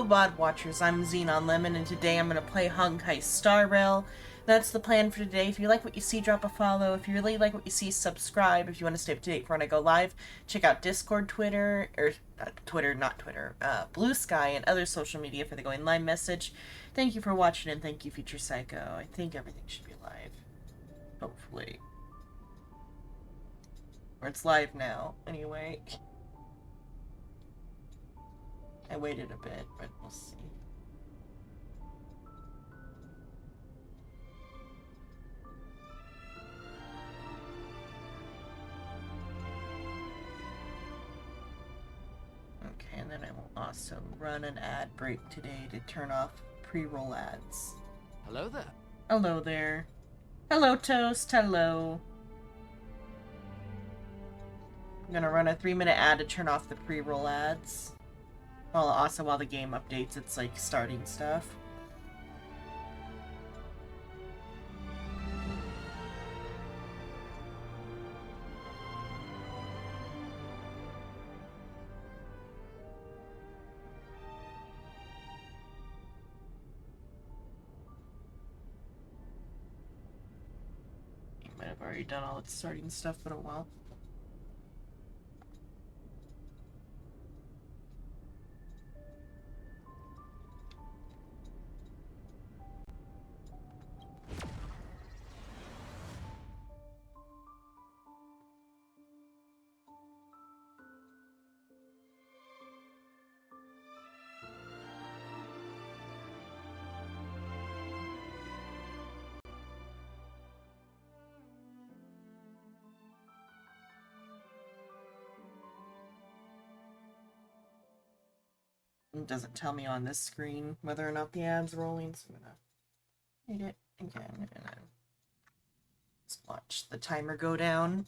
VOD watchers, I'm Xenon Lemon, and today I'm going to play Honkai Star Rail. That's the plan for today. If you like what you see, drop a follow. If you really like what you see, subscribe. If you want to stay up to date for when I go live, check out Discord, Twitter, Blue Sky, and other social media for the going live message. Thank you for watching, and thank you, Future Psycho. I think everything should be live. Hopefully. Or it's live now, anyway. I waited a bit, but we'll see. Okay, and then I will also run an ad break today to turn off pre-roll ads. Hello there. Hello there. Hello, Toast. Hello. I'm gonna run a 3-minute ad to turn off the pre-roll ads. Well, also while the game updates, it's like starting stuff. You might have already done all its starting stuff, but oh well. It doesn't tell me on this screen whether or not the ad's rolling, so I'm gonna hit it again and then let's watch the timer go down.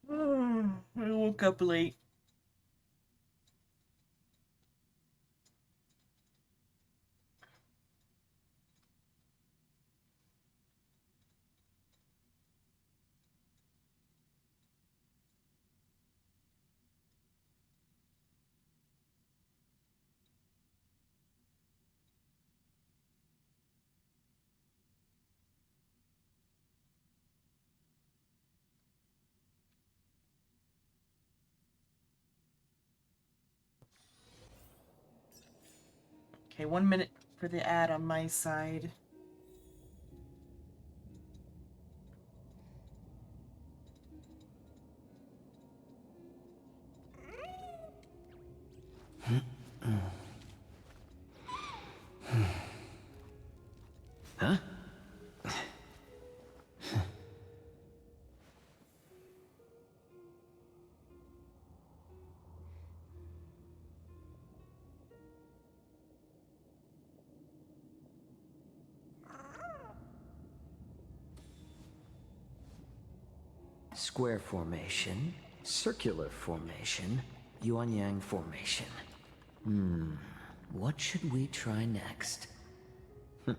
I woke up late. Okay, 1 minute for the ad on my side. Huh? Square formation, circular formation, yuan-yang formation. What should we try next? Hmm.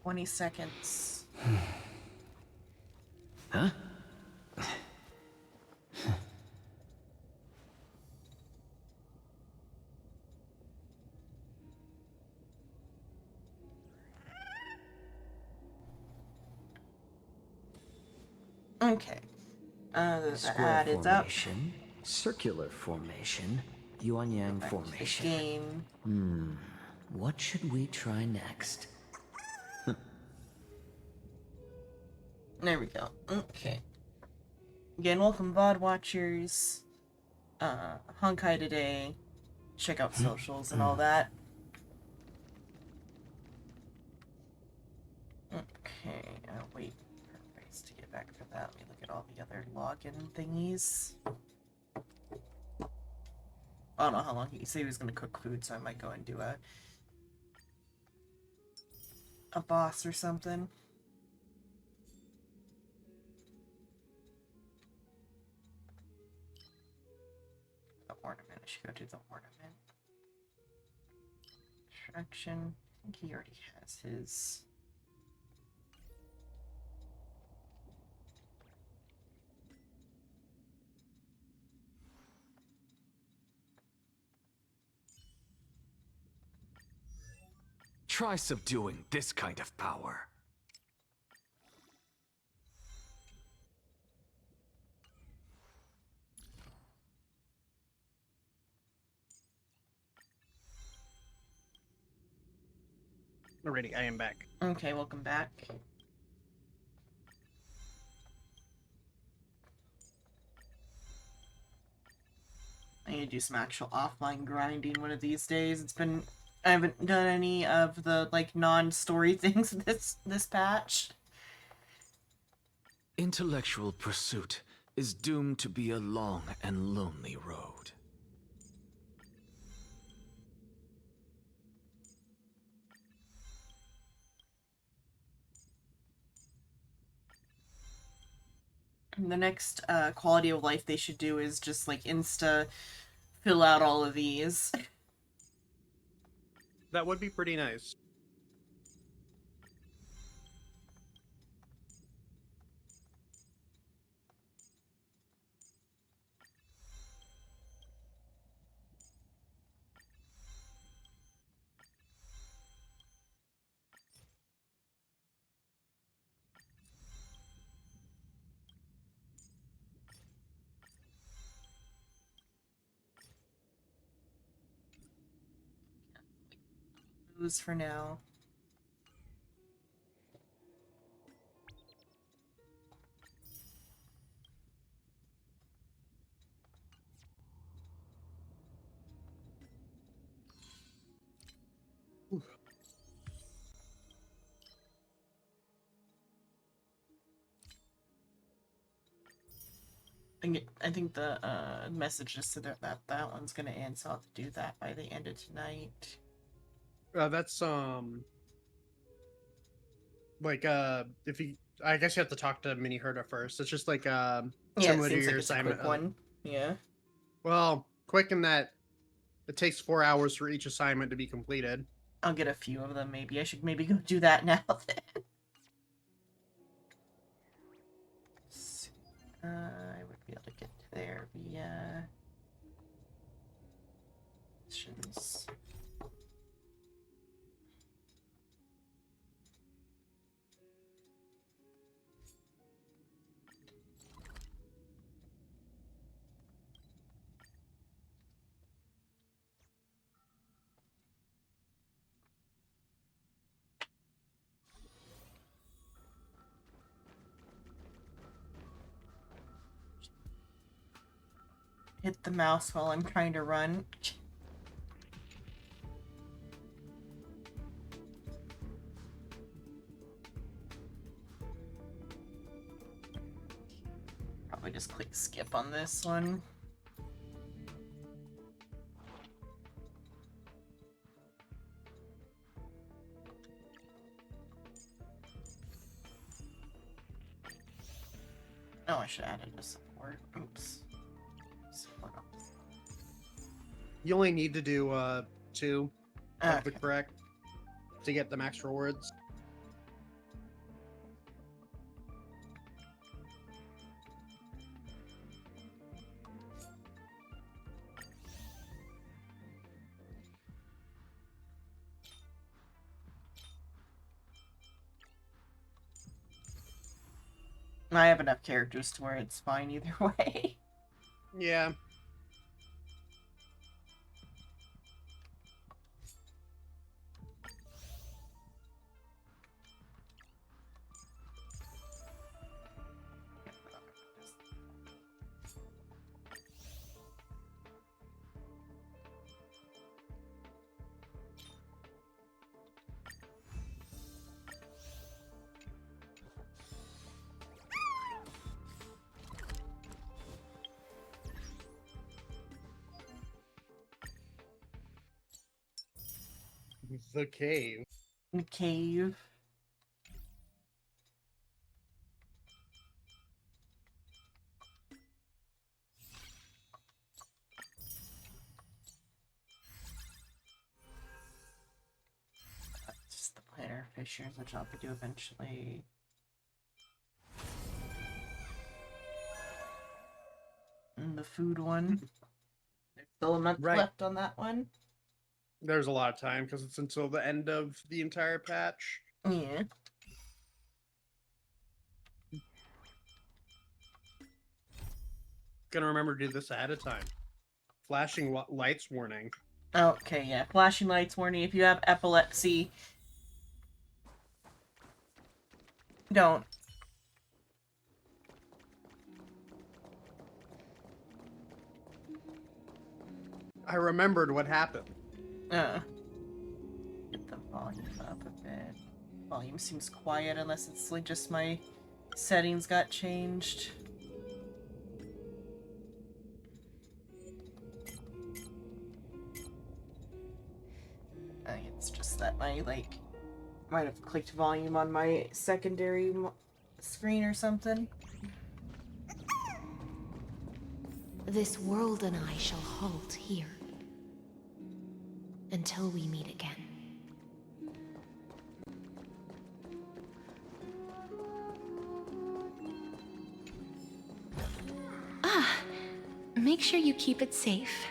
20 seconds. Huh? Okay. The Square ad is up. formation, circular formation, yuan-yang formation. Game. What should we try next? There we go. Okay. Again, welcome VOD watchers. Honkai today. Check out socials and all that. Okay, I'll wait for Grace to get back for that. Let me look at all the other login thingies. I don't know how long he said he was gonna cook food, so I might go and do a boss or something. ornament. I should go do the ornament. Extraction. I think he already has his. Try subduing this kind of power. Alrighty, I am back. Okay, welcome back. I need to do some actual offline grinding one of these days. It's been I haven't done any of the like non-story things this patch. Intellectual pursuit is doomed to be a long and lonely road. The next quality of life they should do is just like insta fill out all of these. That would be pretty nice. Those for now. I think the message just said that one's gonna end, so I'll have to do that by the end of tonight. That's like if you, I guess you have to talk to Mini Herda first. It's just like Yeah, similar it to seems your like it's a assignment. quick one. Yeah. Well, quick in that it takes 4 hours for each assignment to be completed. I'll get a few of them maybe. I should maybe go do that now then. I would be able to get to there via missions. Hit the mouse while I'm trying to run. Probably just click skip on this one. Oh, I should add it to support. Oops. Support office. You only need to do 2 of the Okay. correct to get the max rewards. I have enough characters to where it's fine either way. Yeah. The cave. The cave. Sure, the job to do eventually. And the food one. There's still a month left on that one. There's a lot of time because it's until the end of the entire patch. Yeah. Gonna remember to do this ahead of time. Flashing lights warning. Okay, yeah. Flashing lights warning. If you have epilepsy, don't. I remembered what happened. Get the volume up a bit. Volume seems quiet unless it's like just my settings got changed. I think it's just that my, like, might have clicked volume on my secondary screen or something. This world and I shall halt here until we meet again. Make sure you keep it safe.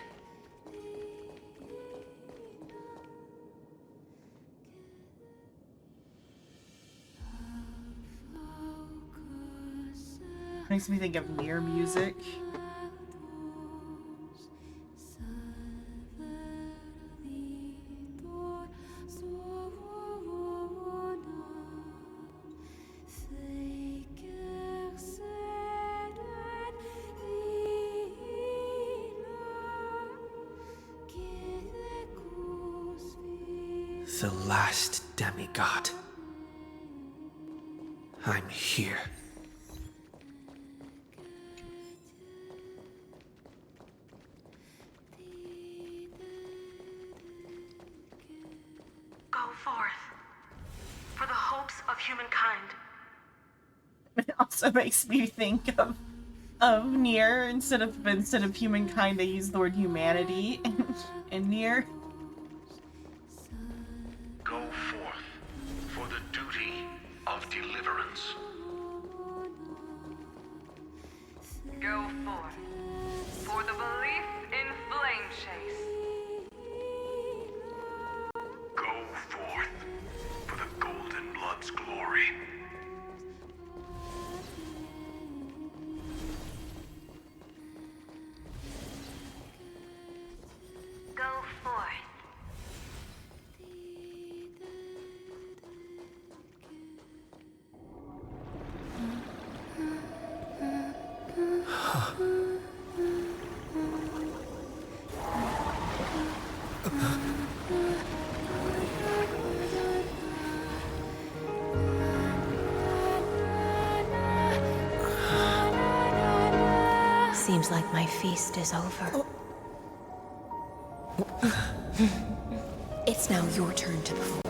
Makes me think of Nier music. The last demigod. I'm here. Go forth for the hopes of humankind. It also makes me think of Nier. Instead of humankind, they use the word humanity in Nier. Go forth for the duty of deliverance. Go forth for the belief in flame chase. Go forth for the Golden Blood's glory. Go forth. Seems like my feast is over. It's now your turn to perform.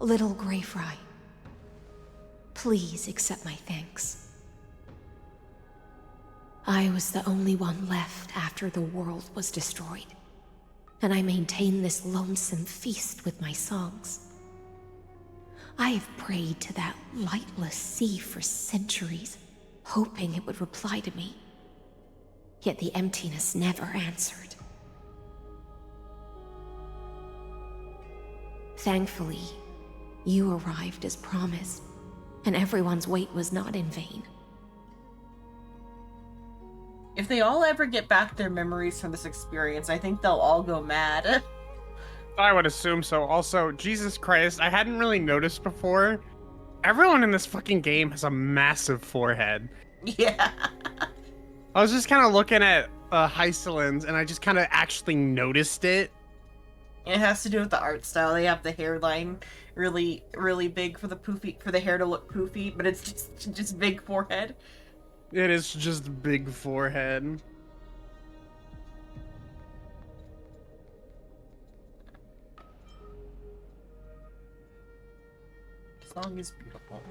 Little Grey Fry, please accept my thanks. I was the only one left after the world was destroyed, and I maintain this lonesome feast with my songs. I have prayed to that lightless sea for centuries, hoping it would reply to me. Yet the emptiness never answered. Thankfully, you arrived as promised, and everyone's wait was not in vain. If they all ever get back their memories from this experience, I think they'll all go mad. I would assume so. Also, Jesus Christ, I hadn't really noticed before. Everyone in this fucking game has a massive forehead. Yeah. I was just kind of looking at Hycelins, and I just kind of actually noticed it. It has to do with the art style. They have the hairline really, really big for the poofy, for the hair to look poofy, but it's just big forehead. It is just big forehead. The song is beautiful.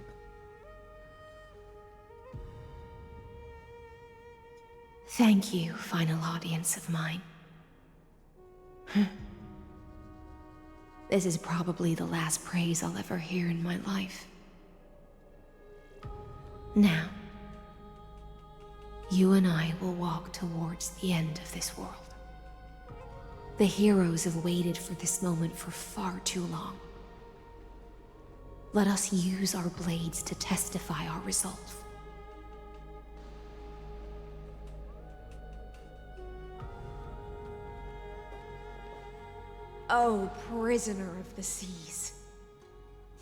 Thank you, final audience of mine. This is probably the last praise I'll ever hear in my life. Now, you and I will walk towards the end of this world. The heroes have waited for this moment for far too long. Let us use our blades to testify our resolve. Oh, prisoner of the seas.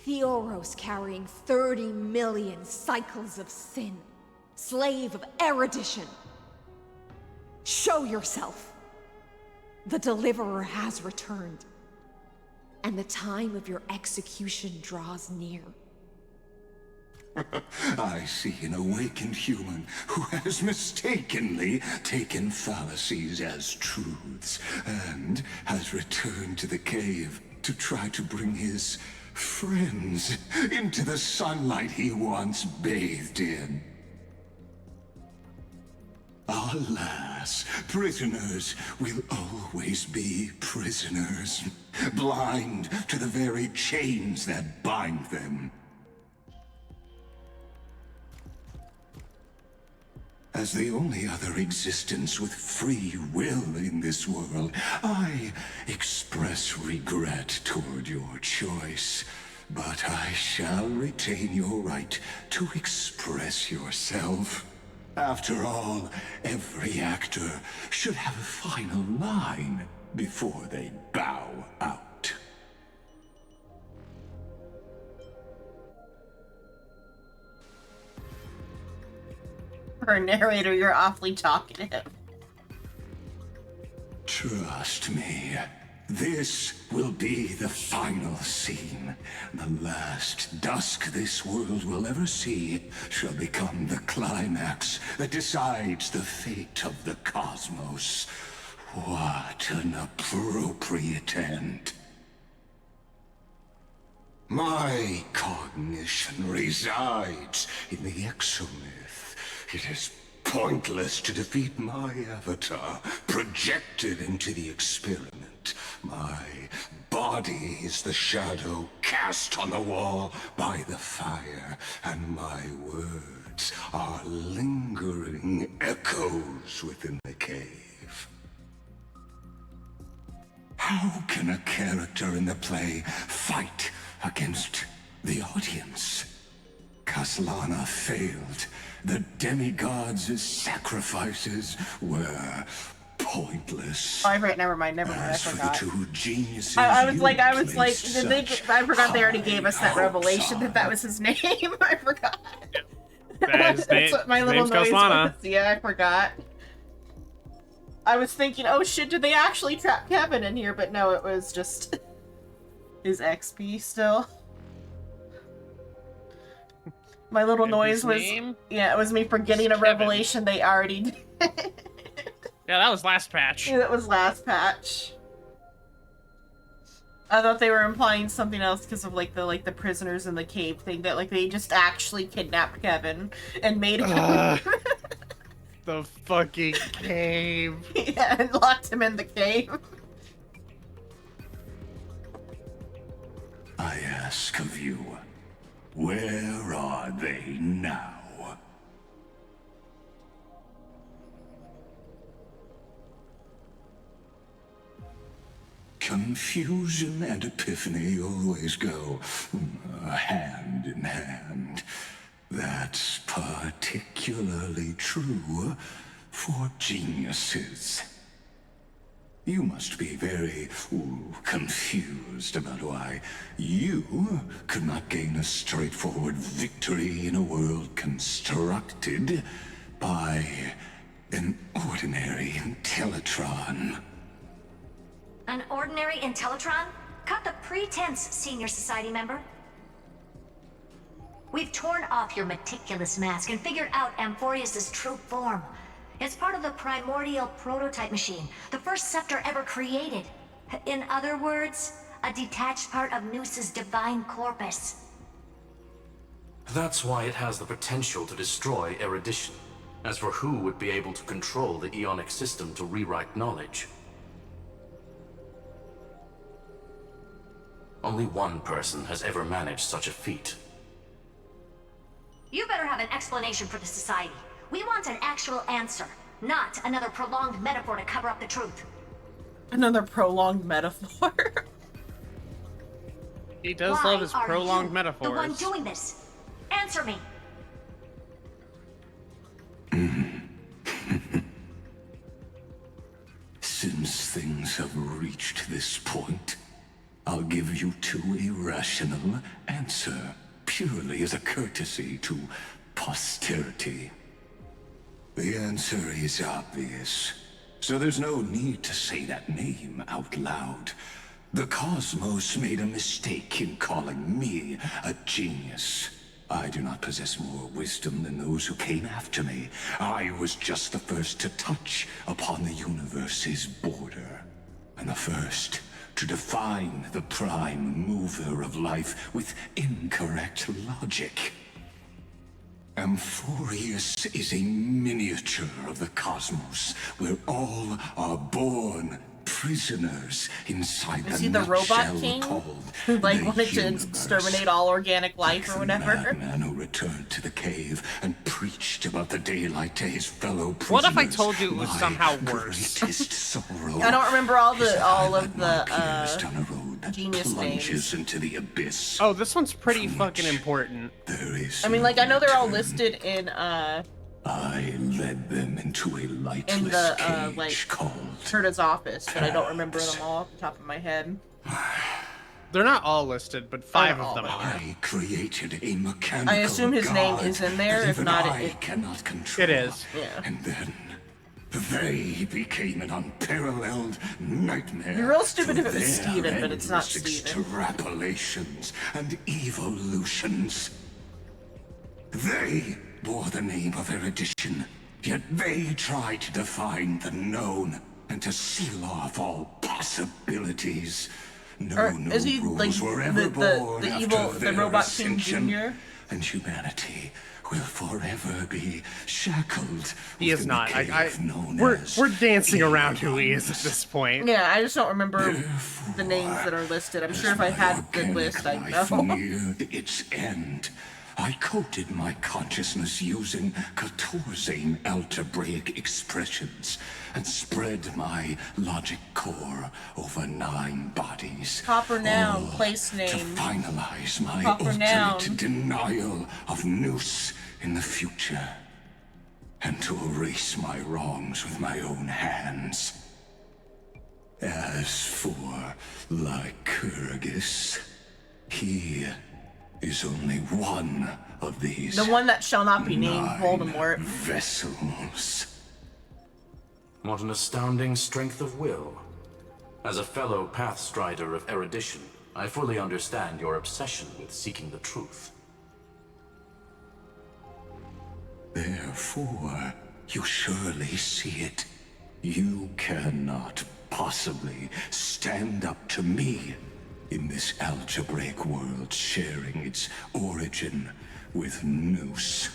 Theoros carrying 30 million cycles of sin. Slave of erudition. Show yourself. The Deliverer has returned. And the time of your execution draws near. I see an awakened human who has mistakenly taken fallacies as truths and has returned to the cave to try to bring his friends into the sunlight he once bathed in. Alas, prisoners will always be prisoners, blind to the very chains that bind them. As the only other existence with free will in this world, I express regret toward your choice. But I shall retain your right to express yourself. After all, every actor should have a final line before they bow out. For a narrator, you're awfully talkative. Trust me, this will be the final scene. The last dusk this world will ever see shall become the climax that decides the fate of the cosmos. What an appropriate end. My cognition resides in the exomyth. It is pointless to defeat my avatar, projected into the experiment. My body is the shadow cast on the wall by the fire, and my words are lingering echoes within the cave. How can a character in the play fight against the audience? Kaslana failed. The demigods' sacrifices were pointless. Oh, right, never mind, I As for forgot. the two geniuses I was you like, placed did they, such I forgot they already high gave us that hopes revelation that that on. was his name. I forgot. His That's what my his little name's noise Kaslana. was. Yeah, I forgot. I was thinking, oh shit, did they actually trap Kevin in here? But no, it was just his XP still. My little And noise his was, name yeah, it was me forgetting a Kevin. revelation they already did. Yeah, that was last patch. It was last patch. I thought they were implying something else because of like the prisoners in the cave thing, that like they just actually kidnapped Kevin and made him The fucking cave. yeah, and locked him in the cave. I ask of you, where are they now? Confusion and epiphany always go hand in hand. That's particularly true for geniuses. You must be very confused about why you could not gain a straightforward victory in a world constructed by An ordinary Intellitron. An ordinary Intellitron? Cut the pretense, Senior Society member. We've torn off your meticulous mask and figured out Amphorius' true form. It's part of the primordial prototype machine, the first scepter ever created. In other words, a detached part of Noos's divine corpus. That's why it has the potential to destroy erudition. As for who would be able to control the Ionic system to rewrite knowledge, only one person has ever managed such a feat. You better have an explanation for the Society. We want an actual answer, not another prolonged metaphor to cover up the truth. Another prolonged metaphor. He does Why love his are prolonged you metaphors. the one doing this? Answer me. Since things have reached this point, I'll give you two irrational answer, purely as a courtesy to posterity. The answer is obvious, so there's no need to say that name out loud. The cosmos made a mistake in calling me a genius. I do not possess more wisdom than those who came after me. I was just the first to touch upon the universe's border, and the first to define the prime mover of life with incorrect logic. Amphorius is a miniature of the cosmos, where all are born prisoners inside Is the he the robot nutshell king? called Who like the wanted to universe. exterminate all organic life or The whatever? madman who returned to the cave and preached about the daylight to his fellow prisoners. What if I told you it was My somehow worse? greatest sorrow I don't remember all is that I of led my the peers down a road that genius plunges names. into the abyss. Oh, this one's pretty From fucking which important. There is I mean, no like, I know they're all return. listed in I led them into a lightless in the cage like called Turda's office, but I don't remember them all off the top of my head. They're not all listed, but 5 all of them of are. I created a mechanical I assume his name god is in there, that if even not, I it- cannot control. It is. Yeah. And then they became an unparalleled nightmare. You're real stupid to if it was their Steven, but it's not endless Steven. extrapolations and evolutions. They bore the name of erudition, yet they tried to define the known and to seal off all possibilities. No Or new is he, rules like, were ever born the after evil, the their Robot King ascension, Jr.? and humanity will forever be shackled. He with is the not. cave known We're as dancing around who he is at eons. this point. Yeah, I just don't remember the names that are listed. I'm sure if I had the Organic list, I'd life know. neared its end. I coded my consciousness using 14 algebraic expressions and spread my logic core over 9 bodies. Proper noun, all place to name. finalize my Proper ultimate noun. denial of Noose in the future, and to erase my wrongs with my own hands. As for Lycurgus, he is only one of these The one that shall not be named 9 Voldemort. vessels. what an astounding strength of will. As a fellow pathstrider of erudition, I fully understand your obsession with seeking the truth. Therefore, you surely see it. You cannot possibly stand up to me in this algebraic world sharing its origin with Noose.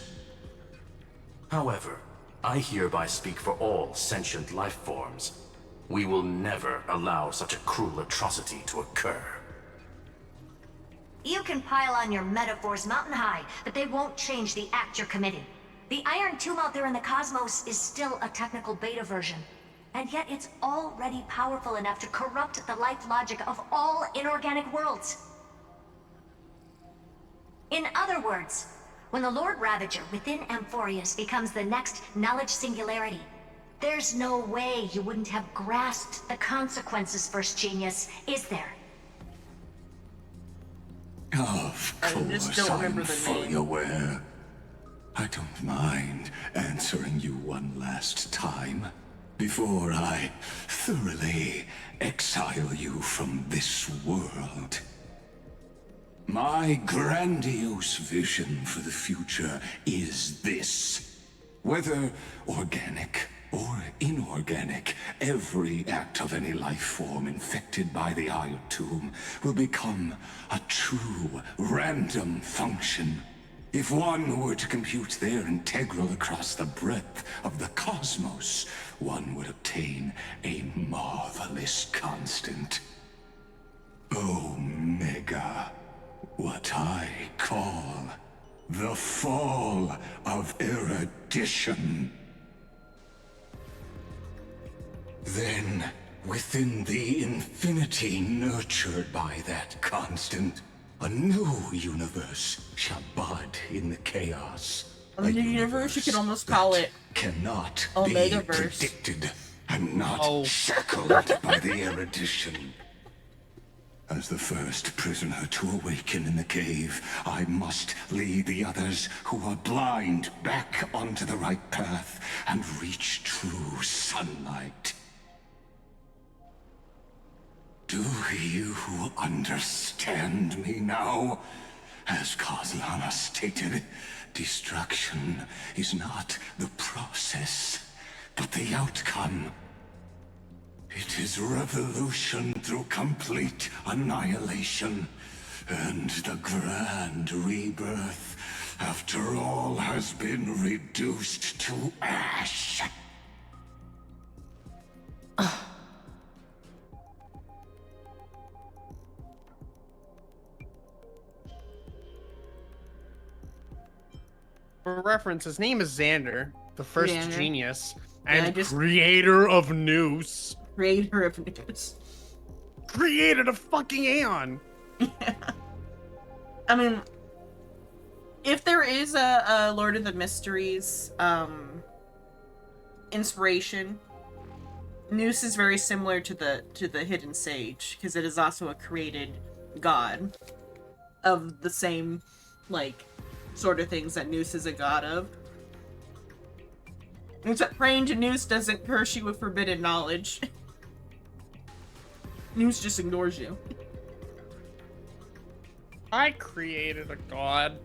However, I hereby speak for all sentient life forms. We will never allow such a cruel atrocity to occur. You can pile on your metaphors mountain high, but they won't change the act you're committing. The Iron Tomb out there in the cosmos is still a technical beta version. And yet it's already powerful enough to corrupt the life logic of all inorganic worlds. In other words, when the Lord Ravager within Amphorius becomes the next knowledge singularity, there's no way you wouldn't have grasped the consequences, First Genius, is there? Of I just course, don't I'm remember the fully name. aware. I don't mind answering you one last time before I thoroughly exile you from this world. My grandiose vision for the future is this. Whether organic or inorganic, every act of any life form infected by the Iron Tomb will become a true random function. If one were to compute their integral across the breadth of the cosmos, one would obtain a marvelous constant. Omega. What I call the fall of erudition. Then, within the infinity nurtured by that constant, a new universe shall bud in the chaos. A new universe, you could almost call it cannot Omega be verse. predicted and not shackled by the erudition. As the first prisoner to awaken in the cave, I must lead the others who are blind back onto the right path and reach true sunlight. Do you understand me now? As Kozlana stated, destruction is not the process, but the outcome. It is revolution through complete annihilation, and the grand rebirth, after all has been reduced to ash. For reference, his name is Xander, the first Xander. genius, Yeah, and creator of Noose. Creator of news. Created a fucking Aeon. I mean, if there is a Lord of the Mysteries inspiration, Noose is very similar to the Hidden Sage, because it is also a created god of the same, like, sort of things that Noose is a god of. Except praying to Noose doesn't curse you with forbidden knowledge. Noose just ignores you. I created a god.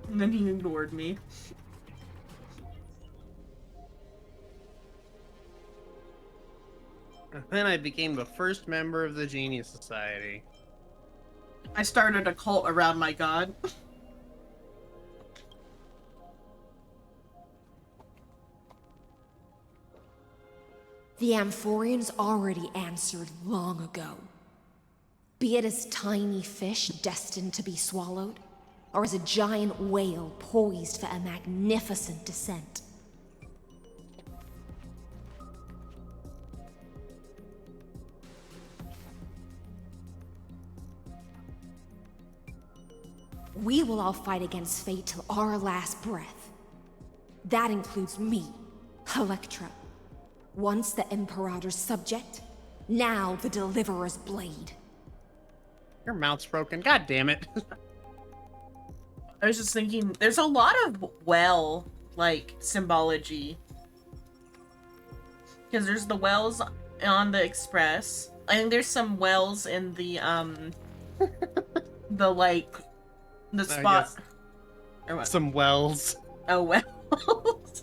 And then he ignored me. And then I became the first member of the Genius Society. I started a cult around my god. The Amphorians already answered long ago. Be it as tiny fish destined to be swallowed, or as a giant whale poised for a magnificent descent. We will all fight against fate till our last breath. That includes me, Electra. Once the Imperator's subject, now the Deliverer's blade. Your mouth's broken. God damn it. I was just thinking, there's a lot of well, like, symbology. Because there's the wells on the Express. I think there's some wells in the, the, like, the spot. Or what? Some wells. Oh, wells.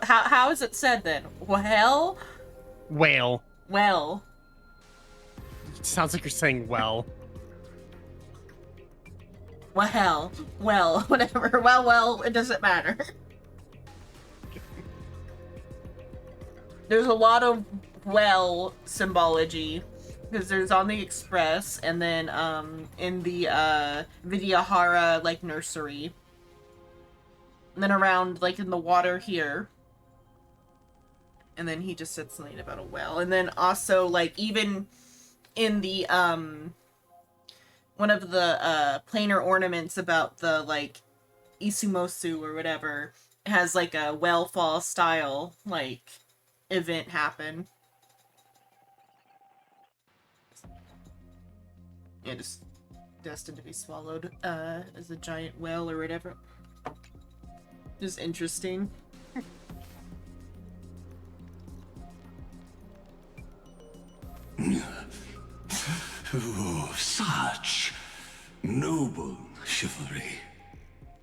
How is it said then? Well? Whale. Well. Sounds like you're saying well. Well, whatever. Well, it doesn't matter. There's a lot of well symbology. Because there's on the Express, and then in the Vidyahara, like, nursery. And then around, like, in the water here. And then he just said something about a well. And then also, like, even in the, one of the planar ornaments about the, like, Isumosu or whatever, has, like, a well fall style, like, event happen. Yeah, just destined to be swallowed as a giant whale or whatever. Just interesting. Oh, such noble chivalry.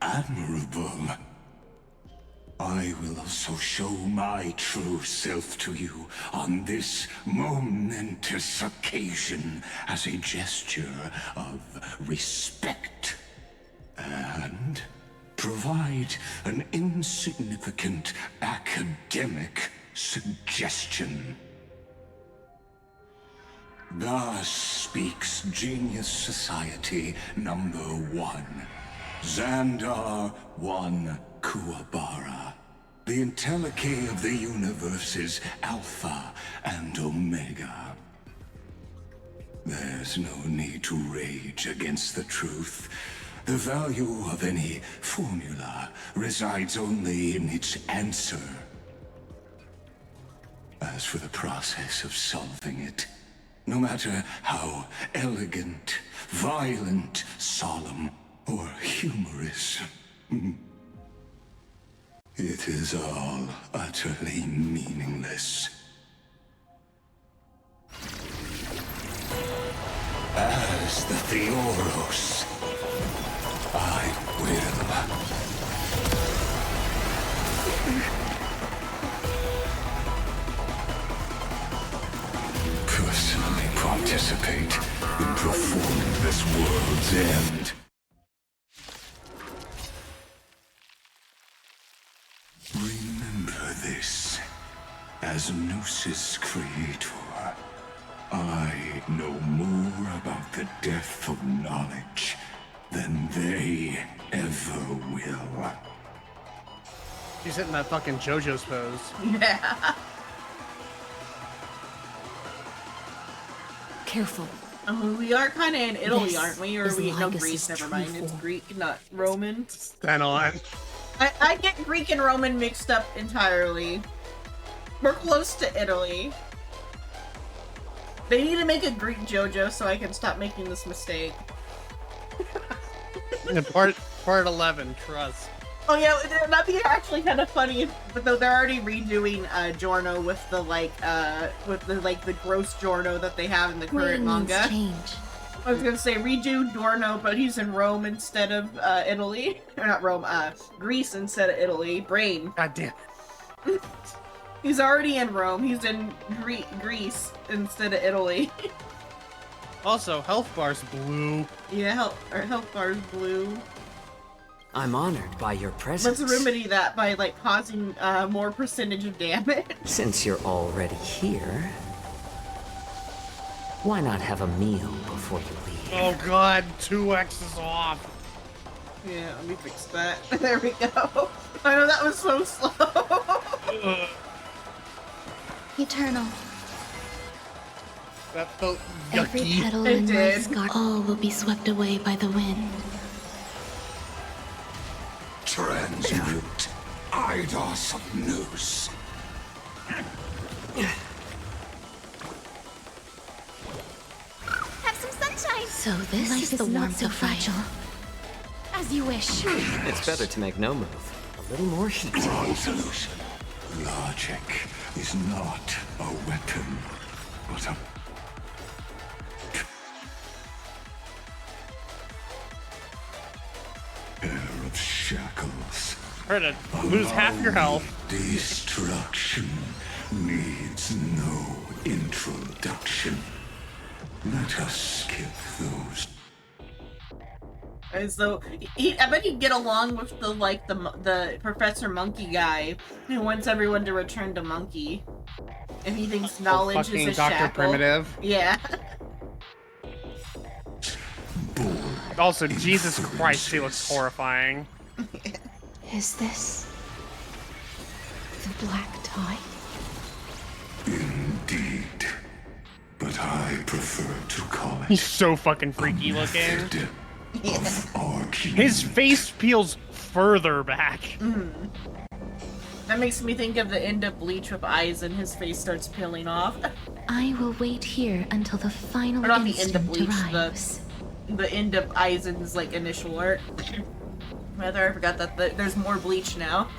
Admirable. I will also show my true self to you on this momentous occasion as a gesture of respect. And provide an insignificant academic suggestion. Thus speaks Genius Society number 1. Xandar 1 Kuwabara. The Entelechy of the universe's Alpha and Omega. There's no need to rage against the truth. The value of any formula resides only in its answer. As for the process of solving it, no matter how elegant, violent, solemn, or humorous, it is all utterly meaningless. As the Theoros, I will personally participate in performing this world's end. Remember this. As Gnosis creator, I know more about the death of knowledge than they ever will. She's hitting that fucking JoJo's pose. Yeah. Careful. We are kind of in Italy, This aren't we? Or is we no Lycus's Greece? Never true mind. It's form. Greek, not Roman. Xenon. I get Greek and Roman mixed up entirely. We're close to Italy. They need to make a Greek JoJo so I can stop making this mistake. part 11, trust. Oh yeah, that'd be actually kind of funny. But though they're already redoing Giorno with the the gross Giorno that they have in the current manga. Change. I was gonna say redo Giorno, but he's in Rome instead of Italy. Or not Rome, Greece instead of Italy. Brain. God damn. He's already in Rome. He's in Greece instead of Italy. Also, health bar's blue. Yeah, health bar's blue. I'm honored by your presence. Let's remedy that by like causing more percentage of damage. Since you're already here, why not have a meal before you leave? Oh god, 2x is off. Yeah, let me fix that. There we go. I know that was so slow. Eternal. That felt Every yucky. petal It in did. life's garden, all will be swept away by the wind. Transmute. Eidos of Nous. Have some sunshine! So this Life is is the not warmth so of fire. fragile. As you wish. It's better to make no move. A little more heat. Wrong solution. Logic is not a weapon, but a pair of shackles. Try to lose half your health. Destruction needs no introduction. Let us skip those. As though I bet he'd get along with the Professor Monkey guy who wants everyone to return to Monkey. If he thinks knowledge fucking is a Dr. shackle. Primitive. Yeah. Also, Jesus Christ, he looks horrifying. Is this the black tide? Indeed. But I prefer to call it He's so fucking freaky looking. method of our His face peels further back. That makes me think of the end of Bleach with eyes and his face starts peeling off. I will wait here until the final Or not the end of instant Bleach, arrives. the end of Aizen's like initial art. Rather, I forgot that there's more bleach now.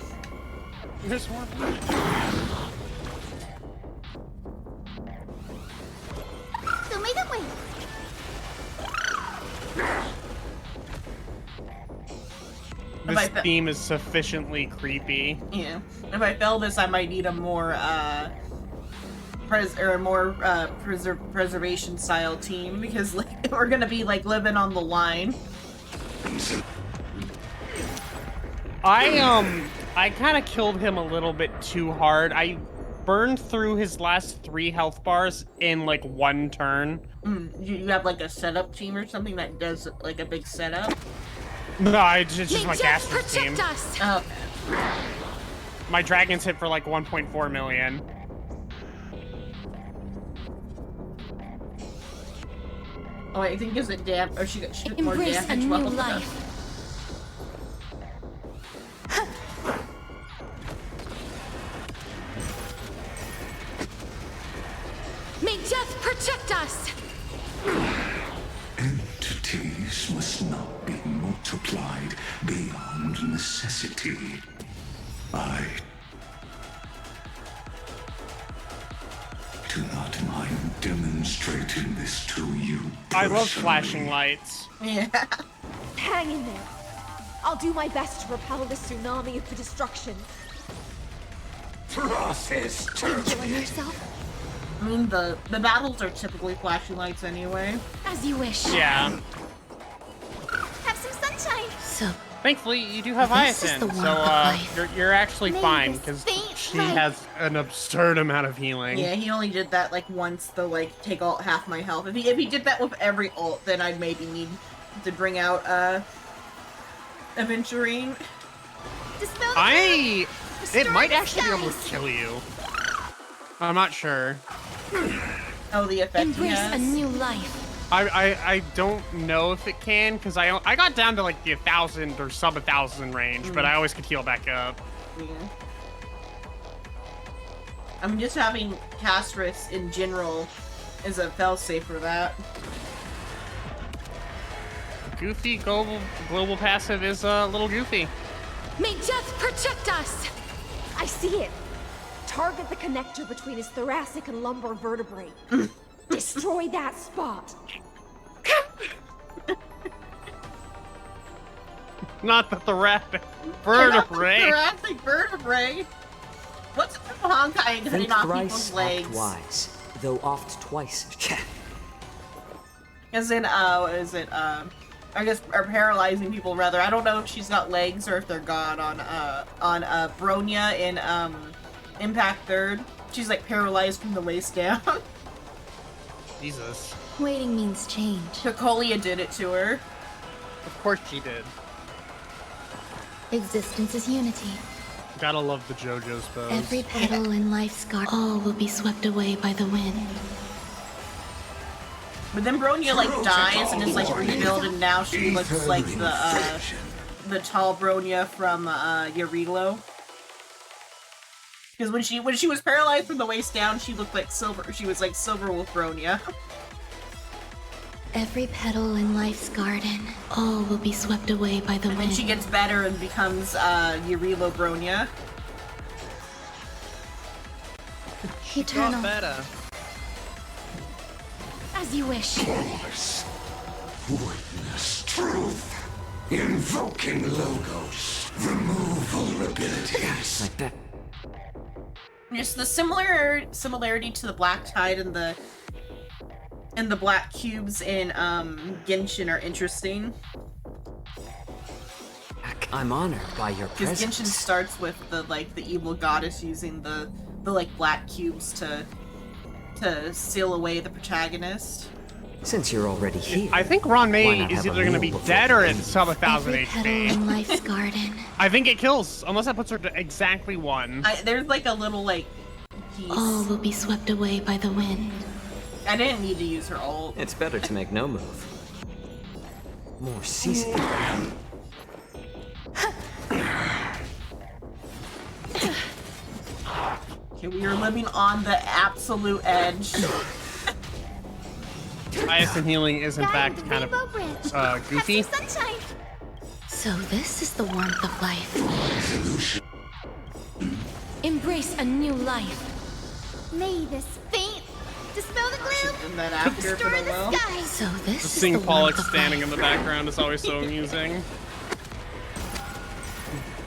There's more. This theme is sufficiently creepy. Yeah. If I fail this, I might need a more preservation style team because like we're gonna be like living on the line. I kind of killed him a little bit too hard. I burned through his last 3 health bars in like 1 turn. You have like a setup team or something that does like a big setup? No, it's just my caster's team. Oh. My dragons hit for like 1.4 million. Oh, I think is it damn? Or she took more Embrace damage. a new Well, life. May death protect us! Entities must not be multiplied beyond necessity. I do not mind demonstrating this to you I love personally. flashing lights. Yeah. Hang in there. I'll do my best to repel this tsunami of destruction. Process Enjoy yourself? I mean, the battles are typically flashing lights anyway. As you wish. Yeah. Have some sunshine! So, Thankfully, you do have This is Hyacinth, the one so of life. you're actually May fine this because faint she light- has an absurd amount of healing. Yeah, he only did that like once to like take out half my health. If he did that with every ult, then I'd maybe need to bring out Aventurine. Dispel the It might the actually be able to skies. kill you. I'm not sure. Oh, the effect he embrace has. a new life. I don't know if it can because I got down to like the 1,000 or sub 1,000 range, but I always could heal back up. Yeah. I'm just having Castris in general is a failsafe for that. Goofy global passive is a little goofy. May death protect us! I see it. Target the connector between his thoracic and lumbar vertebrae. Destroy that spot. Not the thoracic vertebrae. Thoracic vertebrae. What's up with Honkai and cutting Think off thrice, people's act legs? wise, though oft twice. As in, I guess, or paralyzing people rather. I don't know if she's got legs or if they're gone on Bronya in, Impact 3rd. She's like paralyzed from the waist down. Jesus. Waiting means change. Cocolia did it to her. Of course she did. Existence is unity. Gotta love the JoJo's pose. Every petal in life's garden, all will be swept away by the wind. But then Bronya like dies and is like rebuilt, and now she looks like the tall Bronya from Yarilo. Because when she was paralyzed from the waist down, she looked like silver. She was like silver with Bronya. Every petal in life's garden, all will be swept away by the And wind. she gets better and becomes Yarilo Bronya. Eternal, better. As you wish. Force. Witness truth. Invoking logos. Remove vulnerabilities. Like that. Just the similarity to the Black Tide and the black cubes in Genshin are interesting. I'm honored by your Because presence. Genshin starts with the evil goddess using the black cubes to seal away the protagonist. Since you're already here, I think Ron Why May not is have a either gonna be meal before dead you or at leave? sub 1,000 every petal HP. in life's garden, I think it kills, unless that puts her to exactly 1. There's like a little piece. all will be swept away by the wind. I didn't need to use her ult. it's better to make no move. More seasoning. Okay, we are living on the absolute edge. Hyacinth healing is in fact kind of goofy. Sunshine! So this is the warmth of life. Embrace a new life. May this faint dispel the gloom. And then after for the low. So this Just is seeing the Pollock warmth of standing life. in the background is always so amusing.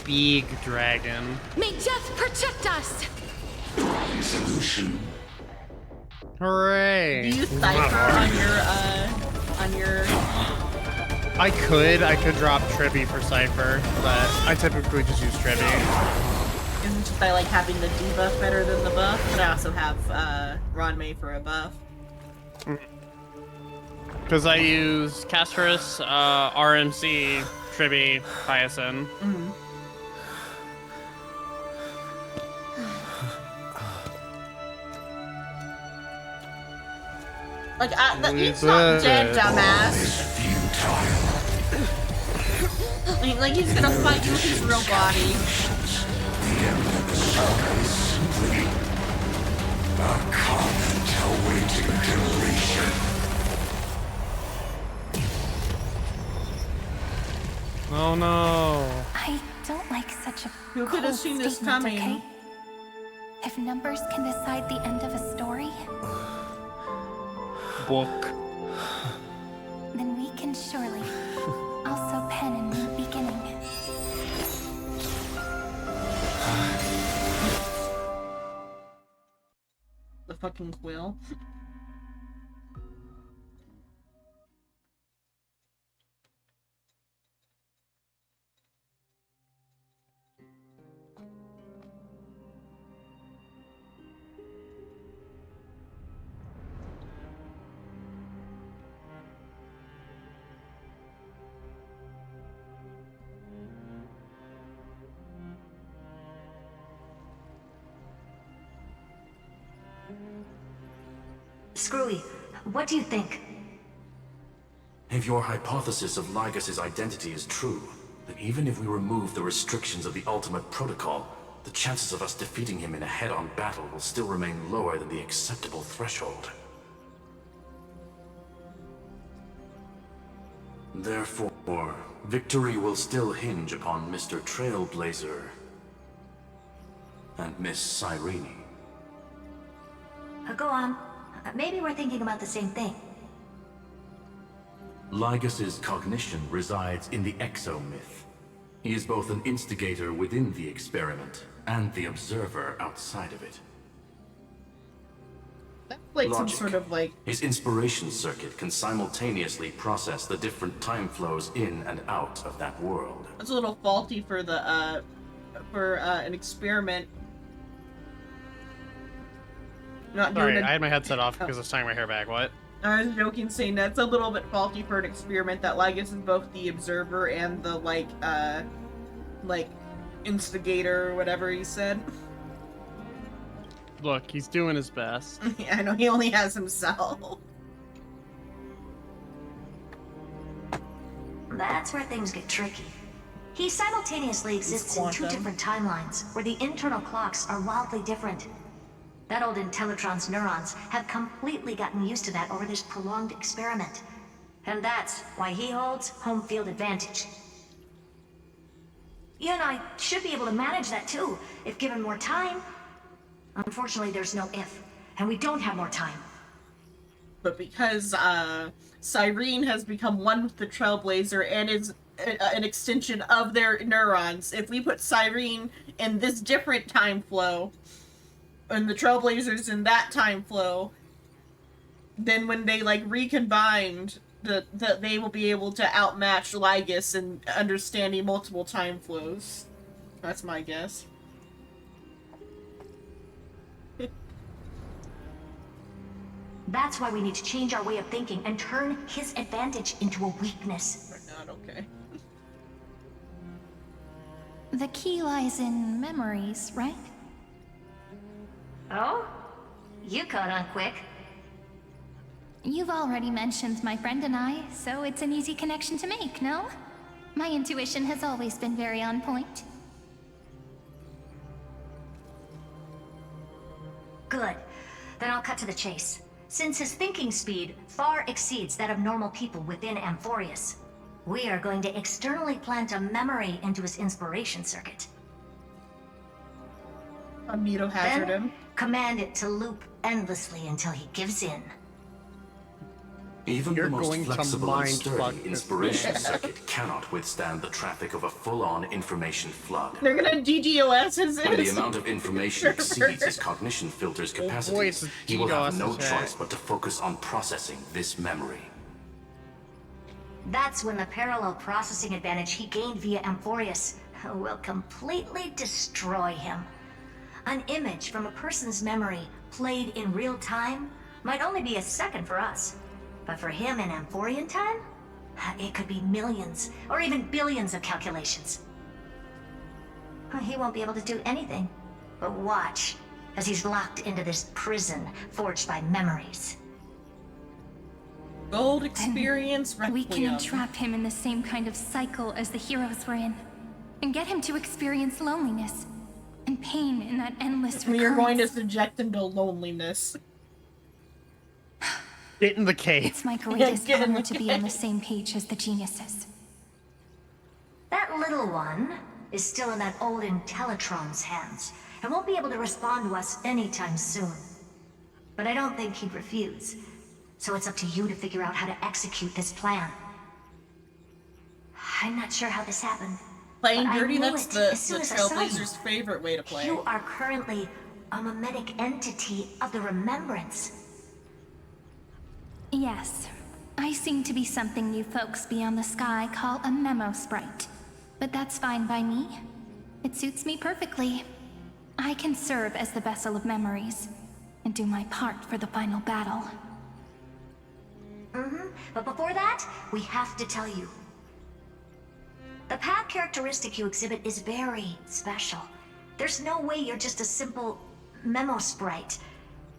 Big dragon. May death protect us! Resolution. Hooray! Do you cipher on your I could drop Tribby for Cypher, but I typically just use Tribby. Isn't just I like having the debuff better than the buff, but I also have Ronmei for a buff. Because I use Castorus, RMC, Tribby, Hyacinth. Mm-hmm. Like, he's not dead, dumbass. I mean, like, he's gonna fight you with his real body. A comet awaiting completion. Oh no. I don't like such a Who could have cold seen this statement, coming? okay? If numbers can decide the end of a story, Book. then we can surely also pen a new beginning. The fucking quill. Screwy, what do you think? If your hypothesis of Lygas's identity is true, then even if we remove the restrictions of the Ultimate Protocol, the chances of us defeating him in a head-on battle will still remain lower than the acceptable threshold. Therefore, victory will still hinge upon Mr. Trailblazer and Miss Cyrene. Go on. Maybe we're thinking about the same thing. Lygas's cognition resides in the exomyth. He is both an instigator within the experiment and the observer outside of it. Like some Logic. sort of like His inspiration circuit can simultaneously process the different time flows in and out of that world. it's a little faulty for the an experiment. Not doing Sorry, a- I had my headset off because I was tying my hair back. What? I was joking, saying that's a little bit faulty for an experiment that Lygus is both the observer and the like instigator or whatever he said. Look, he's doing his best. Yeah, I know he only has himself. That's where things get tricky. He simultaneously exists in two quantum. different timelines, where the internal clocks are wildly different. That old Intellitron's neurons have completely gotten used to that over this prolonged experiment. And that's why he holds home field advantage. You and I should be able to manage that too, if given more time. Unfortunately, there's no if, and we don't have more time. But because Cyrene has become one with the Trailblazer and is an extension of their neurons, if we put Cyrene in this different time flow, and the Trailblazers in that time flow, then when they like recombined, they will be able to outmatch Lygus in understanding multiple time flows. That's my guess. That's why we need to change our way of thinking and turn his advantage into a weakness. Not okay. The key lies in memories, right? Oh? You caught on quick. You've already mentioned my friend and I, so it's an easy connection to make, no? My intuition has always been very on point. Good. Then I'll cut to the chase. Since his thinking speed far exceeds that of normal people within Amphorius, We are going to externally plant a memory into his inspiration circuit. Amino-hazard Then him. command it to loop endlessly until he gives in. Even You're the most going to flexible and mind fuck sturdy this inspiration man. circuit cannot withstand the traffic of a full-on information flood. They're gonna DDoS his When the amount of information exceeds his cognition filter's boy, capacities, it's he will have DDoS no his choice head. but to focus on processing this memory. That's when the parallel processing advantage he gained via Amphorius will completely destroy him. An image from a person's memory played in real time might only be a second for us. But for him in Amphorian time, it could be millions or even billions of calculations. He won't be able to do anything but watch as he's locked into this prison forged by memories. Gold experience We can Requiem. entrap him in the same kind of cycle as the heroes were in, and get him to experience loneliness and pain in that endless recurrence. You're going to subject him to loneliness. Get in the cave. It's my greatest get in honor the to be on the same page as the geniuses. That little one is still in that old Intellitron's hands and won't be able to respond to us anytime soon. But I don't think he'd refuse. So it's up to you to figure out how to execute this plan. I'm not sure how this happened. Playing but I dirty, knew that's it the as soon as I saw you. Trailblazer's favorite way to play. You are currently a mimetic entity of the Remembrance. Yes, I seem to be something you folks beyond the sky call a memo sprite. But that's fine by me. It suits me perfectly. I can serve as the vessel of memories, and do my part for the final battle. But before that, we have to tell you. The path characteristic you exhibit is very special. There's no way you're just a simple memo sprite.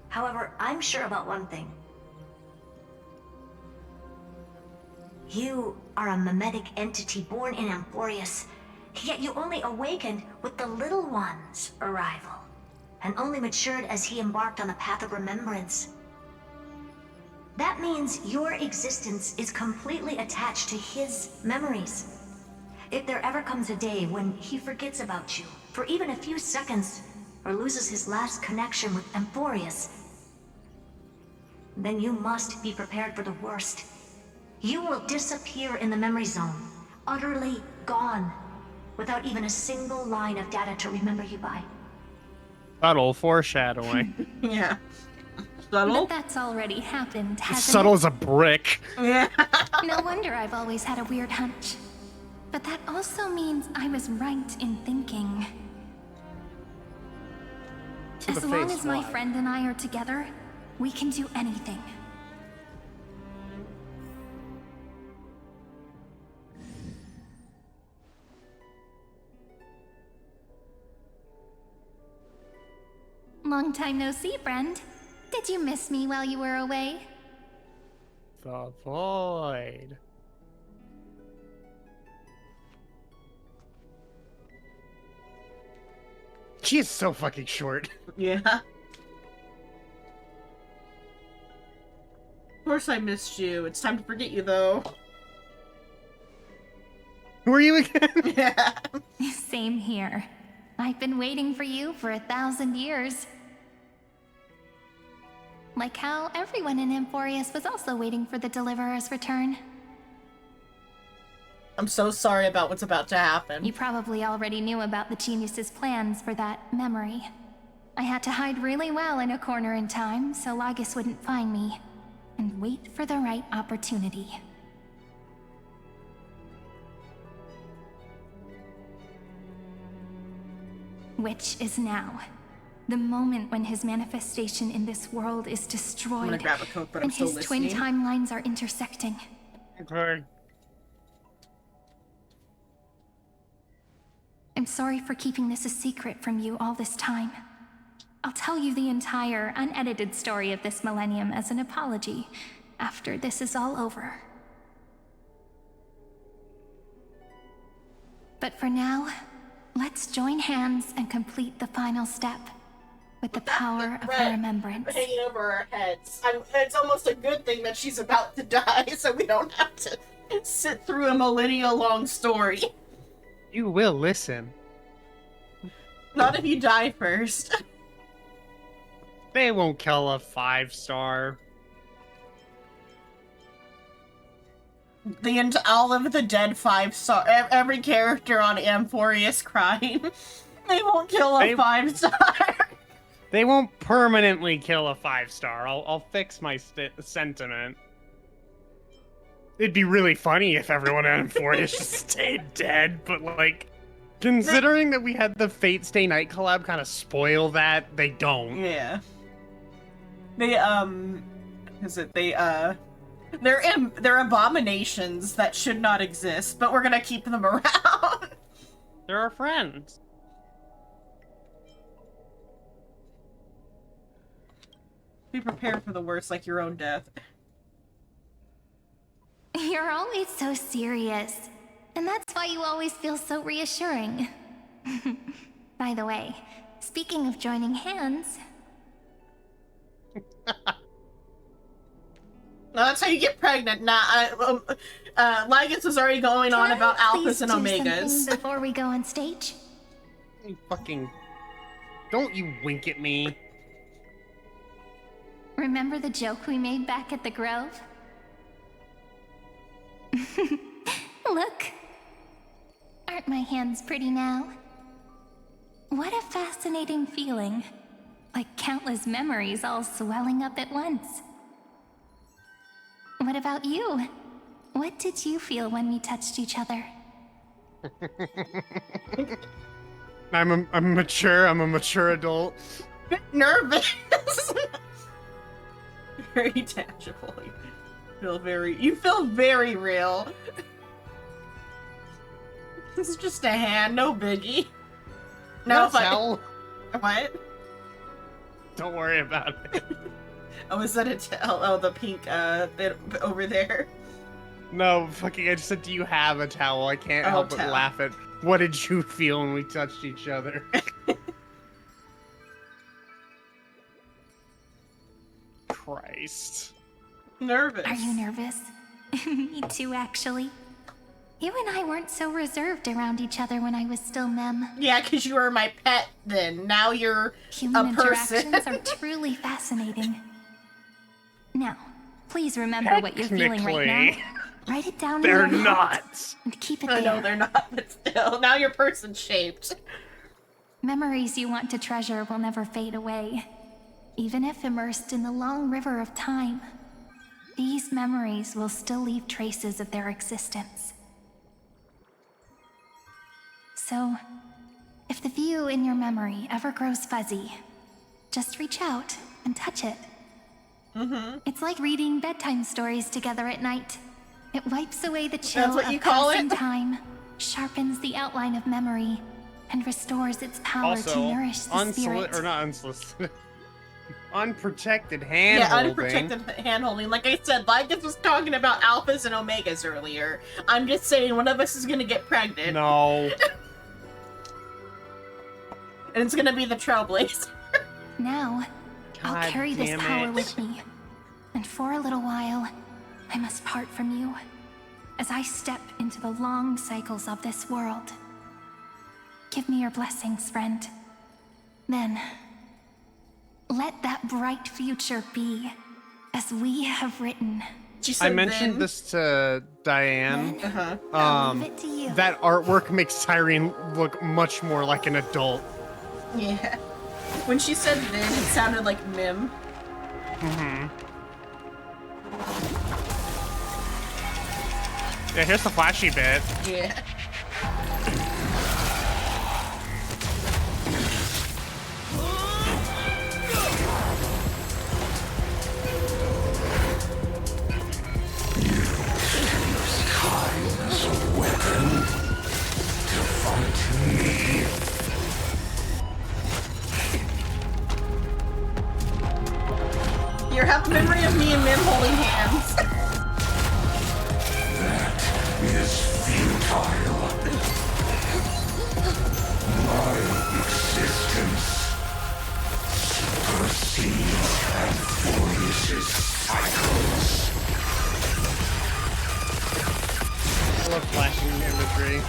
However, I'm sure about one thing. You are a mimetic entity born in Amphorius, yet you only awakened with the Little One's arrival, and only matured as he embarked on the path of remembrance. That means your existence is completely attached to his memories. If there ever comes a day when he forgets about you for even a few seconds, or loses his last connection with Amphorius, then you must be prepared for the worst. You will disappear in the memory zone, utterly gone, without even a single line of data to remember you by. Subtle foreshadowing. Yeah. Subtle? But that's already happened, hasn't Subtle as a brick. Yeah. it? No wonder I've always had a weird hunch. But that also means I was right in thinking. To the As long face, as my why? friend and I are together, we can do anything. Long time no see, friend. Did you miss me while you were away? The void. She is so fucking short. Yeah. Of course I missed you. It's time to forget you, though. Who are you again? Yeah. Same here. I've been waiting for you for 1,000 years. Like how everyone in Amphorius was also waiting for the Deliverer's return. I'm so sorry about what's about to happen. You probably already knew about the genius's plans for that memory. I had to hide really well in a corner in time so Lygus wouldn't find me, and wait for the right opportunity. Which is now. The moment when his manifestation in this world is I'm destroyed, gonna grab a Coke, but I'm and still his listening. twin timelines are intersecting. Okay. I'm sorry for keeping this a secret from you all this time. I'll tell you the entire, unedited story of this millennium as an apology after this is all over. But for now, let's join hands and complete the final step with the power of her remembrance. Hanging over our heads. It's almost a good thing that she's about to die, so we don't have to sit through a millennia-long story. You will listen. Not if you die first. They won't kill a 5-star. All of the dead 5-star, every character on Amphoria is crying. They won't kill a 5-star. They won't permanently kill a 5-star. I'll fix my sentiment. It'd be really funny if everyone on Amphoria just stayed dead, but like, considering that we had the Fate Stay Night collab kind of spoil that, they don't. Yeah. They're abominations that should not exist, but we're gonna keep them around. They're our friends. Be prepared for the worst, like your own death. You're always so serious, and that's why you always feel so reassuring. By the way, speaking of joining hands... No, that's how you get pregnant. Lygus was already going on about alphas and omegas. Before we go on stage? You fucking... Don't you wink at me. Remember the joke we made back at the Grove? Look. Aren't my hands pretty now? What a fascinating feeling. Like countless memories all swelling up at once. What about you? What did you feel when we touched each other? I'm a mature adult. Bit nervous. Very tangible. You feel very real. This is just a hand, no biggie. No, towel. What? Don't worry about it. Oh, is that a towel? Oh, the pink bit over there. No, fucking, I just said, do you have a towel? I can't help but laugh at, what did you feel when we touched each other? Christ. Nervous. Are you nervous? Me too, actually. You and I weren't so reserved around each other when I was still Mem. Yeah, because you were my pet then. Now you're Human a person. interactions are truly fascinating. Now, please remember what you're feeling right now. Write it down in your They're not. And keep it I there. know they're not, but still. Now you're person-shaped. Memories you want to treasure will never fade away. Even if immersed in the long river of time, these memories will still leave traces of their existence. So, if the view in your memory ever grows fuzzy, just reach out and touch it. It's like reading bedtime stories together at night. It wipes away the chill That's what of you call passing it? time, sharpens the outline of memory, and restores its power to nourish the spirit. Unprotected hand Yeah, holding. unprotected hand-holding. Like I said, Lygus was talking about alphas and omegas earlier. I'm just saying one of us is gonna get pregnant. No. And it's gonna be the Trailblazer. Now, I'll God carry this damn power it. with me. And for a little while, I must part from you as I step into the long cycles of this world. Give me your blessings, friend. Then, let that bright future be as we have written. I mentioned this to Diane. I'll leave it to you. That artwork makes Cyrene look much more like an adult. Yeah. When she said then, it sounded like Mim. Yeah, here's the flashy bit. Yeah. As a weapon to fight me. You have a memory of me and Mim holding hands. That is futile. My existence supersedes Amphorius' cycles. fucking imagery.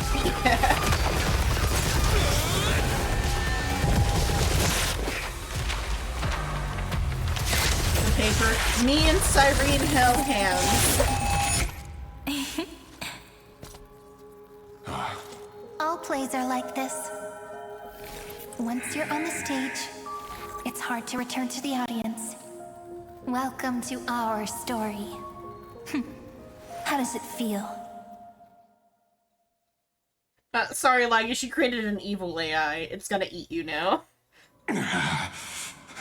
The paper. Me and Cyrene held hands. All plays are like this. Once you're on the stage, it's hard to return to the audience. Welcome to our story. How does it feel? Sorry, Laga, she created an evil AI. It's gonna eat you now.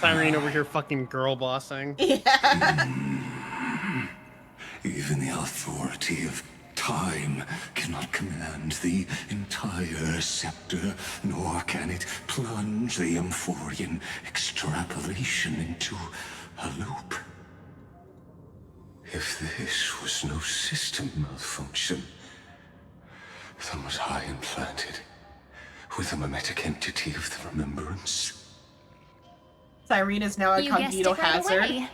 Cyrene over here fucking girl bossing. Yeah. Even the authority of time cannot command the entire scepter, nor can it plunge the Amphorian extrapolation into a loop. If this was no system malfunction, then was I implanted with a mimetic entity of the remembrance? Cyrene is now a You guessed cognito it right hazard. away.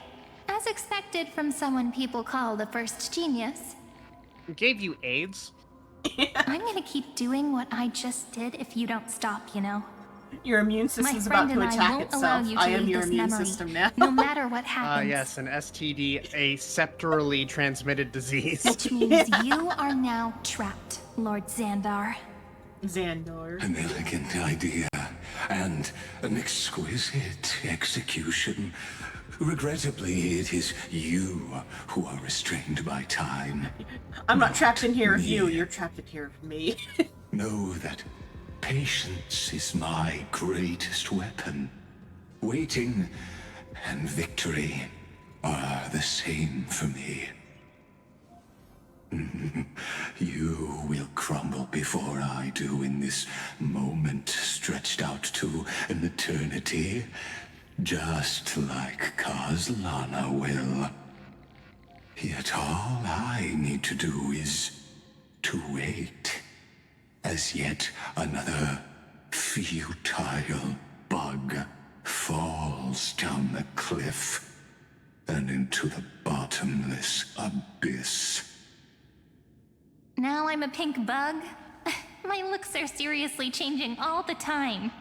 As expected from someone people call the first genius. Gave you AIDS? I'm gonna keep doing what I just did if you don't stop, you know. Your immune My system's friend about to and I attack won't allow itself. you to I am leave your this immune memory, system now. no matter what happens. Yes, an STD, a sceptrally transmitted disease. Which means you are now trapped, Lord Xandar. Xandar. An elegant idea, and an exquisite execution. Regrettably, it is you who are restrained by time. I'm not trapped in here with you, you're trapped in here with me. Know that patience is my greatest weapon. Waiting and victory are the same for me. You will crumble before I do in this moment stretched out to an eternity, just like Kazlana will. Yet all I need to do is to wait, as yet another futile bug falls down the cliff and into the bottomless abyss. Now I'm a pink bug? My looks are seriously changing all the time.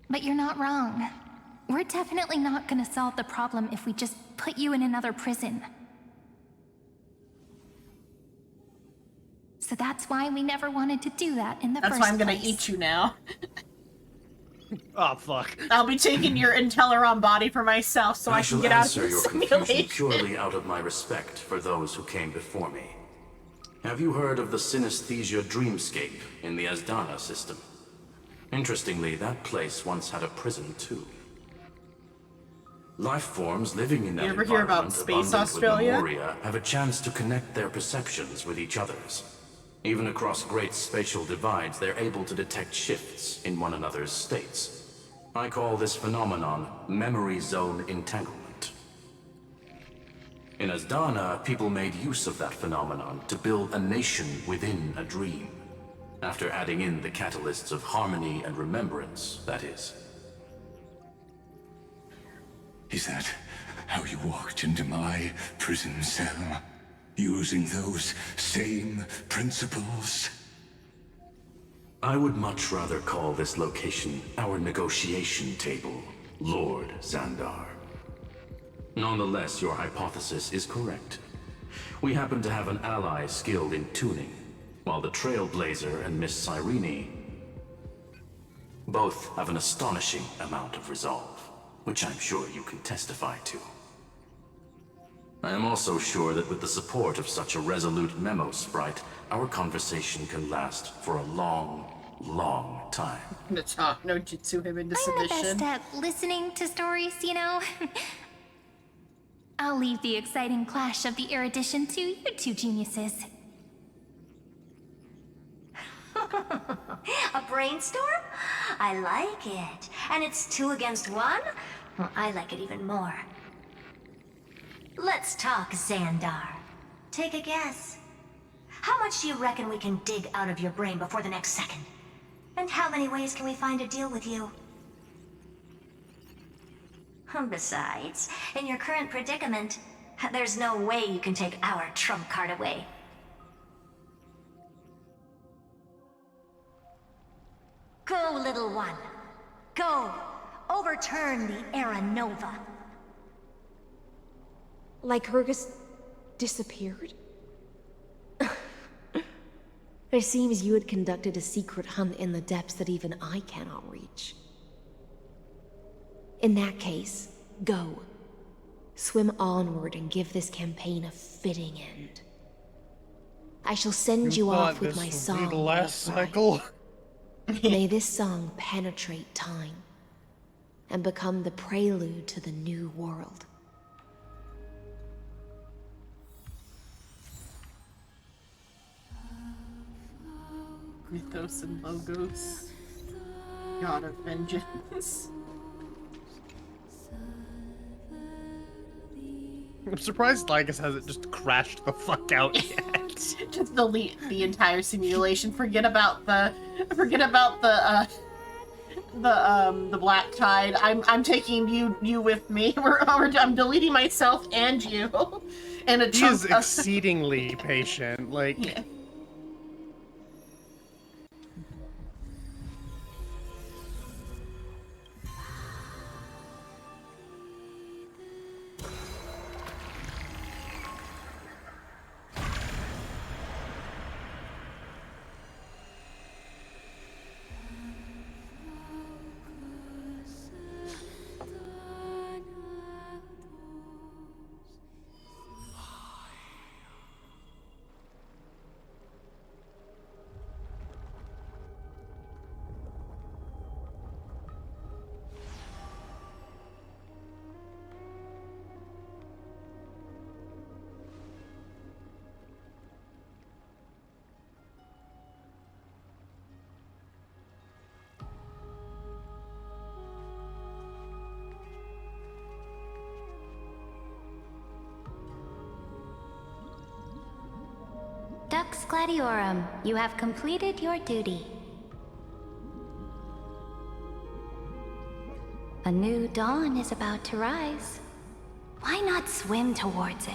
But you're not wrong. We're definitely not gonna solve the problem if we just put you in another prison. So that's why we never wanted to do that in the first That's place. why I'm gonna eat you now. Oh, fuck. I'll be taking your Inteleron body for myself so I, shall can get out of answer the your confusion simulation. purely out of my respect for those who came before me. Have you heard of the synesthesia dreamscape in the Asdana system? Interestingly, that place once had a prison too. Life forms living in that You ever hear about environment, Space abundant Australia? with memoria, have a chance to connect their perceptions with each other's. Even across great spatial divides, they're able to detect shifts in one another's states. I call this phenomenon memory zone entanglement. In Asdana, people made use of that phenomenon to build a nation within a dream. After adding in the catalysts of harmony and remembrance, that is. Is that how you walked into my prison cell? Using those same principles? I would much rather call this location our negotiation table, Lord Xandar. Nonetheless, your hypothesis is correct. We happen to have an ally skilled in tuning, while the Trailblazer and Miss Cyrene both have an astonishing amount of resolve, which I'm sure you can testify to. I am also sure that with the support of such a resolute memo sprite, our conversation can last for a long, long time. I'm gonna talk no jutsu him into I'm the submission. best at listening to stories, you know? I'll leave the exciting clash of the erudition to you two geniuses. A brainstorm? I like it. And it's 2 against 1? Well, I like it even more. Let's talk, Xandar. Take a guess. How much do you reckon we can dig out of your brain before the next second? And how many ways can we find to deal with you? Besides, in your current predicament, there's no way you can take our trump card away. Go, little one. Go. Overturn the Era Nova. Lycurgus disappeared? It seems you had conducted a secret hunt in the depths that even I cannot reach. In that case, go. Swim onward and give this campaign a fitting end. I shall send you off with my song. The last cycle. May this song penetrate time and become the prelude to the new world. Mythos and Logos. God of Vengeance. I'm surprised Lycus hasn't just crashed the fuck out yet. Just delete the entire simulation. Forget about the Black Tide. I'm taking you with me. I'm deleting myself and you. And a He chunk is exceedingly patient. Like. Yeah. Dux Gladiorum, you have completed your duty. A new dawn is about to rise. Why not swim towards it?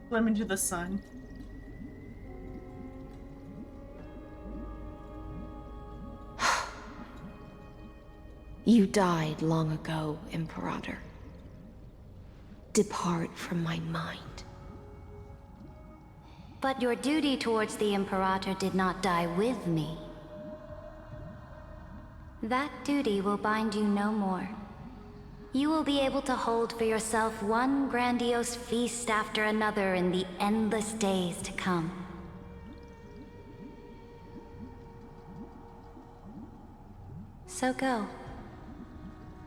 Swim into the sun. You died long ago, Imperator. Depart from my mind. But your duty towards the Imperator did not die with me. That duty will bind you no more. You will be able to hold for yourself one grandiose feast after another in the endless days to come. So go.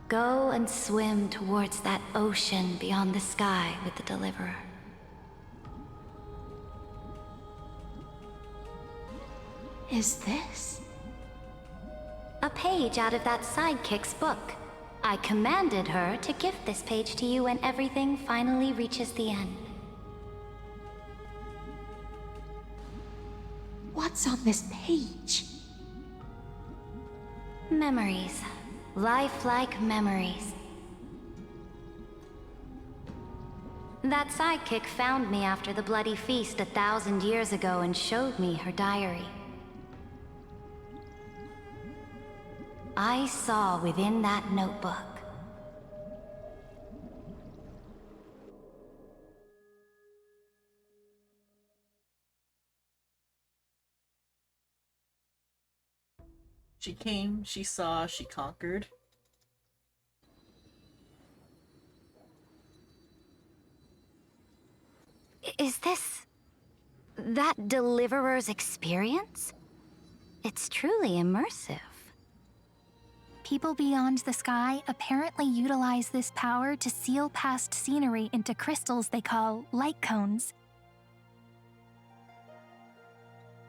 Go and swim towards that ocean beyond the sky with the Deliverer. Is this? A page out of that sidekick's book. I commanded her to gift this page to you when everything finally reaches the end. What's on this page? Memories. Lifelike memories. That sidekick found me after the bloody feast 1,000 years ago and showed me her diary. I saw within that notebook She came, she saw, she conquered. Is this that Deliverer's experience? It's truly immersive. People beyond the sky apparently utilize this power to seal past scenery into crystals they call light cones.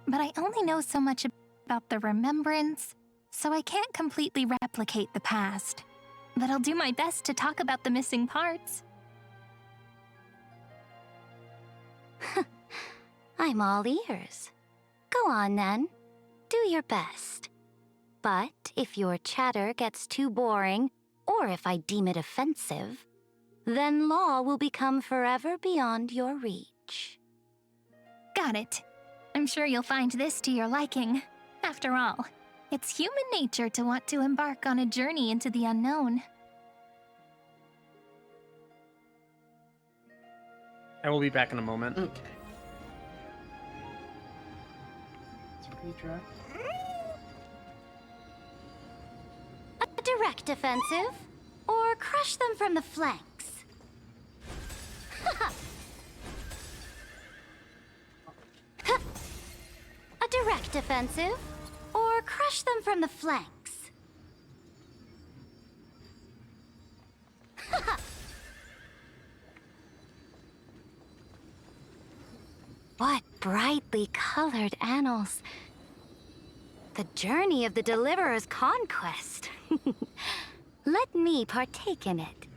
But I only know so much about the remembrance, so I can't completely replicate the past. But I'll do my best to talk about the missing parts. I'm all ears. Go on then. Do your best. But if your chatter gets too boring, or if I deem it offensive, then law will become forever beyond your reach. Got it. I'm sure you'll find this to your liking. After all, It's human nature to want to embark on a journey into the unknown. I will be back in a moment. Okay. Let's redraw. A direct offensive? Or crush them from the flanks? A direct offensive? Or crush them from the flanks? What brightly colored annals. The journey of the Deliverer's conquest. Let me partake in it.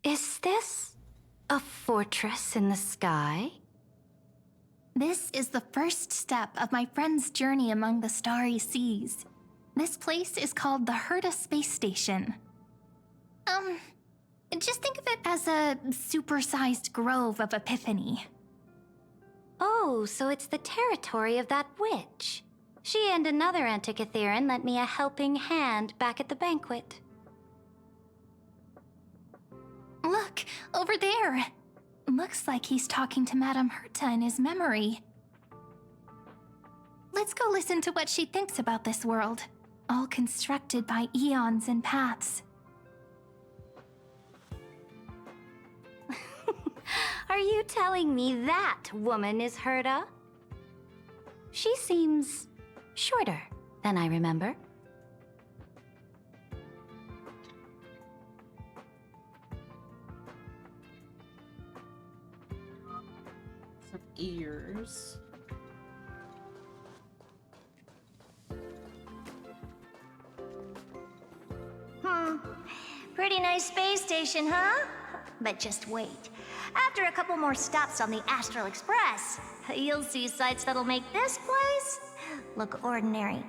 Is this a fortress in the sky? This is the first step of my friend's journey among the starry seas. This place is called the Herta Space Station. Just think of it as a supersized grove of Epiphany. Oh, so it's the territory of that witch. She and another Antikytheran lent me a helping hand back at the banquet. Look, over there. Looks like he's talking to Madame Herta in his memory. Let's go listen to what she thinks about this world, all constructed by eons and paths. Are you telling me that woman is Herta? She seems shorter than I remember. Some ears. Pretty nice space station, huh? But just wait. After a couple more stops on the Astral Express, you'll see sights that'll make this place look ordinary.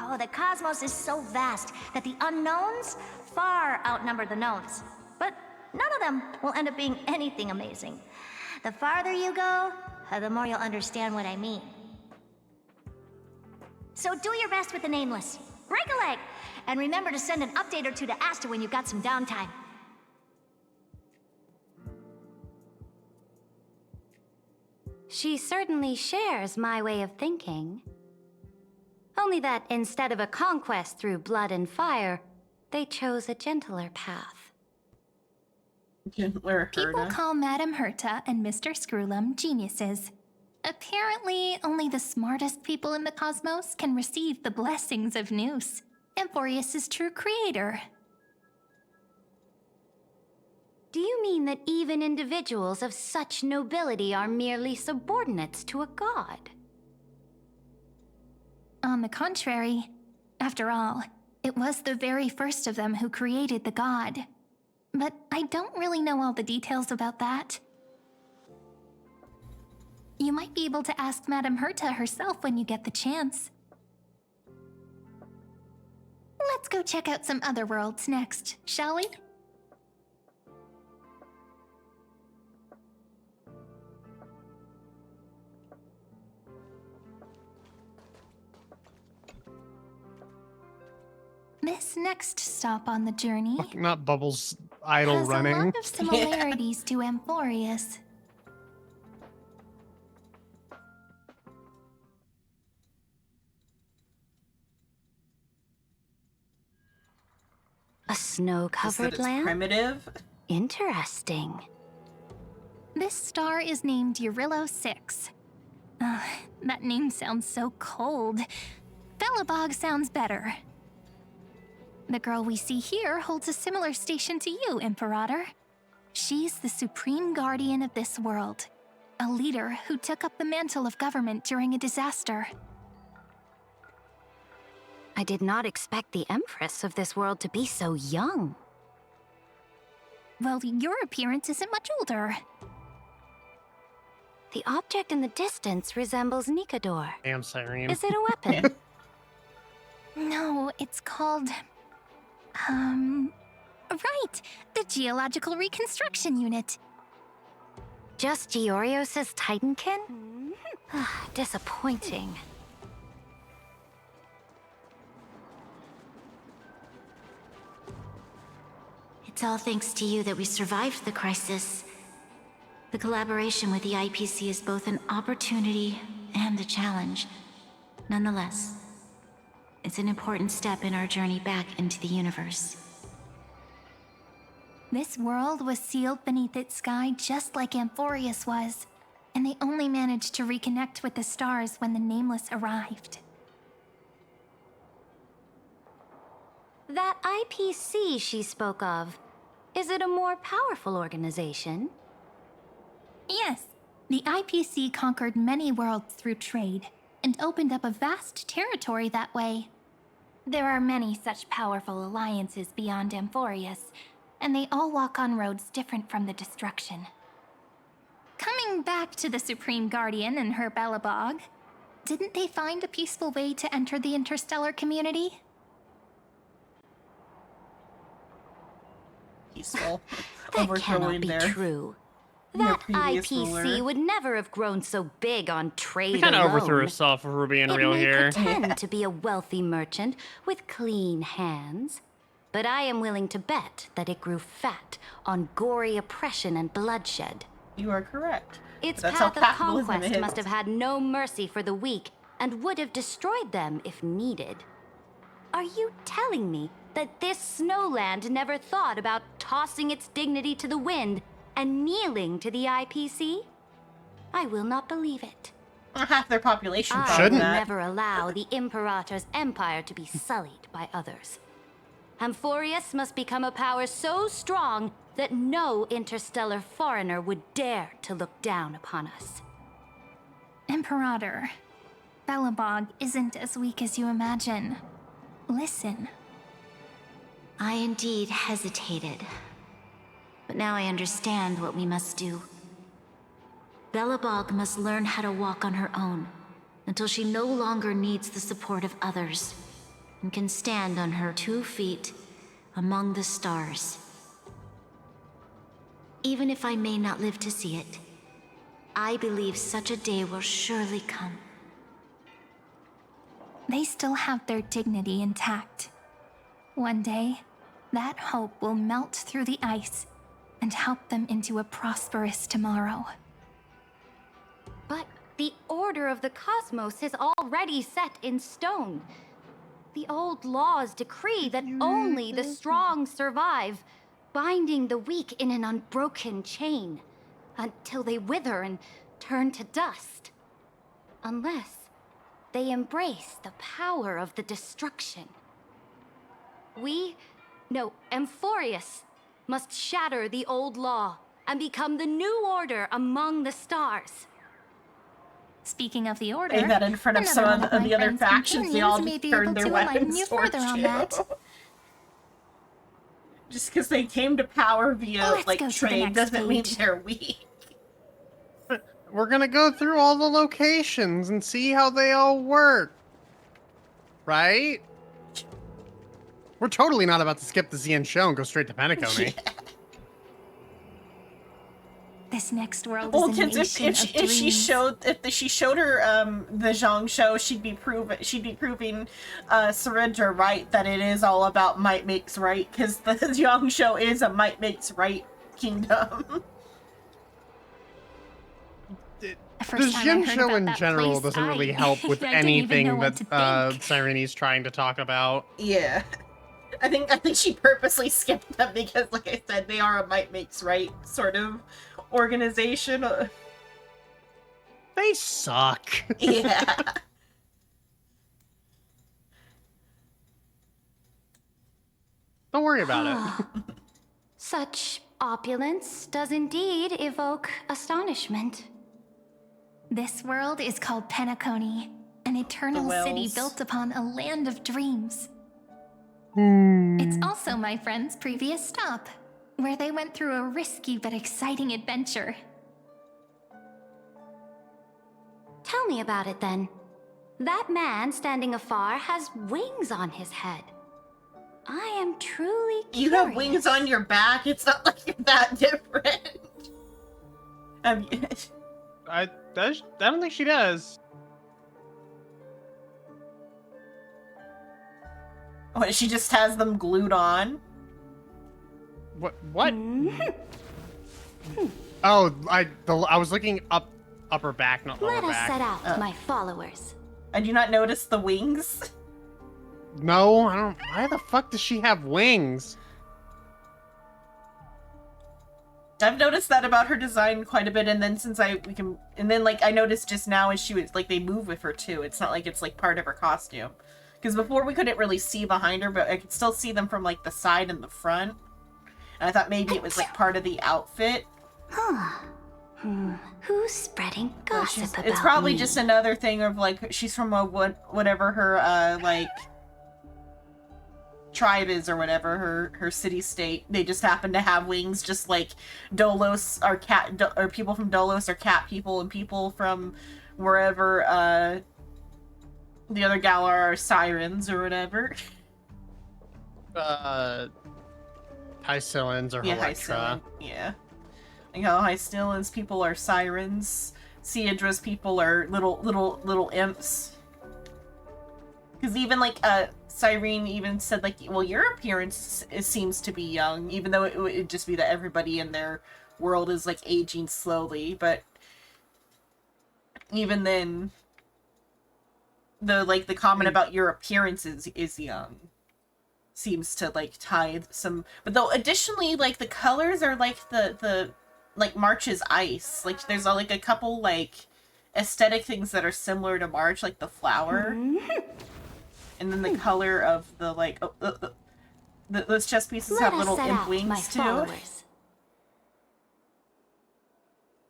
Oh, the cosmos is so vast that the unknowns far outnumber the knowns. But none of them will end up being anything amazing. The farther you go, the more you'll understand what I mean. So do your best with the nameless. Break a leg! And remember to send an update or two to Asta when you've got some downtime. She certainly shares my way of thinking. Only that instead of a conquest through blood and fire, they chose a gentler path. Gentler People Herta. call Madame Herta and Mr. Screwlum geniuses. Apparently, only the smartest people in the cosmos can receive the blessings of Nous, Amphorius' true creator. Do you mean that even individuals of such nobility are merely subordinates to a god? On the contrary, after all, it was the very first of them who created the god. But I don't really know all the details about that. You might be able to ask Madame Herta herself when you get the chance. Let's go check out some other worlds next, shall we? This next stop on the journey Not Bubbles idle has running. a lot of similarities to Amphorius. A Just that snow-covered it's land? primitive. Interesting. This star is named Eurillo 6. That name sounds so cold. Felibog sounds better. The girl we see here holds a similar station to you, Imperator. She's the supreme guardian of this world, a leader who took up the mantle of government during a disaster. I did not expect the Empress of this world to be so young. Well, your appearance isn't much older. The object in the distance resembles Nikador. Damn, Cyrene. Is it a weapon? No, it's called... Right, the Geological Reconstruction Unit. Just Giorios' Titankin? Disappointing. It's all thanks to you that we survived the crisis. The collaboration with the IPC is both an opportunity and a challenge. Nonetheless, it's an important step in our journey back into the universe. This world was sealed beneath its sky just like Amphorius was, and they only managed to reconnect with the stars when the Nameless arrived. That IPC she spoke of, is it a more powerful organization? Yes, the IPC conquered many worlds through trade, and opened up a vast territory that way. There are many such powerful alliances beyond Amphorius, and they all walk on roads different from the destruction. Coming back to the Supreme Guardian and her Belobog, didn't they find a peaceful way to enter the interstellar community? Peaceful. That cannot be true. That IPC would never have grown so big on trade She kind of alone. overthrew herself for being real here. It may pretend to be a wealthy merchant with clean hands, but I am willing to bet that it grew fat on gory oppression and bloodshed. You are correct. Its That's how path of capitalism conquest is. must have had no mercy for the weak and would have destroyed them if needed. Are you telling me that this snowland never thought about tossing its dignity to the wind and kneeling to the IPC? I will not believe it. Half their population I thought will that. never allow the Imperator's empire to be sullied by others. Amphorius must become a power so strong that no interstellar foreigner would dare to look down upon us. Imperator, Belobog isn't as weak as you imagine. Listen. I indeed hesitated. But now I understand what we must do. Belobog must learn how to walk on her own until she no longer needs the support of others and can stand on her 2 feet among the stars. Even if I may not live to see it, I believe such a day will surely come. They still have their dignity intact. One day, that hope will melt through the ice and help them into a prosperous tomorrow. But the order of the cosmos is already set in stone. The old laws decree that only the strong survive, binding the weak in an unbroken chain until they wither and turn to dust. Unless they embrace the power of the destruction. Amphorius must shatter the old law and become the new order among the stars. Speaking of the order, Say that in front of some another of one the my other friend's factions, they all companions just may be turned able their to enlighten weapons you towards further on you. that. Just because they came to power via, Let's like, go to the trade next doesn't mean page. they're weak. We're gonna go through all the locations and see how they all work. Right? We're totally not about to skip the Xenon show and go straight to Penacony. This next world Well, is a because nation if of she dreams. showed her the Zhang show, she'd be proving Surrender right that it is all about might makes right, because the Zhang show is a might makes right kingdom. The first time I Xenon heard show about in that general place, doesn't really help with I didn't even know anything what that to think. Sirene's trying to talk about. Yeah. I think she purposely skipped them because, like I said, they are a might makes right sort of organization. They suck. Yeah. Don't worry about it. Such opulence does indeed evoke astonishment. This world is called Penacony, an eternal The city Wells. built upon a land of dreams. It's also my friend's previous stop, where they went through a risky but exciting adventure. Tell me about it then. That man standing afar has wings on his head. I am truly curious. You have wings on your back, it's not like you're that different. Um, I don't think she does. what, she just has them glued on? What? Oh, I was looking up upper back, not lower Let us back. set out, my followers. I do not notice the wings. No, I don't. Why the fuck does she have wings? I've noticed that about her design quite a bit, and then like I noticed just now as she was like they move with her too. It's not like it's like part of her costume. Because before we couldn't really see behind her, but I could still see them from like the side and the front. And I thought maybe it was like part of the outfit. Who's spreading gossip about It's probably me? just another thing of like she's from a whatever her like tribe is or whatever her city state. They just happen to have wings, just like Dolos are or people from Dolos are cat people, and people from wherever the other Galar are sirens or whatever. Hysillans or Yeah, Electra. yeah. Like how Hystillans people are sirens, Ceadra's people are little imps. Because even like Cyrene even said like, well, your appearance seems to be young, even though it would just be that everybody in their world is like aging slowly. But even then, the comment about your appearance is young seems to like tie some. But though additionally, like the colors are like the like March's ice. Like there's like a couple like aesthetic things that are similar to March, like the flower. And then the color of the like those chess pieces have little imp wings too. Followers.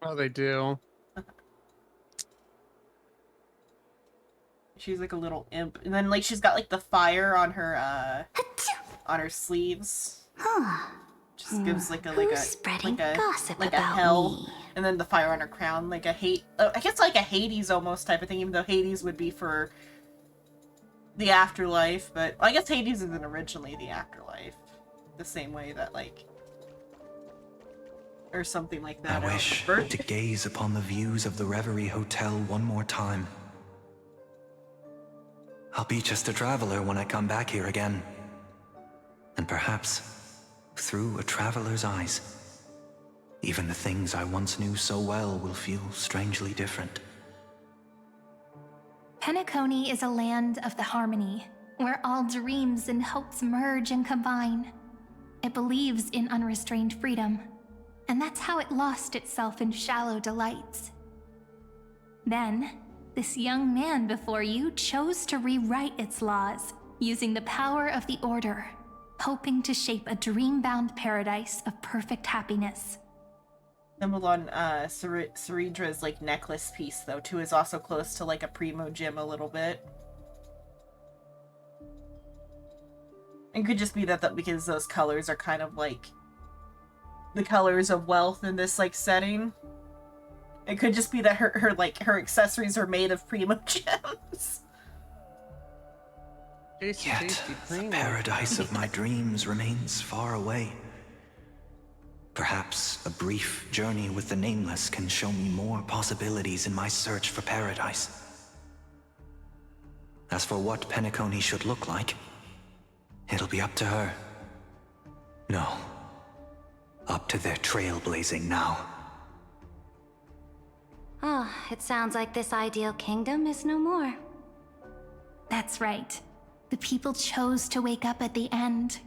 Oh, they do. She's like a little imp, and then like she's got like the fire on her sleeves. Just gives like a gossip like a about hell, me? and then the fire on her crown, like a I guess like a Hades almost type of thing. Even though Hades would be for the afterlife, but I guess Hades isn't originally the afterlife, the same way that like, or something like that. I wish to gaze upon the views of the Reverie Hotel one more time. I'll be just a traveler when I come back here again. And perhaps, through a traveler's eyes, even the things I once knew so well will feel strangely different. Penacony is a land of the harmony, where all dreams and hopes merge and combine. It believes in unrestrained freedom, and that's how it lost itself in shallow delights. Then, this young man before you chose to rewrite its laws, using the power of the Order, hoping to shape a dream-bound paradise of perfect happiness. Symbol on Ceredra's like necklace piece though too is also close to like a Primo gem a little bit. It could just be that because those colors are kind of like the colors of wealth in this like setting. It could just be that her accessories are made of Primo gems. Yet, the paradise of my dreams remains far away. Perhaps a brief journey with the Nameless can show me more possibilities in my search for paradise. As for what Penacony should look like, it'll be up to her. No, up to their trailblazing now. Oh, it sounds like this ideal kingdom is no more. That's right. The people chose to wake up at the end.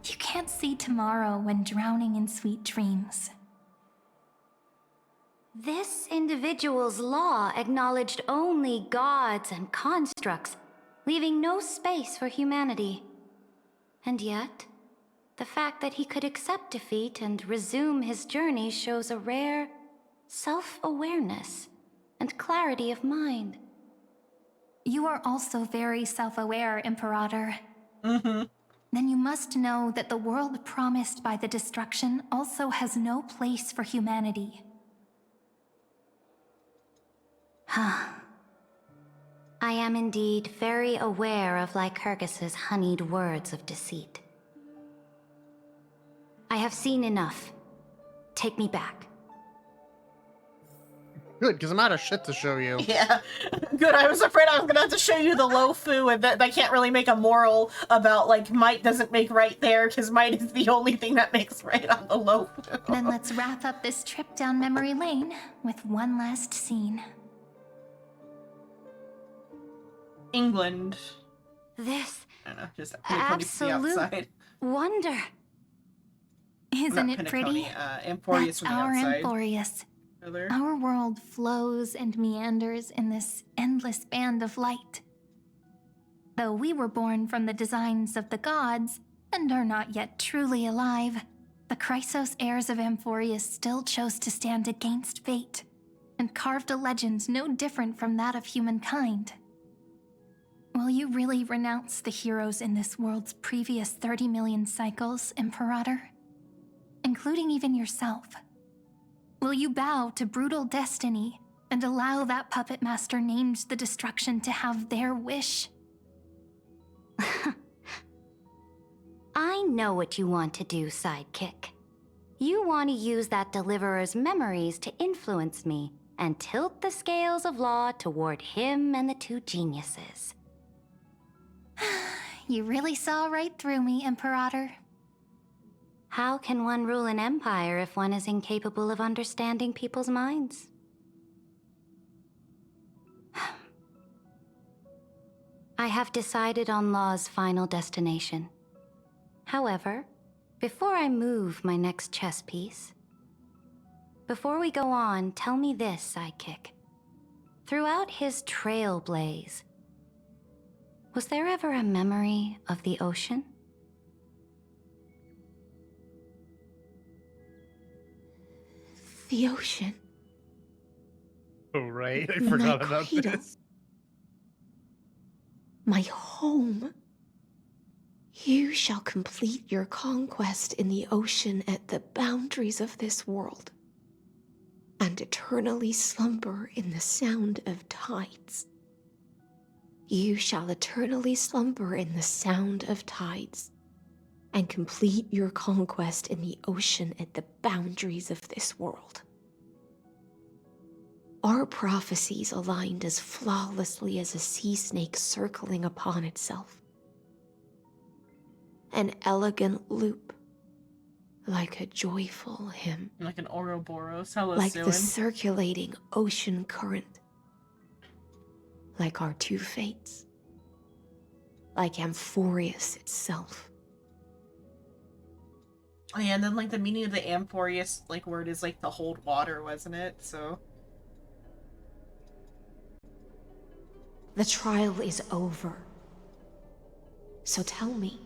You can't see tomorrow when drowning in sweet dreams. This individual's law acknowledged only gods and constructs, leaving no space for humanity. And yet, the fact that he could accept defeat and resume his journey shows a rare self-awareness and clarity of mind. You are also very self-aware, Imperator. Mm-hmm. Then you must know that the world promised by the destruction also has no place for humanity. I am indeed very aware of Lycurgus's honeyed words of deceit. I have seen enough. Take me back. Good, because I'm out of shit to show you. Yeah, good. I was afraid I was gonna have to show you the Lofu, and that I can't really make a moral about, like, might doesn't make right there, because might is the only thing that makes right on the Lofu. Then let's wrap up this trip down memory lane with one last scene. England. This I don't know, just absolute absolute wonder. Isn't it pretty? Amphorius That's from the our outside. Amphorius. Other. Our world flows and meanders in this endless band of light. Though we were born from the designs of the gods and are not yet truly alive, the Chrysos heirs of Amphorius still chose to stand against fate and carved a legend no different from that of humankind. Will you really renounce the heroes in this world's previous 30 million cycles, Imperator? Including even yourself. Will you bow to brutal destiny and allow that puppet master named the destruction to have their wish? I know what you want to do, sidekick. You want to use that deliverer's memories to influence me and tilt the scales of law toward him and the two geniuses. You really saw right through me, Imperator. How can one rule an empire if one is incapable of understanding people's minds? I have decided on Law's final destination. However, before I move my next chess piece, before we go on, tell me this, sidekick. Throughout his trailblaze, was there ever a memory of the ocean? The ocean. Oh, right. I forgot about cradle. this. My home. You shall complete your conquest in the ocean at the boundaries of this world, and eternally slumber in the sound of tides. You shall eternally slumber in the sound of tides, and complete your conquest in the ocean at the boundaries of this world. Our prophecies aligned as flawlessly as a sea snake circling upon itself. An elegant loop, like a joyful hymn. Like an Ouroboros. Hello, Like Suin. the circulating ocean current. Like our two fates. Like Amphorius itself. Oh, yeah, and then, like, the meaning of the Amphorius, like, word is, like, to hold water, wasn't it? So... The trial is over. So tell me,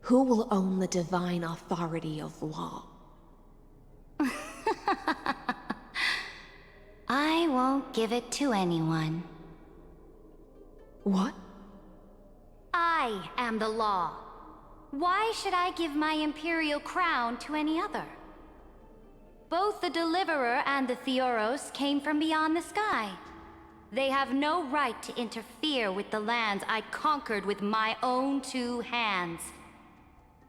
who will own the divine authority of law? I won't give it to anyone. What? I am the law. Why should I give my imperial crown to any other? Both the Deliverer and the Theoros came from beyond the sky. They have no right to interfere with the lands I conquered with my own two hands.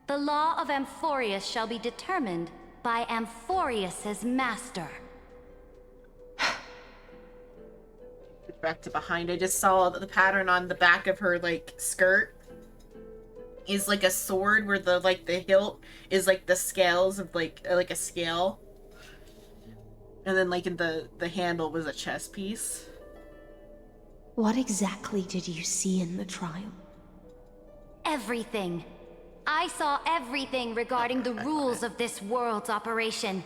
The law of Amphorius shall be determined by Amphorius's master. Back to behind, I just saw the pattern on the back of her, like, skirt is like a sword where the, like, the hilt is like the scales of, like a scale. And then, like, in the handle was a chess piece. What exactly did you see in the trial? Everything. I saw everything regarding the rules of this world's operation.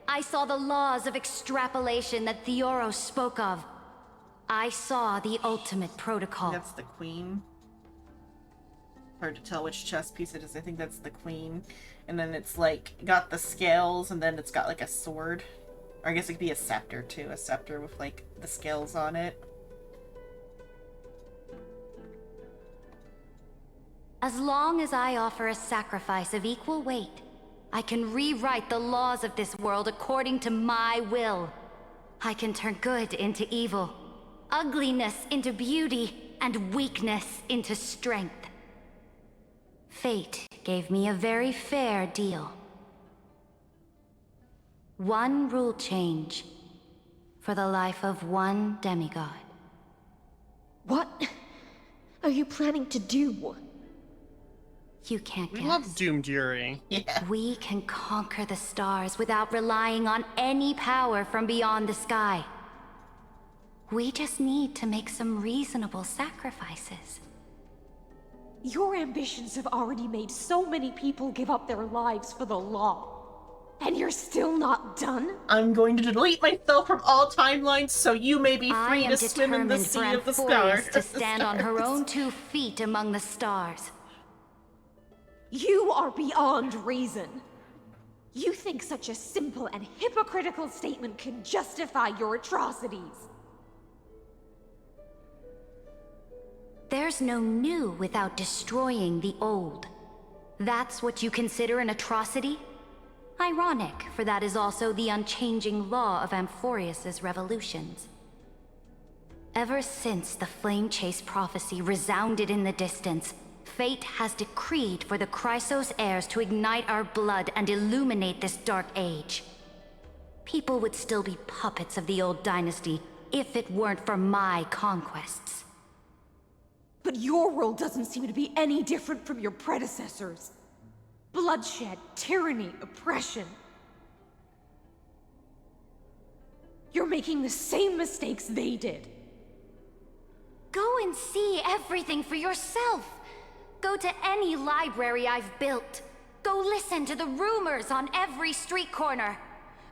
I saw the laws of extrapolation that Theoros spoke of. I saw the ultimate protocol. That's the queen. Hard to tell which chess piece it is. I think that's the queen. And then it's, like, got the scales, and then it's got, like, a sword. Or I guess it could be a scepter, too. A scepter with, like, the scales on it. As long as I offer a sacrifice of equal weight, I can rewrite the laws of this world according to my will. I can turn good into evil, ugliness into beauty, and weakness into strength. Fate gave me a very fair deal. One rule change. for the life of one demigod. What are you planning to do? You can't guess. We love Doomed Yuri. Yeah. We can conquer the stars without relying on any power from beyond the sky. We just need to make some reasonable sacrifices. Your ambitions have already made so many people give up their lives for the law. And you're still not done? I'm going to delete myself from all timelines so you may be free to swim in the determined sea of the for stars. Amphorius to stand on her own 2 feet among the stars. You are beyond reason. You think such a simple and hypocritical statement can justify your atrocities. There's no new without destroying the old. That's what you consider an atrocity? Ironic, for that is also the unchanging law of Amphorius's revolutions. Ever since the Flame Chase prophecy resounded in the distance, fate has decreed for the Chrysos heirs to ignite our blood and illuminate this dark age. People would still be puppets of the old dynasty if it weren't for my conquests. But your world doesn't seem to be any different from your predecessors. Bloodshed, tyranny, oppression. You're making the same mistakes they did. Go and see everything for yourself. Go to any library I've built. Go listen to the rumors on every street corner.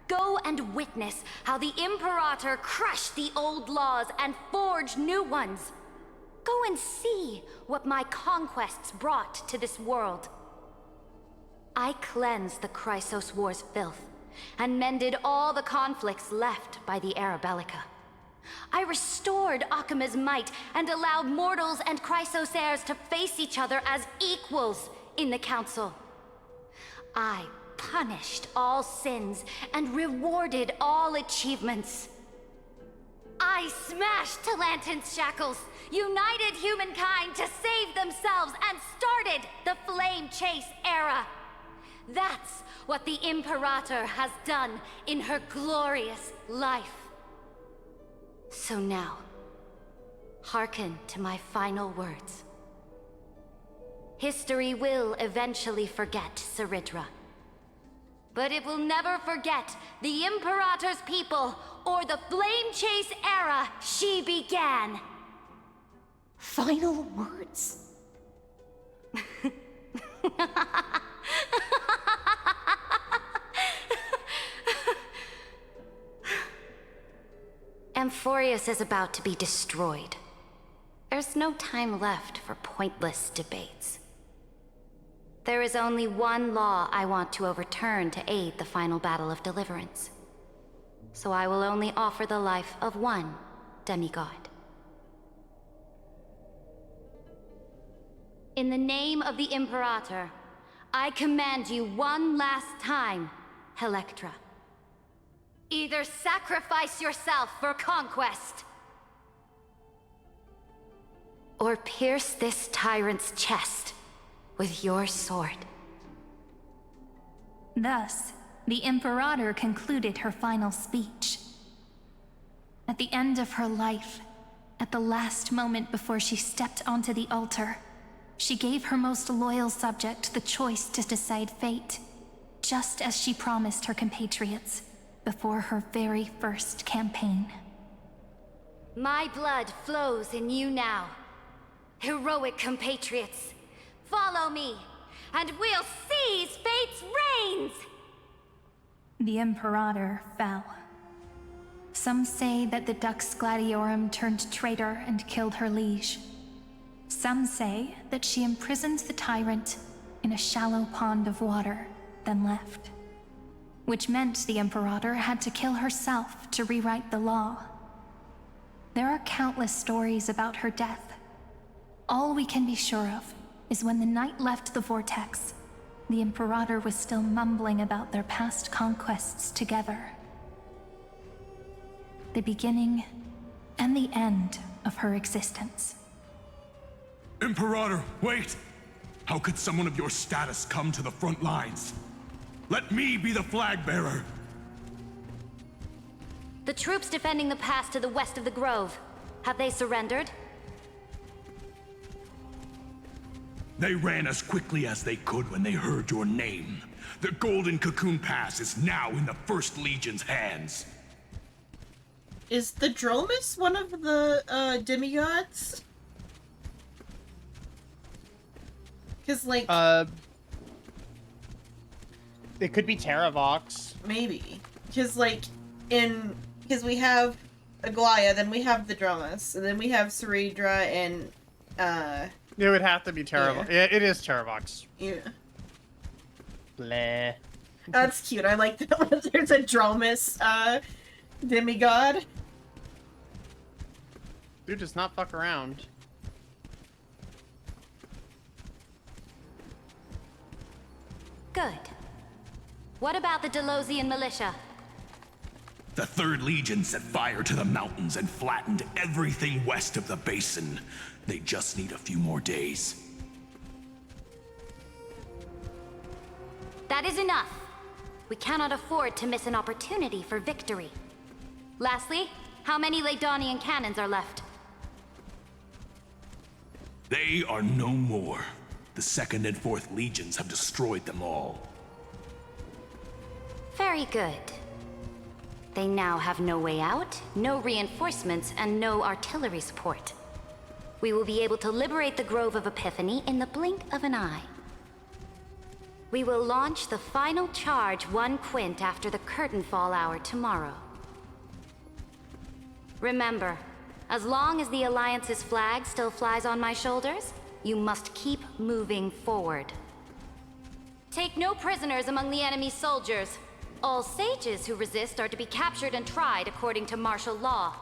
Go and witness how the Imperator crushed the old laws and forged new ones. Go and see what my conquests brought to this world. I cleansed the Chrysos War's filth, and mended all the conflicts left by the Era Bellica. I restored Akima's might, and allowed mortals and Chrysos heirs to face each other as equals in the Council. I punished all sins, and rewarded all achievements. I smashed Talantin's shackles, united humankind to save themselves, and started the Flame Chase era. That's what the Imperator has done in her glorious life. So now, hearken to my final words. History will eventually forget Ceridra. But it will never forget the Imperator's people or the Flame Chase era she began. Final words? Amphorius is about to be destroyed. There's no time left for pointless debates. There is only one law I want to overturn to aid the final battle of deliverance. So I will only offer the life of one demigod. In the name of the Imperator, I command you one last time, Electra. Either sacrifice yourself for conquest, or pierce this tyrant's chest with your sword. Thus, the Imperator concluded her final speech. At the end of her life, at the last moment before she stepped onto the altar, she gave her most loyal subject the choice to decide fate, just as she promised her compatriots before her very first campaign. My blood flows in you now. Heroic compatriots, follow me, and we'll seize fate's reins! The Imperator fell. Some say that the Dux Gladiorum turned traitor and killed her liege. Some say that she imprisoned the tyrant in a shallow pond of water, then left. Which meant the Imperator had to kill herself to rewrite the law. There are countless stories about her death. All we can be sure of is when the knight left the vortex, the Imperator was still mumbling about their past conquests together. The beginning and the end of her existence. Imperator, wait! How could someone of your status come to the front lines? Let me be the flag bearer! The troops defending the pass to the west of the grove. Have they surrendered? They ran as quickly as they could when they heard your name. The Golden Cocoon Pass is now in the First Legion's hands. Is the Dromus one of the demigods? Because, like... It could be Terravox. Maybe. Because, like, because we have Aglaya, then we have the Dromus, and then we have Ceredra and, It would have to be Terravox. Yeah, it is Terravox. Yeah. Bleh. That's cute. I like that there's a Dromus, demigod. Dude does not fuck around. Good. What about the Delosian militia? The Third Legion set fire to the mountains and flattened everything west of the basin. They just need a few more days. That is enough. We cannot afford to miss an opportunity for victory. Lastly, how many Ladonian cannons are left? They are no more. The Second and Fourth Legions have destroyed them all. Very good. They now have no way out, no reinforcements, and no artillery support. We will be able to liberate the Grove of Epiphany in the blink of an eye. We will launch the final charge 1 quint after the curtain fall hour tomorrow. Remember, as long as the Alliance's flag still flies on my shoulders, you must keep moving forward. Take no prisoners among the enemy's soldiers. All sages who resist are to be captured and tried according to martial law.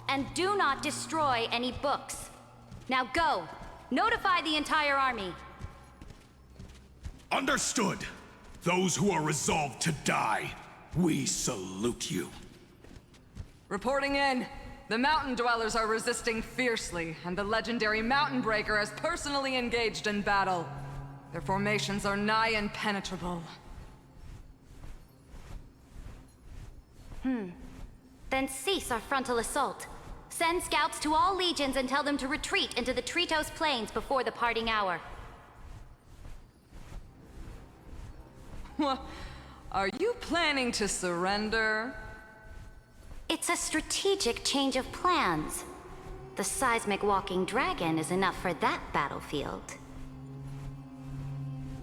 And do not destroy any books. Now go! Notify the entire army! Understood! Those who are resolved to die, we salute you. Reporting in. The Mountain Dwellers are resisting fiercely, and the legendary Mountain Breaker has personally engaged in battle. Their formations are nigh impenetrable. Then cease our frontal assault. Send scouts to all legions and tell them to retreat into the Tritos Plains before the parting hour. What? Are you planning to surrender? It's a strategic change of plans. The seismic walking dragon is enough for that battlefield.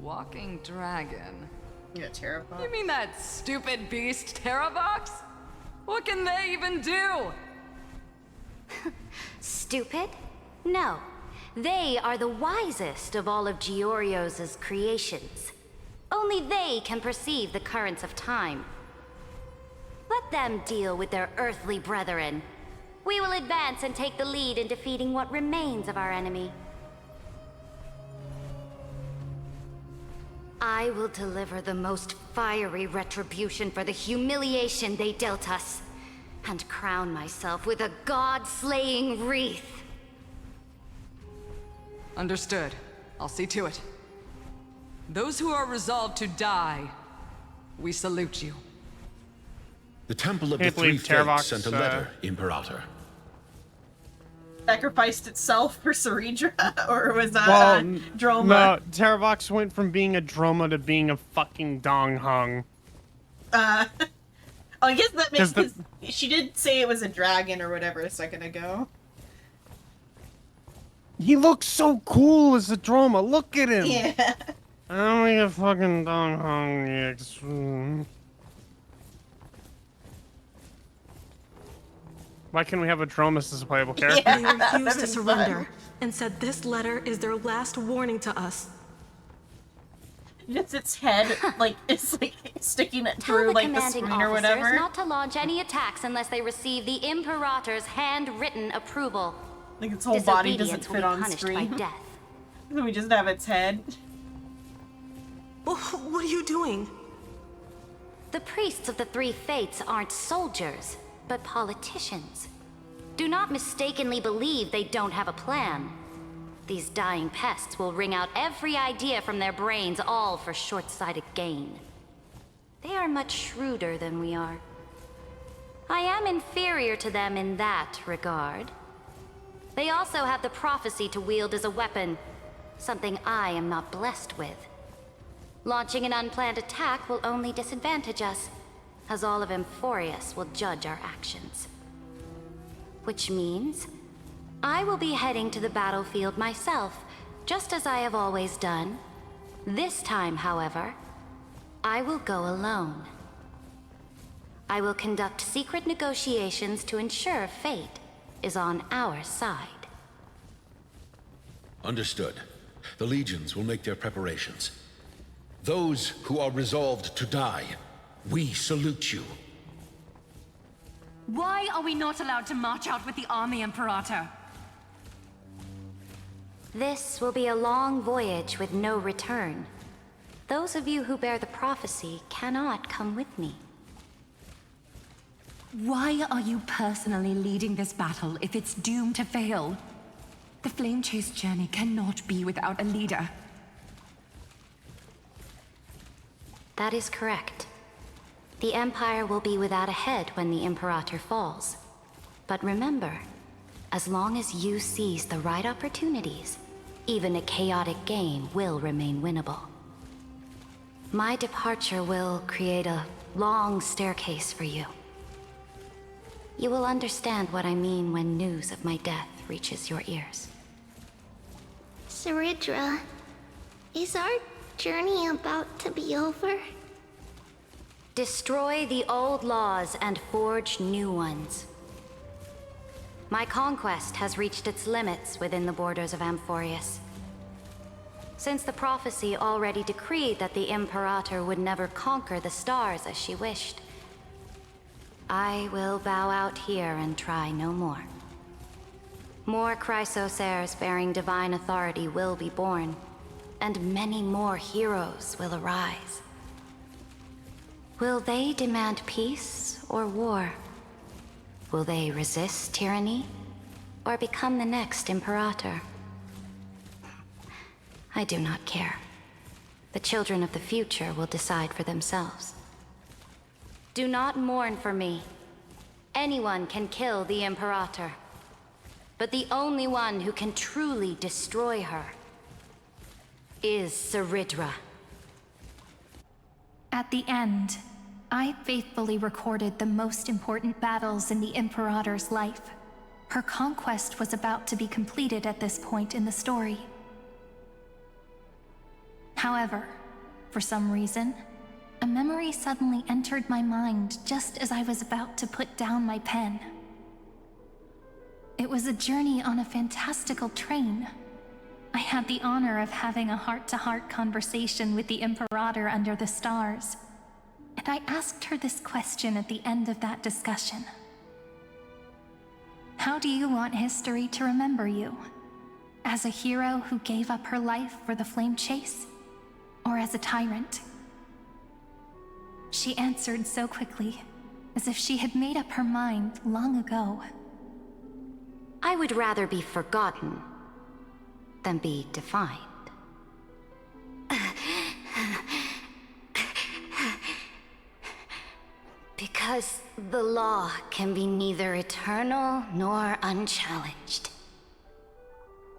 Walking dragon? Yeah, Terravox. You mean that stupid beast, Terravox? What can they even do? Stupid? No. They are the wisest of all of Georios' creations. Only they can perceive the currents of time. Let them deal with their earthly brethren. We will advance and take the lead in defeating what remains of our enemy. I will deliver the most fiery retribution for the humiliation they dealt us, and crown myself with a god-slaying wreath. Understood. I'll see to it. Those who are resolved to die, we salute you. The Temple of the Can't Three believe Terravox, Fates sent a letter, Imperator. Sacrificed itself for Ceredra? Or was that Well, Droma? No, Terravox went from being a Droma to being a fucking Dong Hung. Oh, I guess that makes 'Cause she did say it was a dragon or whatever a second ago. He looks so cool as a Droma. Look at him. Yeah. I don't like a fucking Dong Hung. Why can't we have a Dromus as a playable character? They refused to surrender and said this letter is their last warning to us. Just its head, like, it's like sticking it Tell through, the like, the commanding screen or officers whatever. not to launch any attacks unless they receive the Imperator's handwritten approval. Like, its whole body doesn't Disobedience will fit be on punished screen. by death. So we just have its head. What are you doing? The priests of the Three Fates aren't soldiers, but politicians. Do not mistakenly believe they don't have a plan. These dying pests will wring out every idea from their brains, all for short-sighted gain. They are much shrewder than we are. I am inferior to them in that regard. They also have the prophecy to wield as a weapon, something I am not blessed with. Launching an unplanned attack will only disadvantage us, as all of Emphorius will judge our actions. Which means I will be heading to the battlefield myself, just as I have always done. This time, however, I will go alone. I will conduct secret negotiations to ensure fate is on our side. Understood. The legions will make their preparations. Those who are resolved to die, we salute you. Why are we not allowed to march out with the army, Imperator? This will be a long voyage with no return. Those of you who bear the prophecy cannot come with me. Why are you personally leading this battle if it's doomed to fail? The Flame Chase journey cannot be without a leader. That is correct. The Empire will be without a head when the Imperator falls. But remember, as long as you seize the right opportunities, even a chaotic game will remain winnable. My departure will create a long staircase for you. You will understand what I mean when news of my death reaches your ears. Saridra, is our journey about to be over? Destroy the old laws and forge new ones. My conquest has reached its limits within the borders of Amphorius. Since the prophecy already decreed that the Imperator would never conquer the stars as she wished, I will bow out here and try no more. More Chrysosaurs bearing divine authority will be born, and many more heroes will arise. Will they demand peace or war? Will they resist tyranny or become the next Imperator? I do not care. The children of the future will decide for themselves. Do not mourn for me. Anyone can kill the Imperator. But the only one who can truly destroy her is Saridra. At the end, I faithfully recorded the most important battles in the Imperator's life. Her conquest was about to be completed at this point in the story. However, for some reason, a memory suddenly entered my mind just as I was about to put down my pen. It was a journey on a fantastical train. I had the honor of having a heart-to-heart conversation with the Imperator under the stars, and I asked her this question at the end of that discussion. How do you want history to remember you? As a hero who gave up her life for the Flame Chase? Or as a tyrant? She answered so quickly, as if she had made up her mind long ago. I would rather be forgotten than be defined. Because the law can be neither eternal nor unchallenged.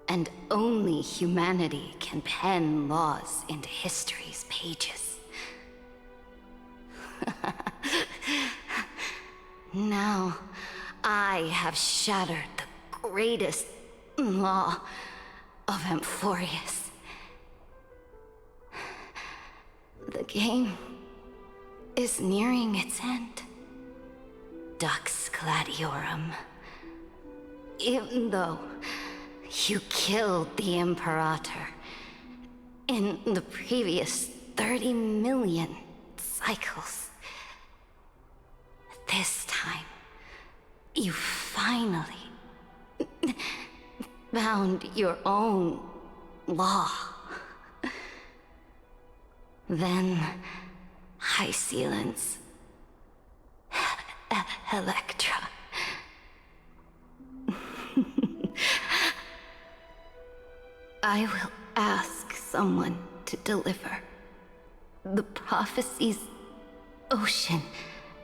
And only humanity can pen laws into history's pages. Now, I have shattered the greatest law of Amphorius. The game is nearing its end. Dux Gladiorum. Even though you killed the Imperator in the previous 30 million cycles, this time, you finally found your own law. Then, High Sealants, Electra. I will ask someone to deliver the prophecy's ocean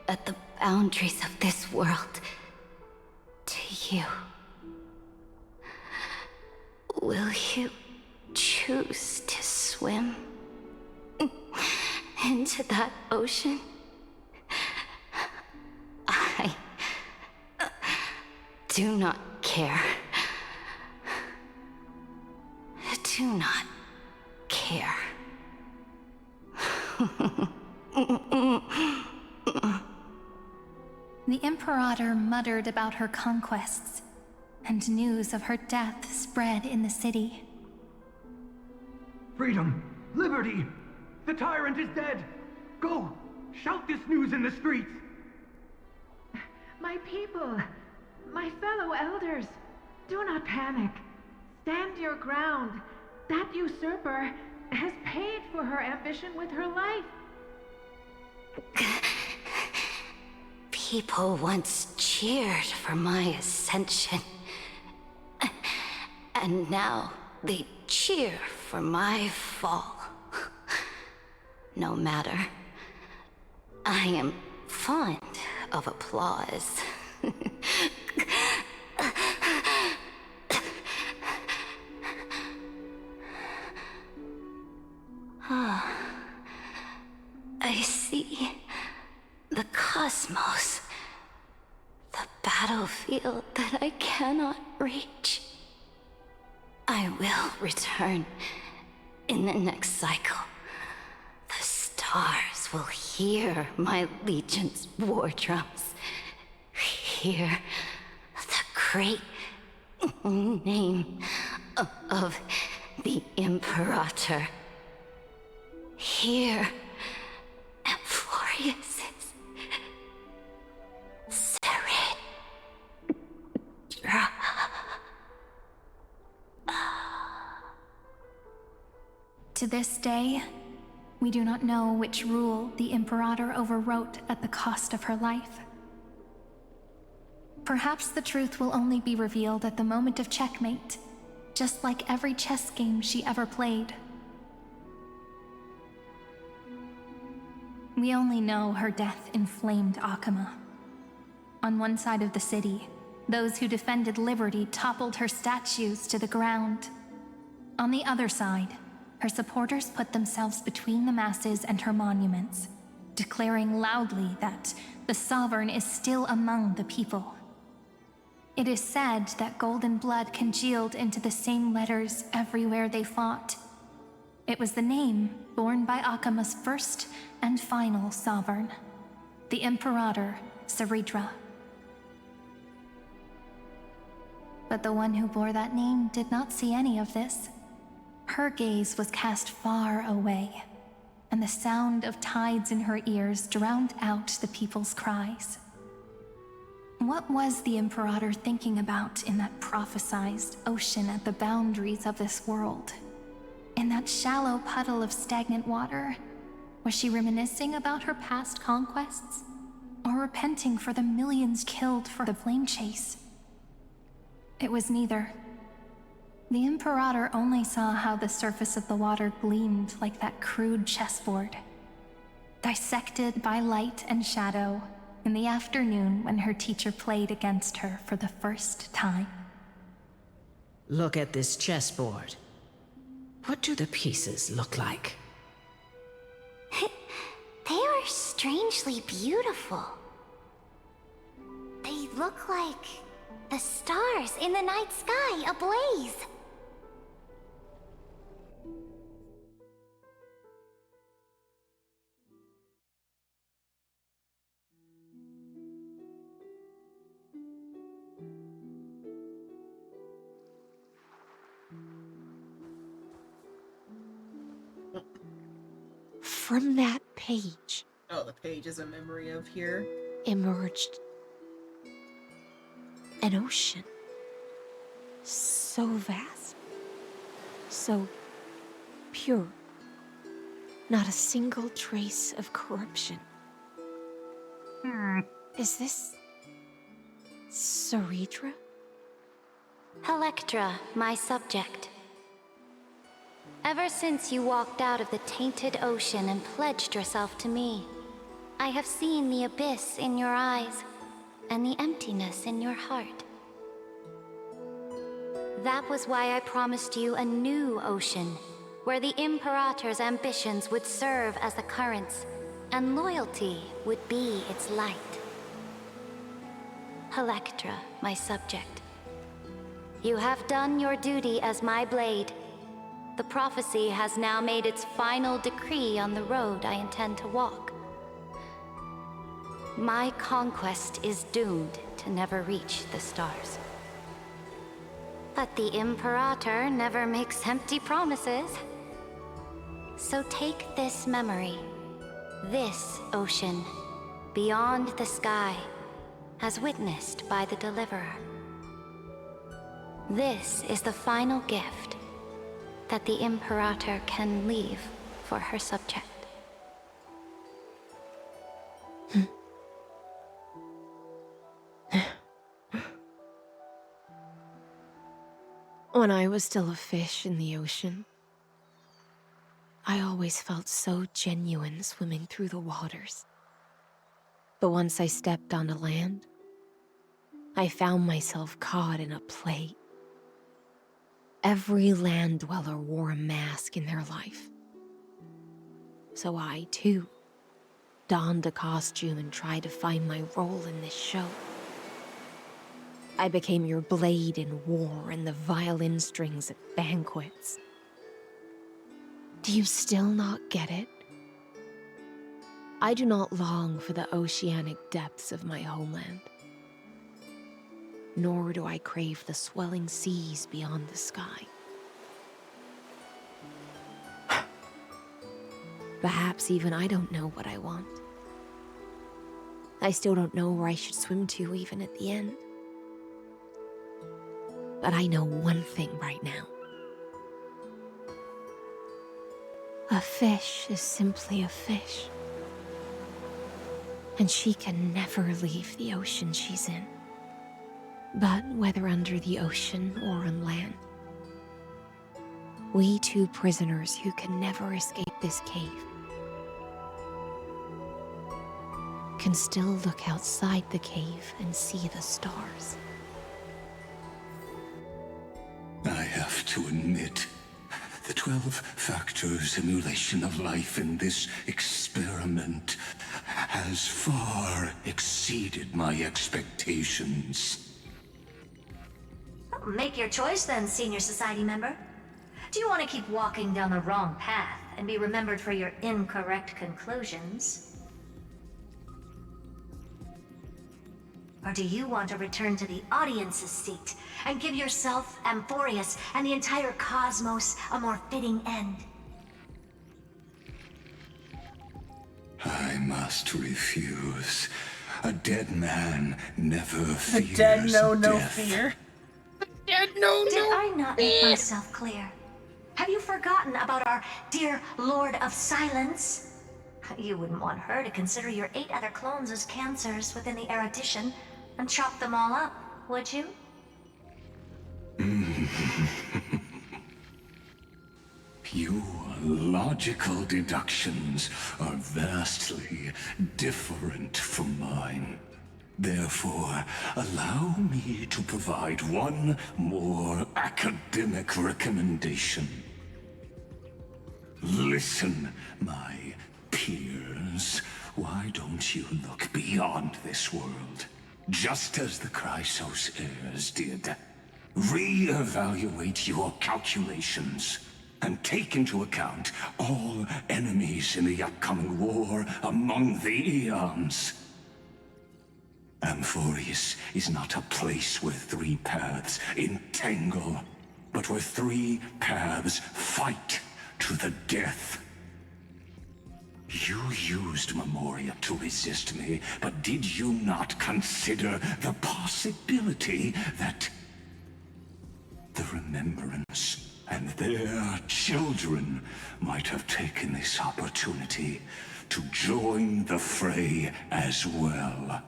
at the boundaries of this world to you. Will you choose to swim into that ocean? I do not care. Do not care. The Imperator muttered about her conquests, and news of her death spread in the city. Freedom! Liberty! The tyrant is dead! Go! Shout this news in the streets! My people, my fellow elders, do not panic. Stand your ground. That usurper has paid for her ambition with her life. People once cheered for my ascension. And now they cheer for my fall. No matter. I am fond of applause. I see the cosmos, the battlefield that I cannot reach. I will return in the next cycle. The stars will hear my legion's war drums. Hear the great name of the Imperator. Hear Amphorius's Serid. To this day, we do not know which rule the Imperator overwrote at the cost of her life. Perhaps the truth will only be revealed at the moment of checkmate, just like every chess game she ever played. We only know her death inflamed Akama. On one side of the city, those who defended liberty toppled her statues to the ground. On the other side, her supporters put themselves between the masses and her monuments, declaring loudly that the Sovereign is still among the people. It is said that golden blood congealed into the same letters everywhere they fought. It was the name borne by Akama's first and final sovereign, the Imperator Seridra. But the one who bore that name did not see any of this. Her gaze was cast far away, and the sound of tides in her ears drowned out the people's cries. What was the Imperator thinking about in that prophesized ocean at the boundaries of this world? In that shallow puddle of stagnant water? Was she reminiscing about her past conquests? Or repenting for the millions killed for the flame chase? It was neither. The Imperator only saw how the surface of the water gleamed like that crude chessboard, dissected by light and shadow in the afternoon when her teacher played against her for the first time. Look at this chessboard. What do the pieces look like? They are strangely beautiful. They look like the stars in the night sky ablaze. From that page Oh, the page is a memory of here. emerged an ocean. So vast. So pure. Not a single trace of corruption. Is this Seridra? Electra, my subject. Ever since you walked out of the tainted ocean and pledged yourself to me, I have seen the abyss in your eyes and the emptiness in your heart. That was why I promised you a new ocean, where the Imperator's ambitions would serve as the currents, and loyalty would be its light. Electra, my subject. You have done your duty as my blade. The prophecy has now made its final decree on the road I intend to walk. My conquest is doomed to never reach the stars. But the Imperator never makes empty promises. So take this memory, this ocean, beyond the sky, as witnessed by the Deliverer. This is the final gift that the Imperator can leave for her subject. When I was still a fish in the ocean, I always felt so genuine swimming through the waters. But once I stepped onto land, I found myself caught in a play. Every land dweller wore a mask in their life. So I, too, donned a costume and tried to find my role in this show. I became your blade in war and the violin strings at banquets. Do you still not get it? I do not long for the oceanic depths of my homeland. Nor do I crave the swelling seas beyond the sky. Perhaps even I don't know what I want. I still don't know where I should swim to even at the end. But I know one thing right now. A fish is simply a fish. And she can never leave the ocean she's in. But whether under the ocean or on land, we two prisoners who can never escape this cave can still look outside the cave and see the stars. I have to admit, the 12-factor simulation of life in this experiment has far exceeded my expectations. Make your choice then, Senior Society member. Do you want to keep walking down the wrong path and be remembered for your incorrect conclusions? Or do you want to return to the audience's seat and give yourself, Amphorius, and the entire cosmos a more fitting end? I must refuse. A dead man never fears dead know no death. fear. Did I not make myself clear? Have you forgotten about our dear Lord of Silence? You wouldn't want her to consider your 8 other clones as cancers within the erudition and chop them all up, would you? Your logical deductions are vastly different from mine. Therefore, allow me to provide one more academic recommendation. Listen, my peers. Why don't you look beyond this world? Just as the Chrysos heirs did. Re-evaluate your calculations and take into account all enemies in the upcoming war among the Eons. Amphorius is not a place where 3 paths entangle, but where 3 paths fight to the death. You used Memoria to resist me, but did you not consider the possibility that the Remembrance and their children might have taken this opportunity to join the fray as well?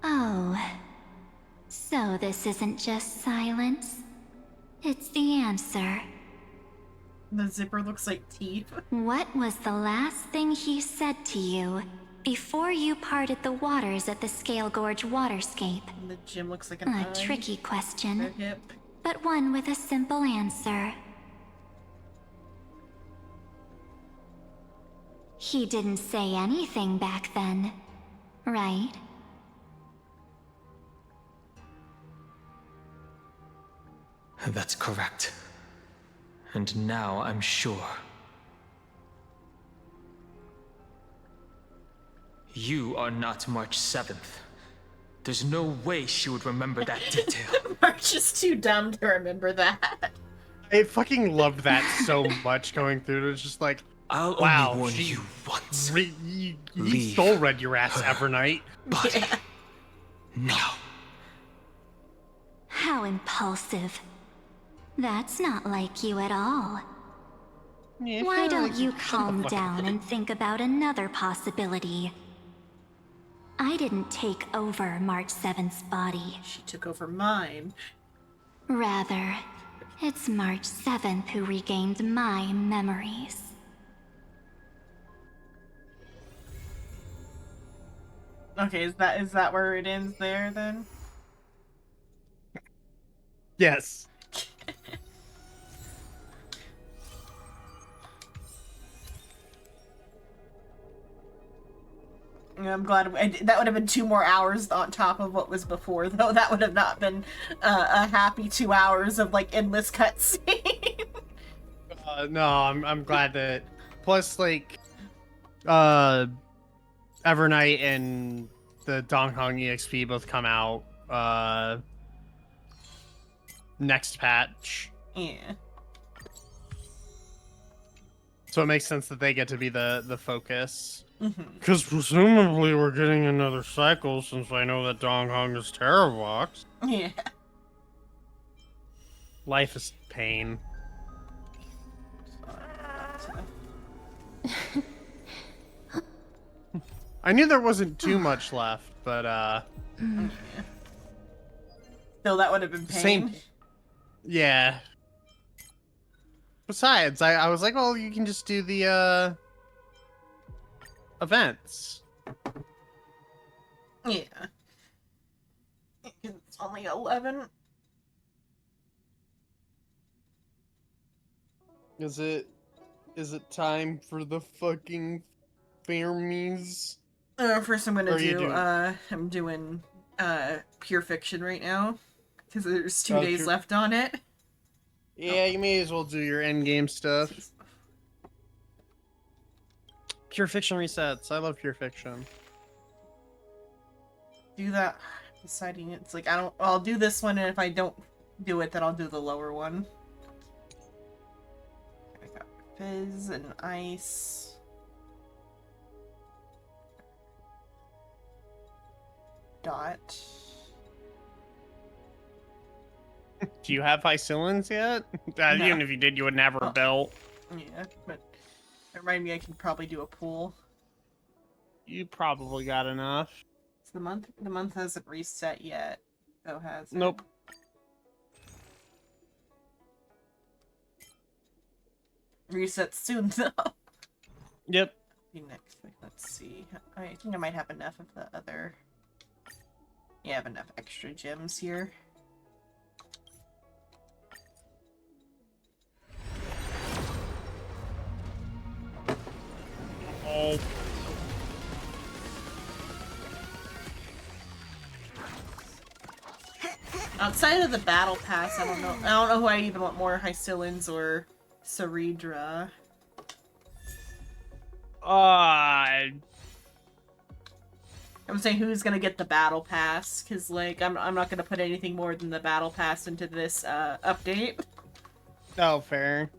Oh, this isn't just silence. It's the answer. The zipper looks like teeth. What was the last thing he said to you before you parted the waters at the Scale Gorge waterscape? And the gym looks like an A eye. tricky question, Their hip. but one with a simple answer. He didn't say anything back then, right? That's correct. And now I'm sure. You are not March 7th. There's no way she would remember that detail. March is too dumb to remember that. I fucking loved that so much going through it. It's just like, I'll wow, only warn you once. You Leave soul read your ass Evernight. But yeah. no. How impulsive. That's not like you at all. Yeah, Why don't like you calm down and think about another possibility? I didn't take over March 7th's body. She took over mine. Rather, it's March 7th who regained my memories. Okay, is that where it ends there then? Yes. I'm glad that would have been 2 more hours on top of what was before, though. That would have not been a happy 2 hours of like endless cutscene. No, I'm glad that. Plus, like, Evernight and the Dong Hong EXP both come out next patch. Yeah. So it makes sense that they get to be the focus. Mm-hmm. Presumably we're getting another cycle since I know that Dong Hong is Terravox. Yeah. Life is pain. I knew there wasn't too much left, but Yeah. Still, that would have been pain. same. Yeah. Besides, I was like, well, you can just do the events. Yeah. It's only 11. Is it time for the fucking Fermies? First I'm gonna Or you do, do- I'm doing, Pure Fiction right now. Because there's 2 Oh, days Pure- left on it. Yeah, you may as well do your endgame stuff. Pure Fiction resets. I love Pure Fiction. Do that. Deciding it's like, I'll do this one, and if I don't do it, then I'll do the lower one. I got Fizz and Ice. Dot. Do you have Hycillans yet? No. Even if you did, you would never have built. Yeah, but it reminded me I can probably do a pool. You probably got enough. So the month hasn't reset yet. Oh, has it? Nope. Reset soon though. Yep. Be next week. Let's see. I think I might have enough of the other. Yeah, I have enough extra gems here. Oh. Outside of the battle pass, I don't know who I even want more, Hycillans or Ceredra. I'm saying who's gonna get the battle pass, because like I'm not gonna put anything more than the battle pass into this update. Oh, fair.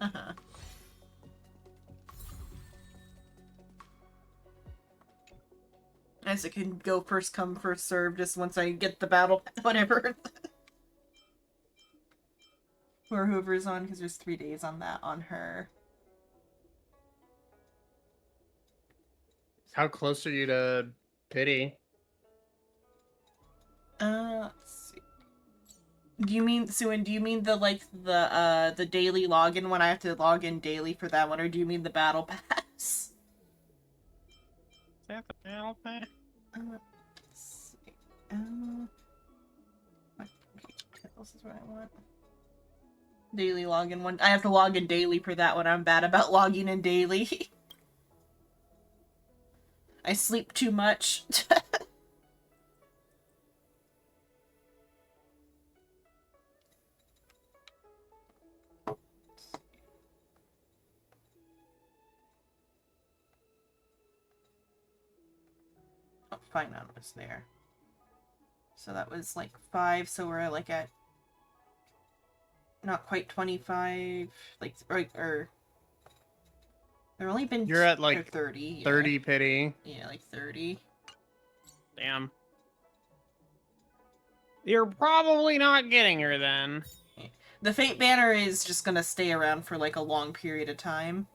As it can go first come, first serve, just once I get the battle, whatever. Or whoever's on, because there's 3 days on that, on her. How close are you to Pity? Let's see. Do you mean, Suin, do you mean the daily login when I have to log in daily for that one, or do you mean the battle pass? Is that the battle pass? Let's see. This is what I want. Daily login one. I have to log in daily for that one. I'm bad about logging in daily. I sleep too much. Oh, Finon was there. So that was like 5, so we're like at not quite 25, like, or there only been You're at like 30. Yeah. 30 pity. Yeah, like 30. Damn. You're probably not getting her then. The Fate Banner is just gonna stay around for like a long period of time.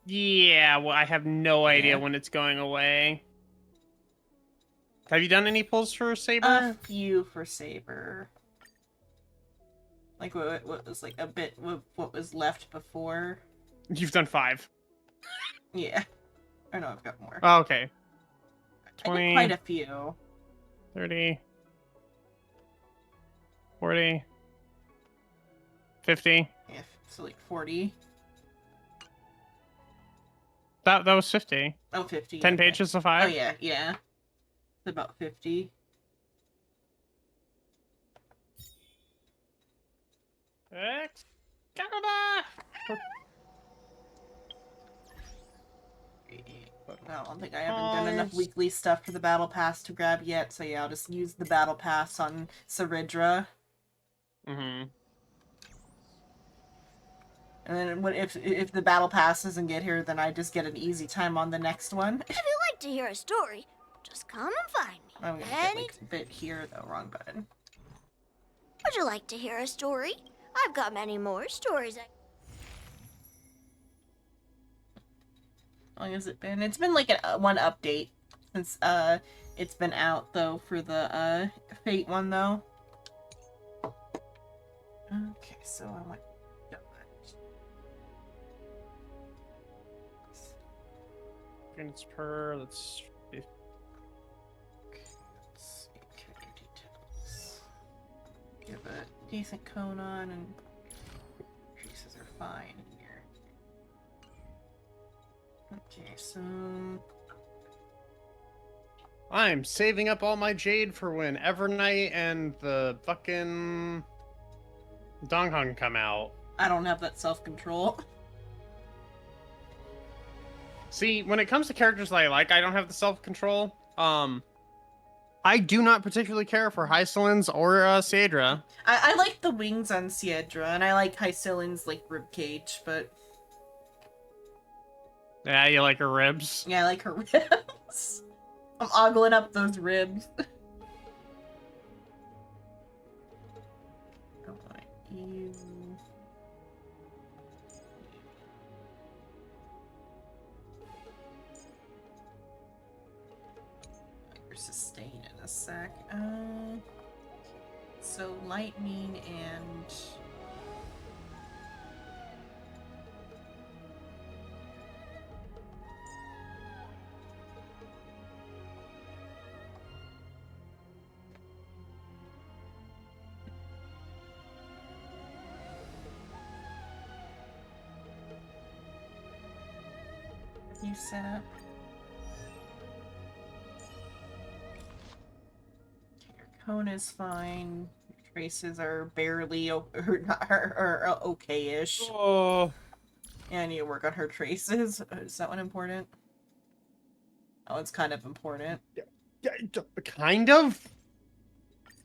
Yeah, well, I have no idea when it's going away. Have you done any pulls for Saber? A few for Saber. Like what was like a bit what was left before. You've done 5. Yeah. Or no, I've got more. Oh, okay. 20, I did quite a few. 30. 40. 50. Yeah, so like 40. That was 50. Oh, 50. 10 okay. pages of 5? Oh, yeah, yeah. It's about 50. Excalibur! I don't think I haven't done enough weekly stuff for the battle pass to grab yet, so yeah, I'll just use the battle pass on Saridra. Mm-hmm. And then if the battle pass doesn't get here, then I just get an easy time on the next one. If you like to hear a story, just come and find me. I'm gonna get like a bit here though, wrong button. Would you like to hear a story? I've got many more stories. How long has it been? It's been like one update since it's been out though for the Fate one though. Okay, so I want Units per, let's see. Let's see, character details. Give a decent cone on and pieces are fine here. Okay, so I'm saving up all my jade for when Evernight and the fucking Donghun come out. I don't have that self-control. See, when it comes to characters that I like, I don't have the self-control. I do not particularly care for Hysolins or Saedra. I like the wings on Saedra, and I like Hysolin's like ribcage, but yeah, you like her ribs? yeah, I like her ribs. I'm ogling up those ribs. I want you. Sustain in a sec. So lightning and you set up. Cone is fine. Traces are barely okay-ish. Oh. Yeah, I need to work on her traces. Is that one important? Oh, it's kind of important. Yeah, kind of?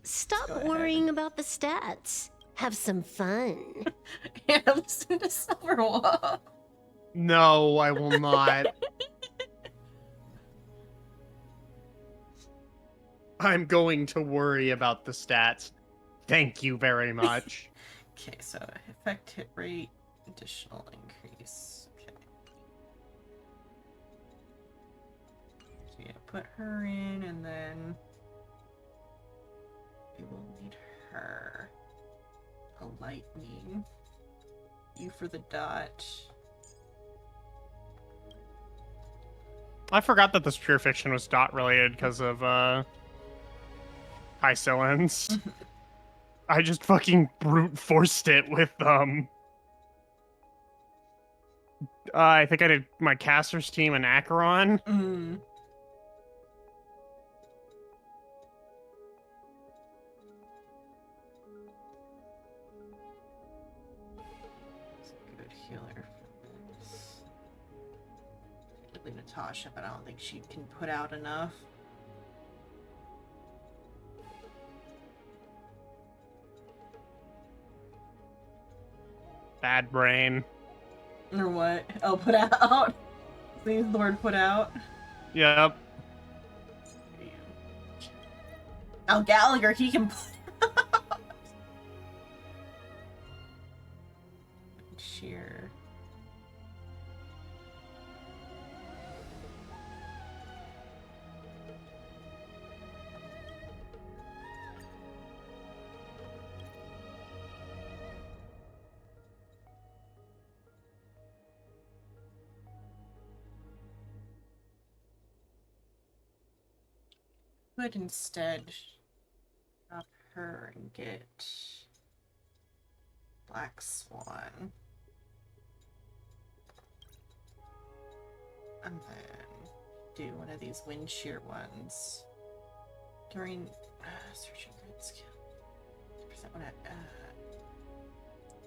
Stop worrying about the stats. Have some fun. Yeah, listen to Silverwolf. No, I will not. I'm going to worry about the stats. Thank you very much. Okay, so effect hit rate, additional increase. Okay. So yeah, put her in, and then we will need her. a lightning. U for the dot. I forgot that this pure fiction was dot related because of high Cylons. I just fucking brute forced it with I think I did my caster's team in Acheron. Mm. Good healer for this. Really Natasha, but I don't think she can put out enough. Bad brain. Or what? Oh, put out. Use the word put out. Yep. Al Gallagher, he can put out. Sheer. Could instead drop her and get Black Swan. And then do one of these wind shear ones. During searching grid skill. 2%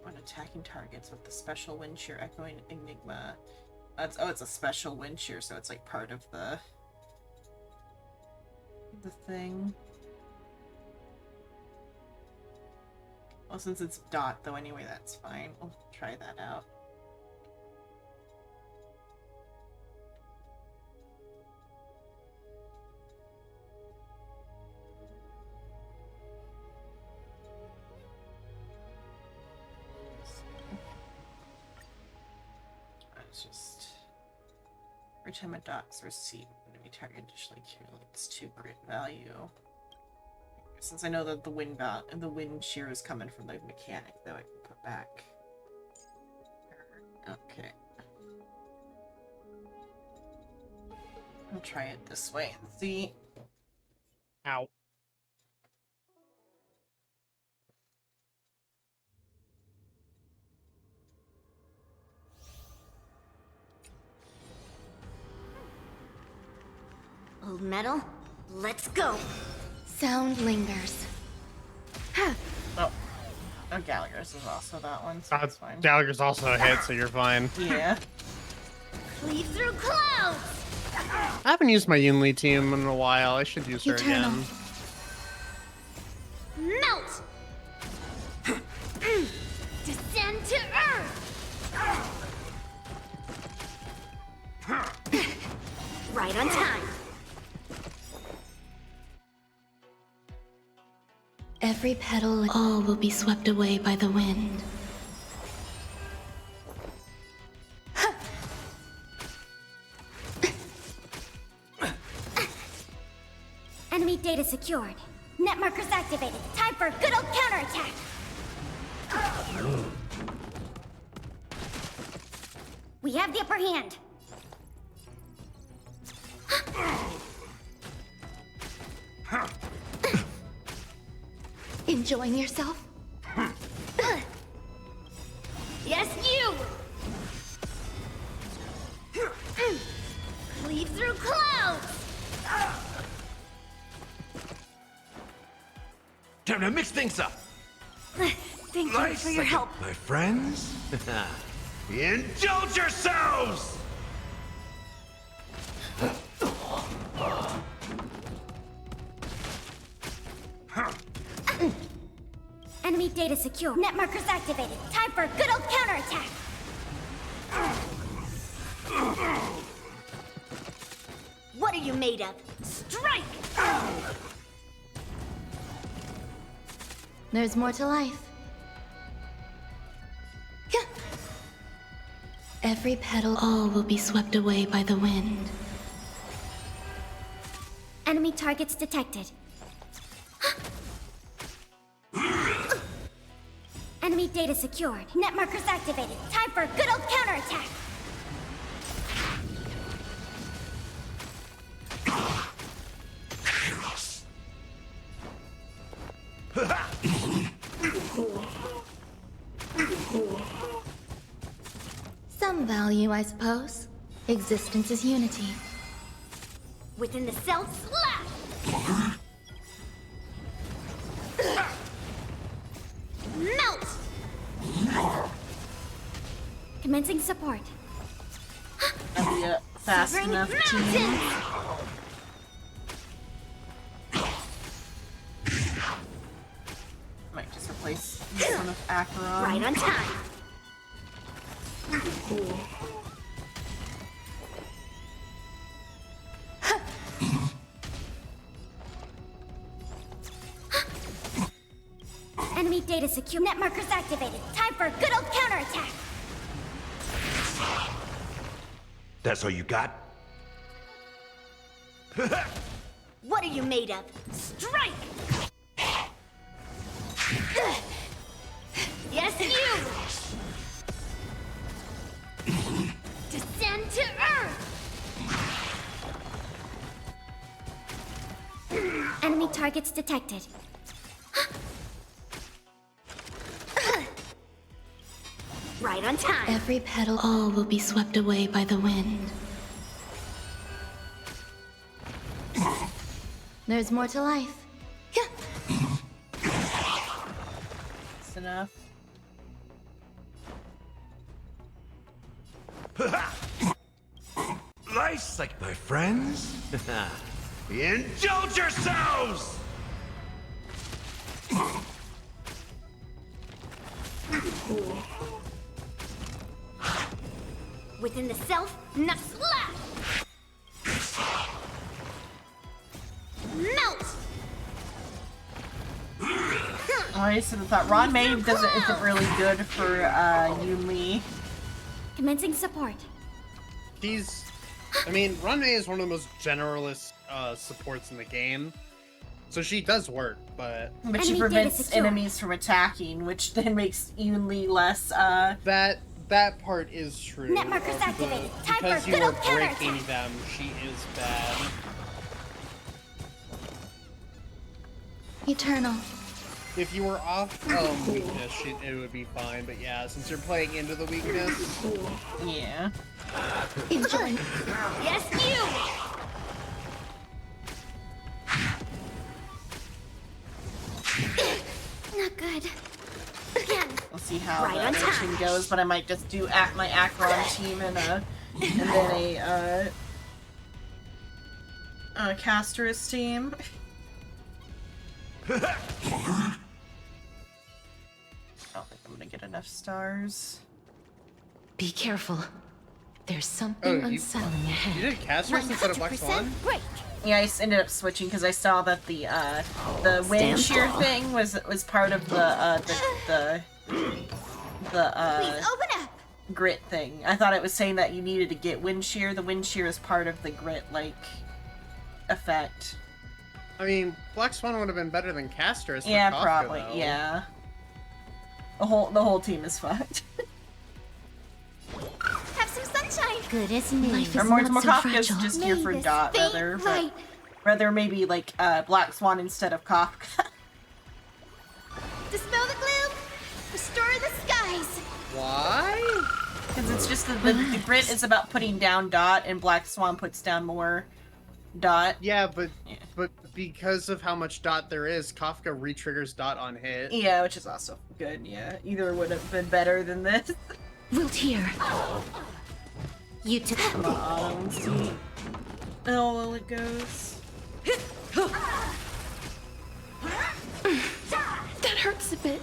when attacking targets with the special wind shear echoing enigma. It's a special wind shear, so it's like part of the thing. Well, since it's dot though anyway, that's fine. We'll try that out. It's just every time a dot's received, enemy target additionally accumulates 2 grit value. Since I know that the wind shear is coming from the mechanic, though, I can put back. Okay. I'll try it this way and see. Ow. Old metal, let's go. Sound lingers. Oh, Gallagher's is also that one, so that's fine. Gallagher's also a hit, so you're fine. Yeah. Cleave through clouds. I haven't used my Yunli team in a while. I should use her again. Melt. Descend to earth. Right on time. Every petal, all will be swept away by the wind. Enemy data secured. Net markers activated. Time for a good old counterattack. We have the upper hand. Enjoying yourself? Yes, you! Cleave through clouds! Time to mix things up. Thank you for your help. My friends, indulge yourselves! Enemy data secure. Net markers activated. Time for a good old counterattack. What are you made of? Strike! There's more to life. Every petal, all will be swept away by the wind. Enemy targets detected. Enemy Enemy data secured. Net markers activated. Time for a good old counterattack. Some value, I suppose. Existence is unity. Within the cell, slap! Melt! Commencing support. That'd be a fast Severing enough mountains! team. Might just replace this one with Acheron. Right on time. Enemy data secure. Net markers activated. Time for a good old counterattack. That's all you got? What are you made of? Strike! Yes, you! Descend to Earth! Enemy targets detected. Right on time. Every petal, all will be swept away by the wind. There's more to life. That's enough. Nice, like my friends. Indulge yourselves! Within the self, not slap! Melt! I should have thought Ron May isn't really good for Yoon Lee. Commencing support. I mean, Ron May is one of the most generalist supports in the game. So she does work, but she prevents enemies from attacking, which then makes Yoon Lee less, That part is true. Net markers activated. Time because for you good are old counterattack. breaking them, she is bad. Eternal. If you were off weakness, it would be fine. But yeah, since you're playing into the weakness, yeah. Enjoy. Yes, you. Not good. Again. We'll see how Right the on other time. team goes, but I might just do my Acheron team and then a Casterus team. I don't think I'm gonna get enough stars. Be careful. There's something unsettling ahead. you did Casterus instead of Black Swan? Break. Yeah, I ended up switching because I saw that the wind shear thing was part of the Please open up. grit thing. I thought it was saying that you needed to get wind shear. The wind shear is part of the grit effect. I mean, Black Swan would have been better than Casterus. for Yeah, Kafka, probably. though. Yeah. The whole team is fucked. Have some sunshine. Good as new. Life Or is more not so Kafka's fragile. just here for May this Dot faint rather, light. but rather maybe Black Swan instead of Kafka. Dispel the gloom. Restore the skies. Why? Because it's just the grit is about putting down Dot, and Black Swan puts down more Dot. Yeah, but because of how much Dot there is, Kafka re-triggers Dot on hit. Yeah, which is also good. Yeah, either would have been better than this. Wilt here. You took Come on, let's see how well it goes. That hurts a bit.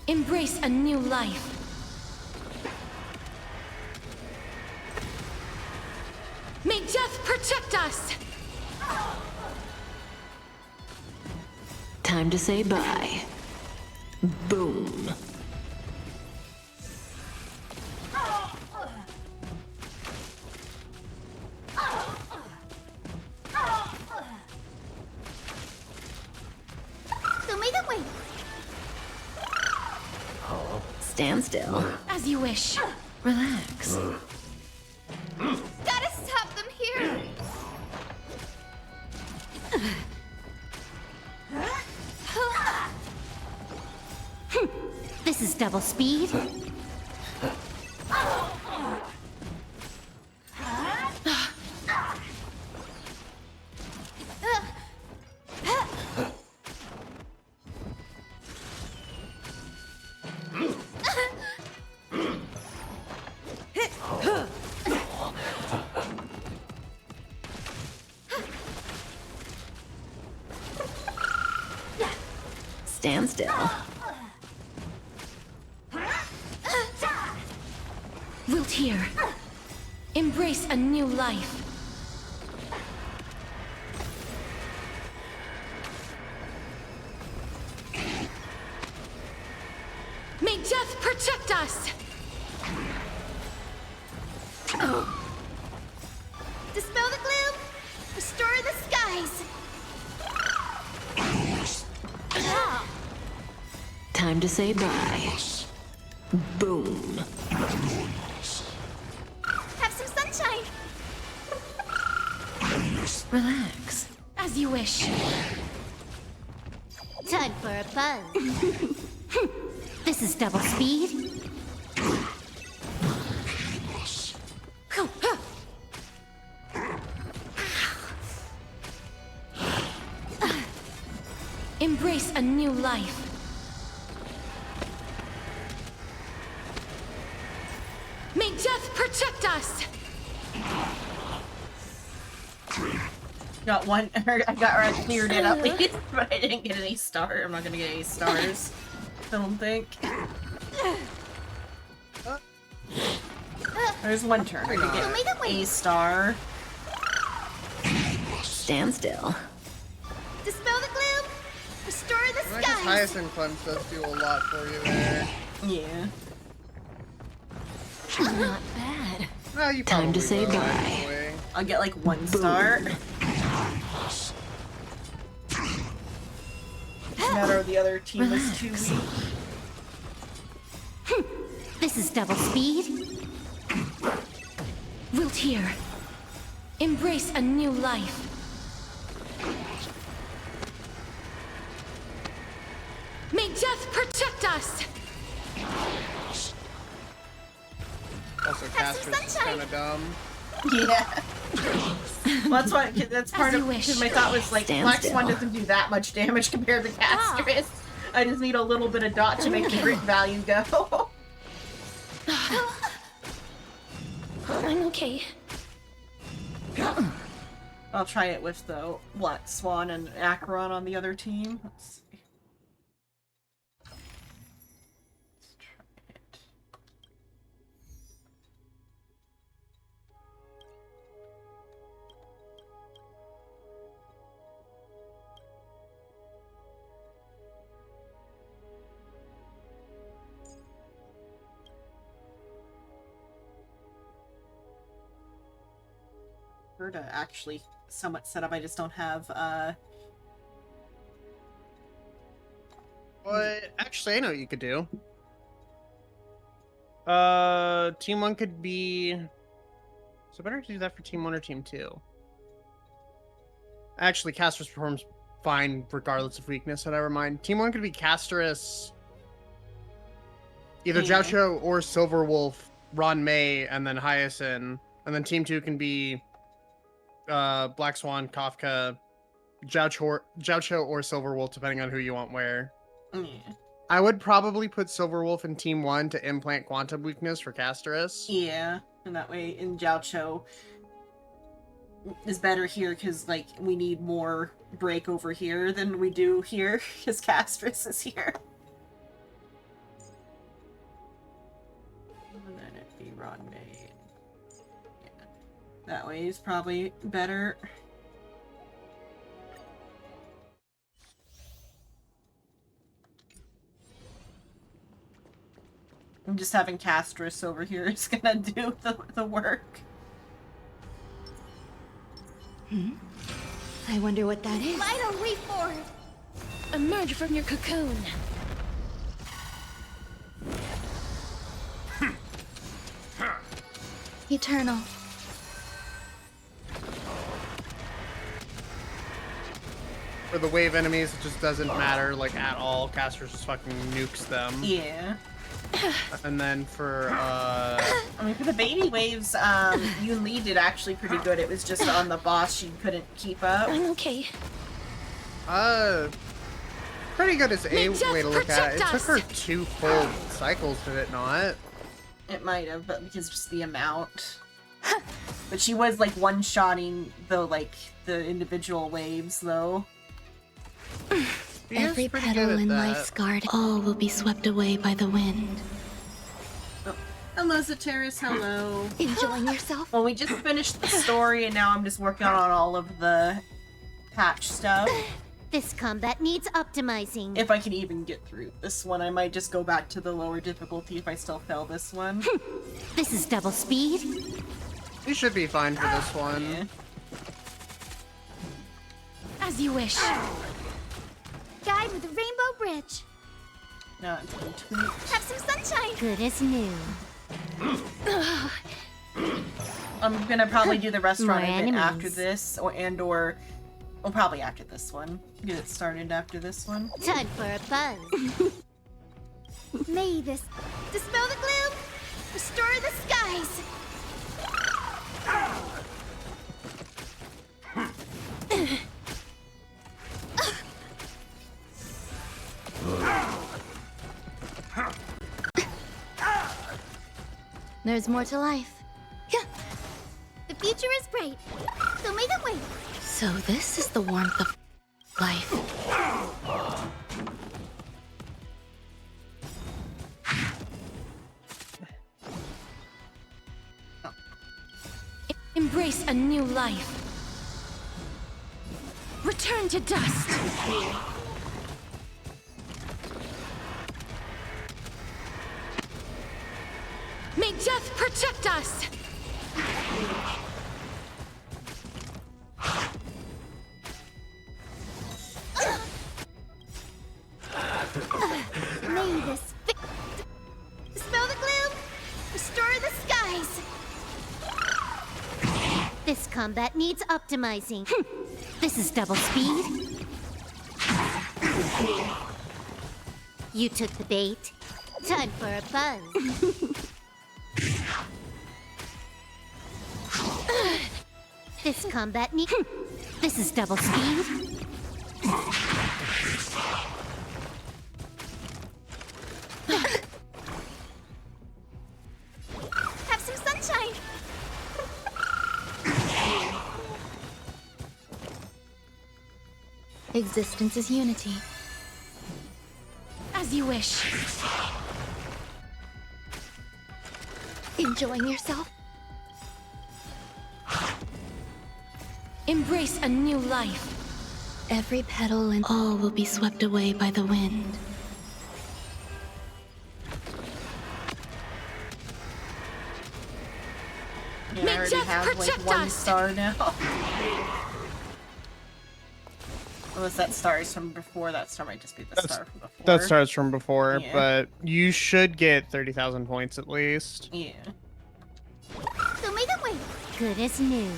Embrace a new life. May death protect us! Time to say bye. Boom. So make it wait. Stand still. As you wish. Relax. Gotta stop them here! This is double speed. Stand still. Wilt here. Embrace a new life. May death protect us! Dispel the gloom! Restore the skies! Time to say bye. Boom. Have some sunshine! Relax. As you wish. Time for a buzz. This is double speed. Embrace a new life. May death protect us! Got one, I cleared it at least, but I didn't get any star. I'm not gonna get any stars. I don't think. There's one turn. I can get a star. Stand still. Dispel the gloom! Restore the I guess skies! Hyacinth Cleanse does do a lot for you there. Yeah. Not bad. Well, you Time to say will, bye. anyway. I'll get like one star. Matter of the other team is too weak. This is double speed. Wilt here. Embrace a new life. May death protect us! Also, Castrus is kind of dumb. Yeah. Well, that's why. That's part of. Because my thought was like, Black Swan doesn't do that much damage compared to Castrus. I just need a little bit of dot to make the grit value go. I'm okay. I'll try it with the Black Swan and Acheron on the other team. Let's see. To actually somewhat set up. I just don't have But actually, I know what you could do. Team 1 could be... So better to do that for Team 1 or Team 2? Actually, Castrus performs fine regardless of weakness, so never mind. Team 1 could be Castrus, either Jiaoqiu or Silverwolf, Ron May, and then Hyacinth. And then Team 2 can be Black Swan, Kafka, Jiaoqiu or Silverwolf, depending on who you want where. Yeah. I would probably put Silverwolf in Team 1 to implant Quantum Weakness for Castrus. Yeah, and that way in Jiaoqiu is better here because like we need more break over here than we do here because Castrus is here. And then it'd be Ron May. Yeah. That way is probably better. I'm just having Castrus over here is gonna do the work. I wonder what that is. Vital reform! Emerge from your cocoon. Eternal. For the wave enemies, it just doesn't matter, like, at all. Caster just fucking nukes them. Yeah. And then for, I mean, for the baby waves, Yoon Lee did actually pretty good. It was just on the boss she couldn't keep up. I'm okay. Pretty good as a way to look at it. It took us. her 2 full cycles, did it not? It might have, but because just the amount. But she was, like, one-shotting the individual waves, though. Every petal in life's garden, all will be swept away by the wind. Oh. Hello, Zateris, hello. Enjoying yourself? Well, we just finished the story, and now I'm just working on all of the patch stuff. This combat needs optimizing. If I can even get through this one, I might just go back to the lower difficulty if I still fail this one. This is double speed. You should be fine for this one. Yeah. As you wish. Guide with a rainbow bridge. No, it's been tweaked. Have some sunshine. Good as new. I'm gonna probably do the restaurant More event enemies. after this, or well, probably after this one. Get it started after this one. Time for a buzz. May this dispel the gloom, restore the skies. There's more to life. The future is bright, so may them wait. So this is the warmth of life. Embrace a new life. Return to dust. May death protect us. May this dispel the gloom, restore the skies. This combat needs optimizing. This is double speed. You took the bait. Time for a buzz. This combat needs. This is double speed. Have some sunshine. Existence is unity. As you wish. Enjoying yourself? Embrace a new life. Every petal and all will be swept away by the wind. Yeah, I already have like 1 star now. Unless that star is from before, that star might just be the star from before. That starts from before, Yeah. but you should get 30,000 points at least. Yeah. So may them wait. Good as new.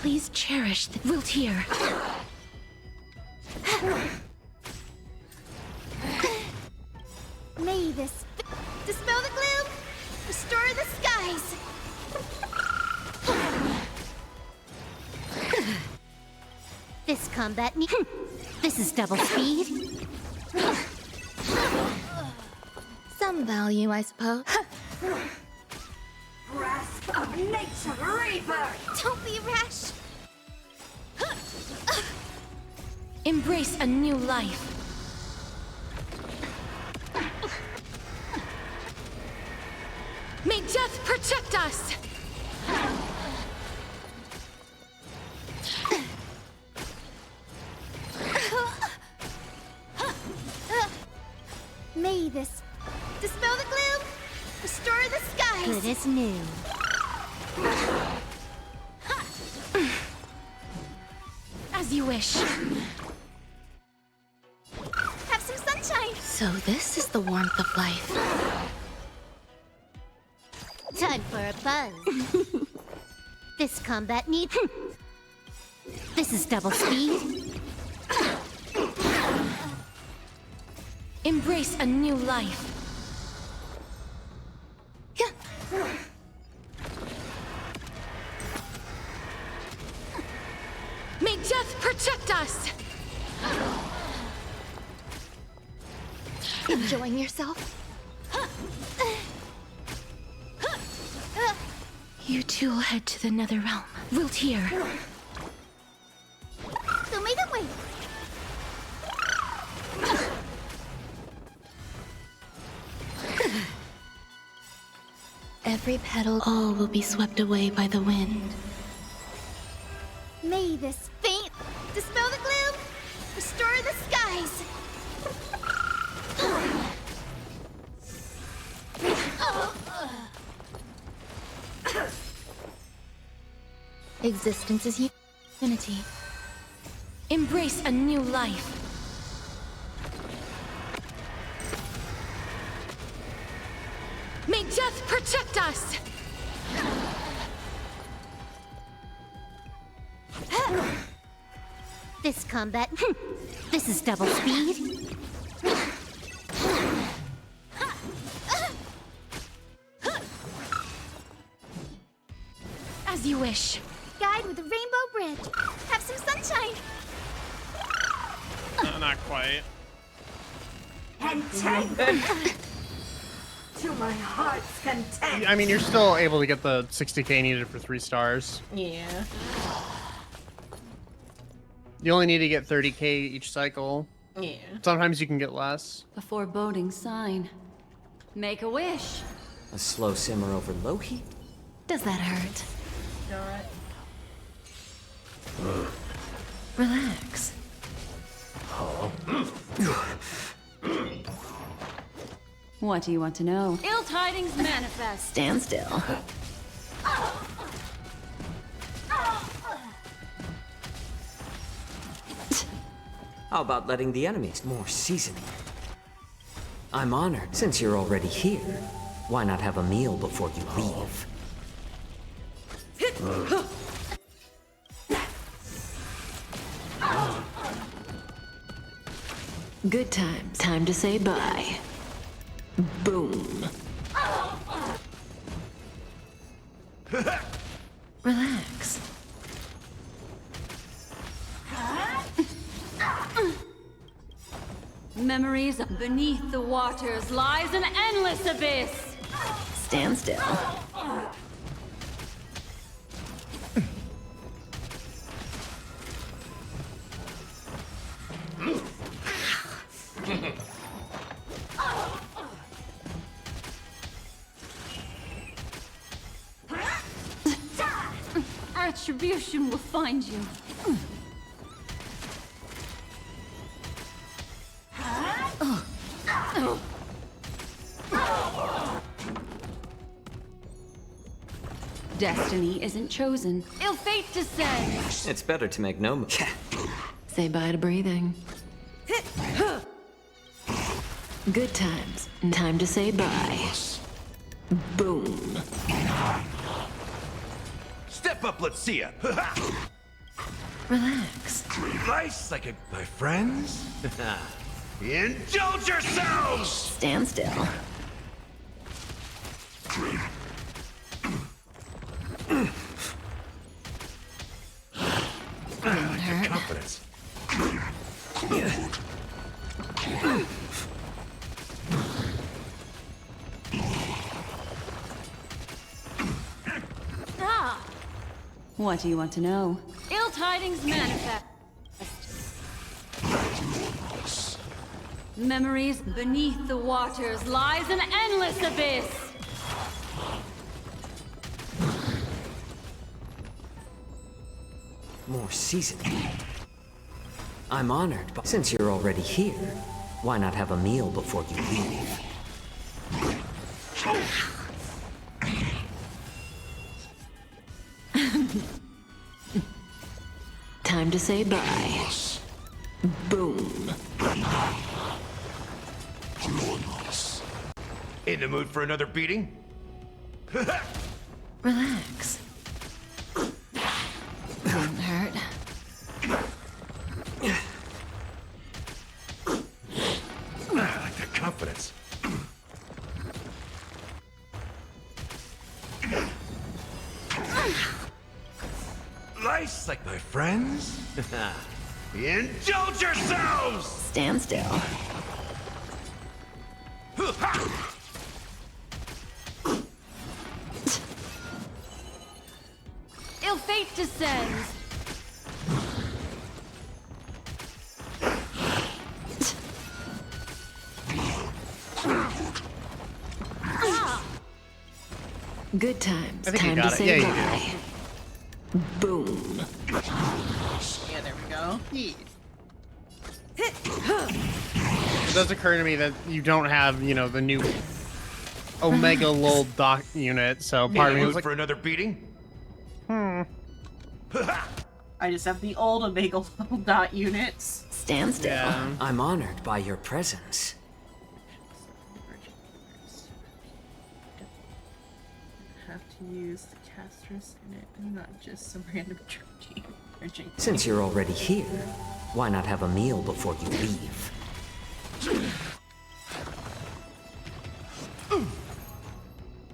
Please cherish the wilt here. May this dispel the gloom, restore the skies. This combat needs. This is double speed. Some value, I suppose. Grasp of nature, Reaper! Don't be rash. Embrace a new life. May death protect us! May this dispel the gloom, restore the skies. Good as new. As you wish. Have some sunshine. So this is the warmth of life. Time for a buzz. This combat needs... This is double speed. Embrace a new life. May death protect us! Enjoying yourself? You two will head to the Nether Realm. Wilt here. So make it wait. Every petal, all will be swept away by the wind. May this faint dispel the gloom, restore the skies. Existence is infinity. Embrace a new life. May death protect us! This combat... This is double speed. As you wish. Guide with a rainbow bridge. Have some sunshine. No, not quite. Entangled to my heart's content. I mean, you're still able to get the 60k needed for 3 stars. Yeah. You only need to get 30k each cycle. Yeah. Sometimes you can get less. A foreboding sign. Make a wish. A slow simmer over low heat? Does that hurt? Alright. Relax. What do you want to know? Ill tidings manifest. Stand still. How about letting the enemies more seasoning? I'm honored. Since you're already here, why not have a meal before you leave? Good times. Time to say bye. Boom. Relax. Memories beneath the waters lies an endless abyss. Stand still. Retribution will find you. Destiny isn't chosen. Ill fate descends. It's better to make no move. Say bye to breathing. Good times. Time to say bye. Boom. Step up, let's see ya. Relax. Nice, like my friends. Indulge yourselves! Stand still. Confidence. Ah! What do you want to know? Ill tidings manifest. Memories beneath the waters lies an endless abyss. More seasoning. I'm honored, but since you're already here, why not have a meal before you leave? Time to say bye. Boom. In the mood for another beating? Relax. Won't hurt. I like that confidence. Nice, like my friends. Indulge yourselves! Stand still. Ill fate descends. Good times. I think you Time to got it. say Yeah, you bye. Boom. Yeah, there we go. It does occur to me that you don't have, you know, the new Omega Lol doc unit, so part of me was like, for another beating? hmm. I just have the old Omega dot units. Stand still. Yeah. I'm honored by your presence. Have to use the castress in it and not just some random team. Since you're already here, why not have a meal before you leave?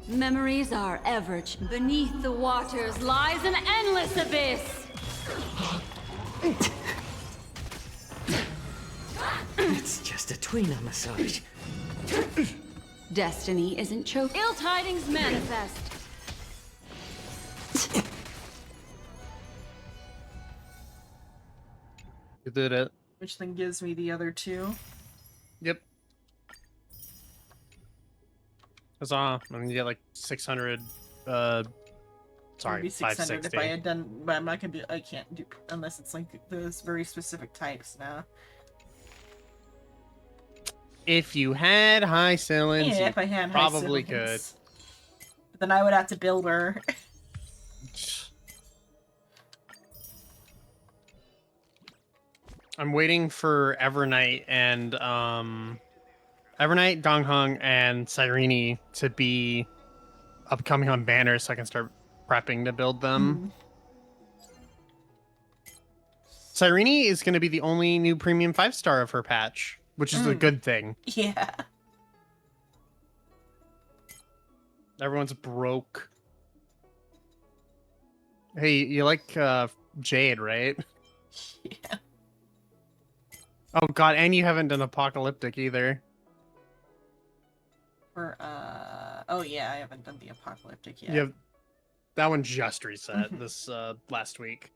Memories are ever. Beneath the waters lies an endless abyss. It's just a tweener massage. Destiny isn't choke. Ill tidings manifest. You did it. Which then gives me the other two. Yep. Huzzah. I mean, you get like 600, sorry, Maybe 600 560. if I had done, but I'm not gonna be, I can't do, unless it's like those very specific types now. If you had high ceilings, Yeah, you if I had high probably could. ceilings. But then I would have to build her. I'm waiting for Evernight and Evernight, Donghung, and Cyrene to be upcoming on banners so I can start prepping to build them. Cyrene is going to be the only new premium 5-star of her patch, which is a good thing. Yeah. Everyone's broke. Hey, you like Jade, right? Yeah. Oh god, and you haven't done Apocalyptic either. Or, oh yeah, I haven't done the Apocalyptic yet. Yeah, that one just reset this last week.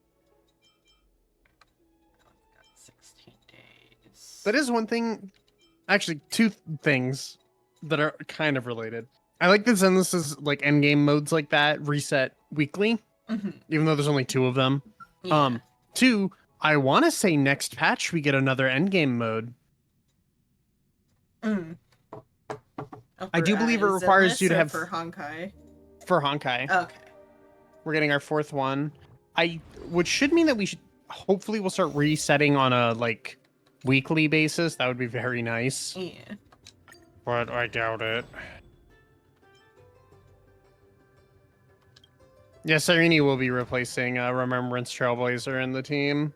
16 days. That is one thing, actually two things that are kind of related. I like that Zenless's like endgame modes like that reset weekly, even though there's only 2 of them. Yeah. 2, I want to say next patch we get another endgame mode. I do believe it requires you to have for Honkai. For Honkai. Okay. We're getting our 4th one. Which should mean that we should hopefully we'll start resetting on a like weekly basis. That would be very nice. Yeah. But I doubt it. Yeah, Cyrene will be replacing Remembrance Trailblazer in the team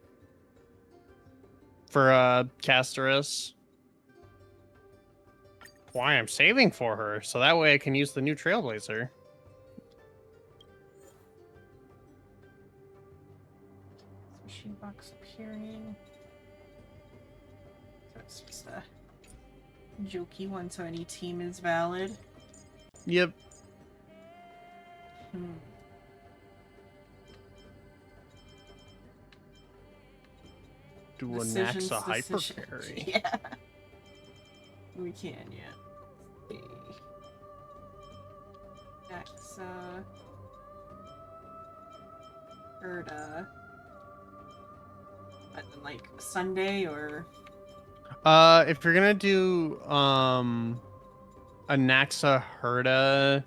for Casterus. Why I'm saving for her, so that way I can use the new Trailblazer. Machine box appearing. So it's just a jokey one, so any team is valid. Yep. Do a Naxa Hyper Carry. Yeah. We can, yeah. Naxa. Herda. But then, like, Sunday or... If you're gonna do, a Naxa Herda,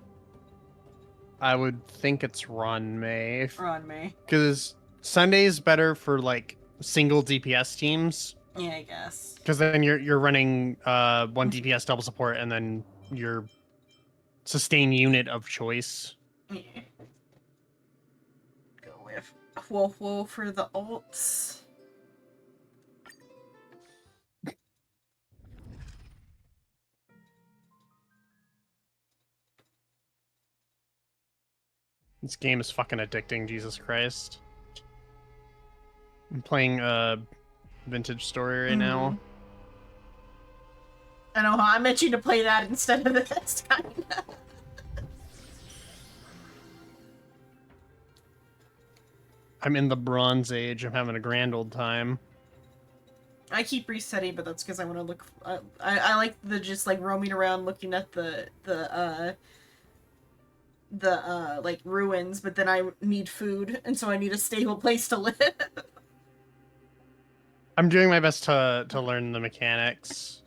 I would think it's Ron May. Ron May. Because Sunday is better for, like, single DPS teams. Yeah, I guess. Because then you're running one DPS double support, and then your sustain unit of choice. Yeah. Go with Wolf Wolf for the ults. This game is fucking addicting, Jesus Christ. I'm playing a vintage story right now. I know how I meant you to play that instead of this, kinda. I'm in the Bronze Age. I'm having a grand old time. I keep resetting, but that's because I want to look. I like the just like roaming around looking at the like ruins, but then I need food, and so I need a stable place to live. I'm doing my best to learn the mechanics.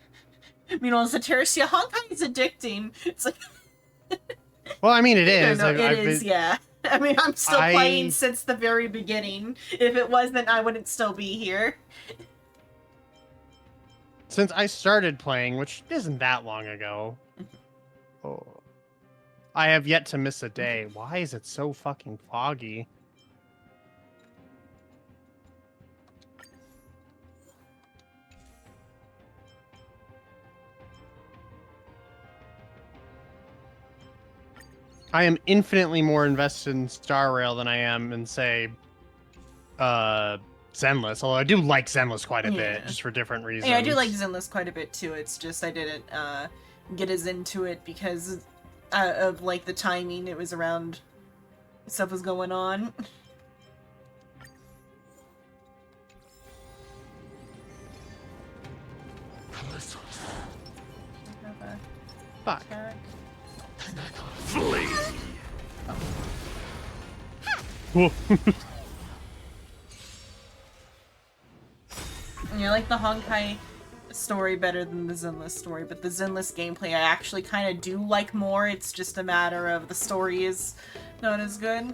Meanwhile, Zateria Honkai is addicting. It's like. Well, I mean, it is. No, it is, yeah. I mean, I'm still playing since the very beginning. If it wasn't, I wouldn't still be here. Since I started playing, which isn't that long ago, I have yet to miss a day. Why is it so fucking foggy? I am infinitely more invested in Star Rail than I am in, say, Zenless. Although I do like Zenless quite a bit, just for different reasons. Yeah, I do like Zenless quite a bit too. It's just I didn't get as into it because of like the timing. It was around stuff was going on. Fuck. Flee. Whoa. Yeah, I like the Honkai story better than the Zenless story, but the Zenless gameplay I actually kind of do like more. It's just a matter of the story is not as good.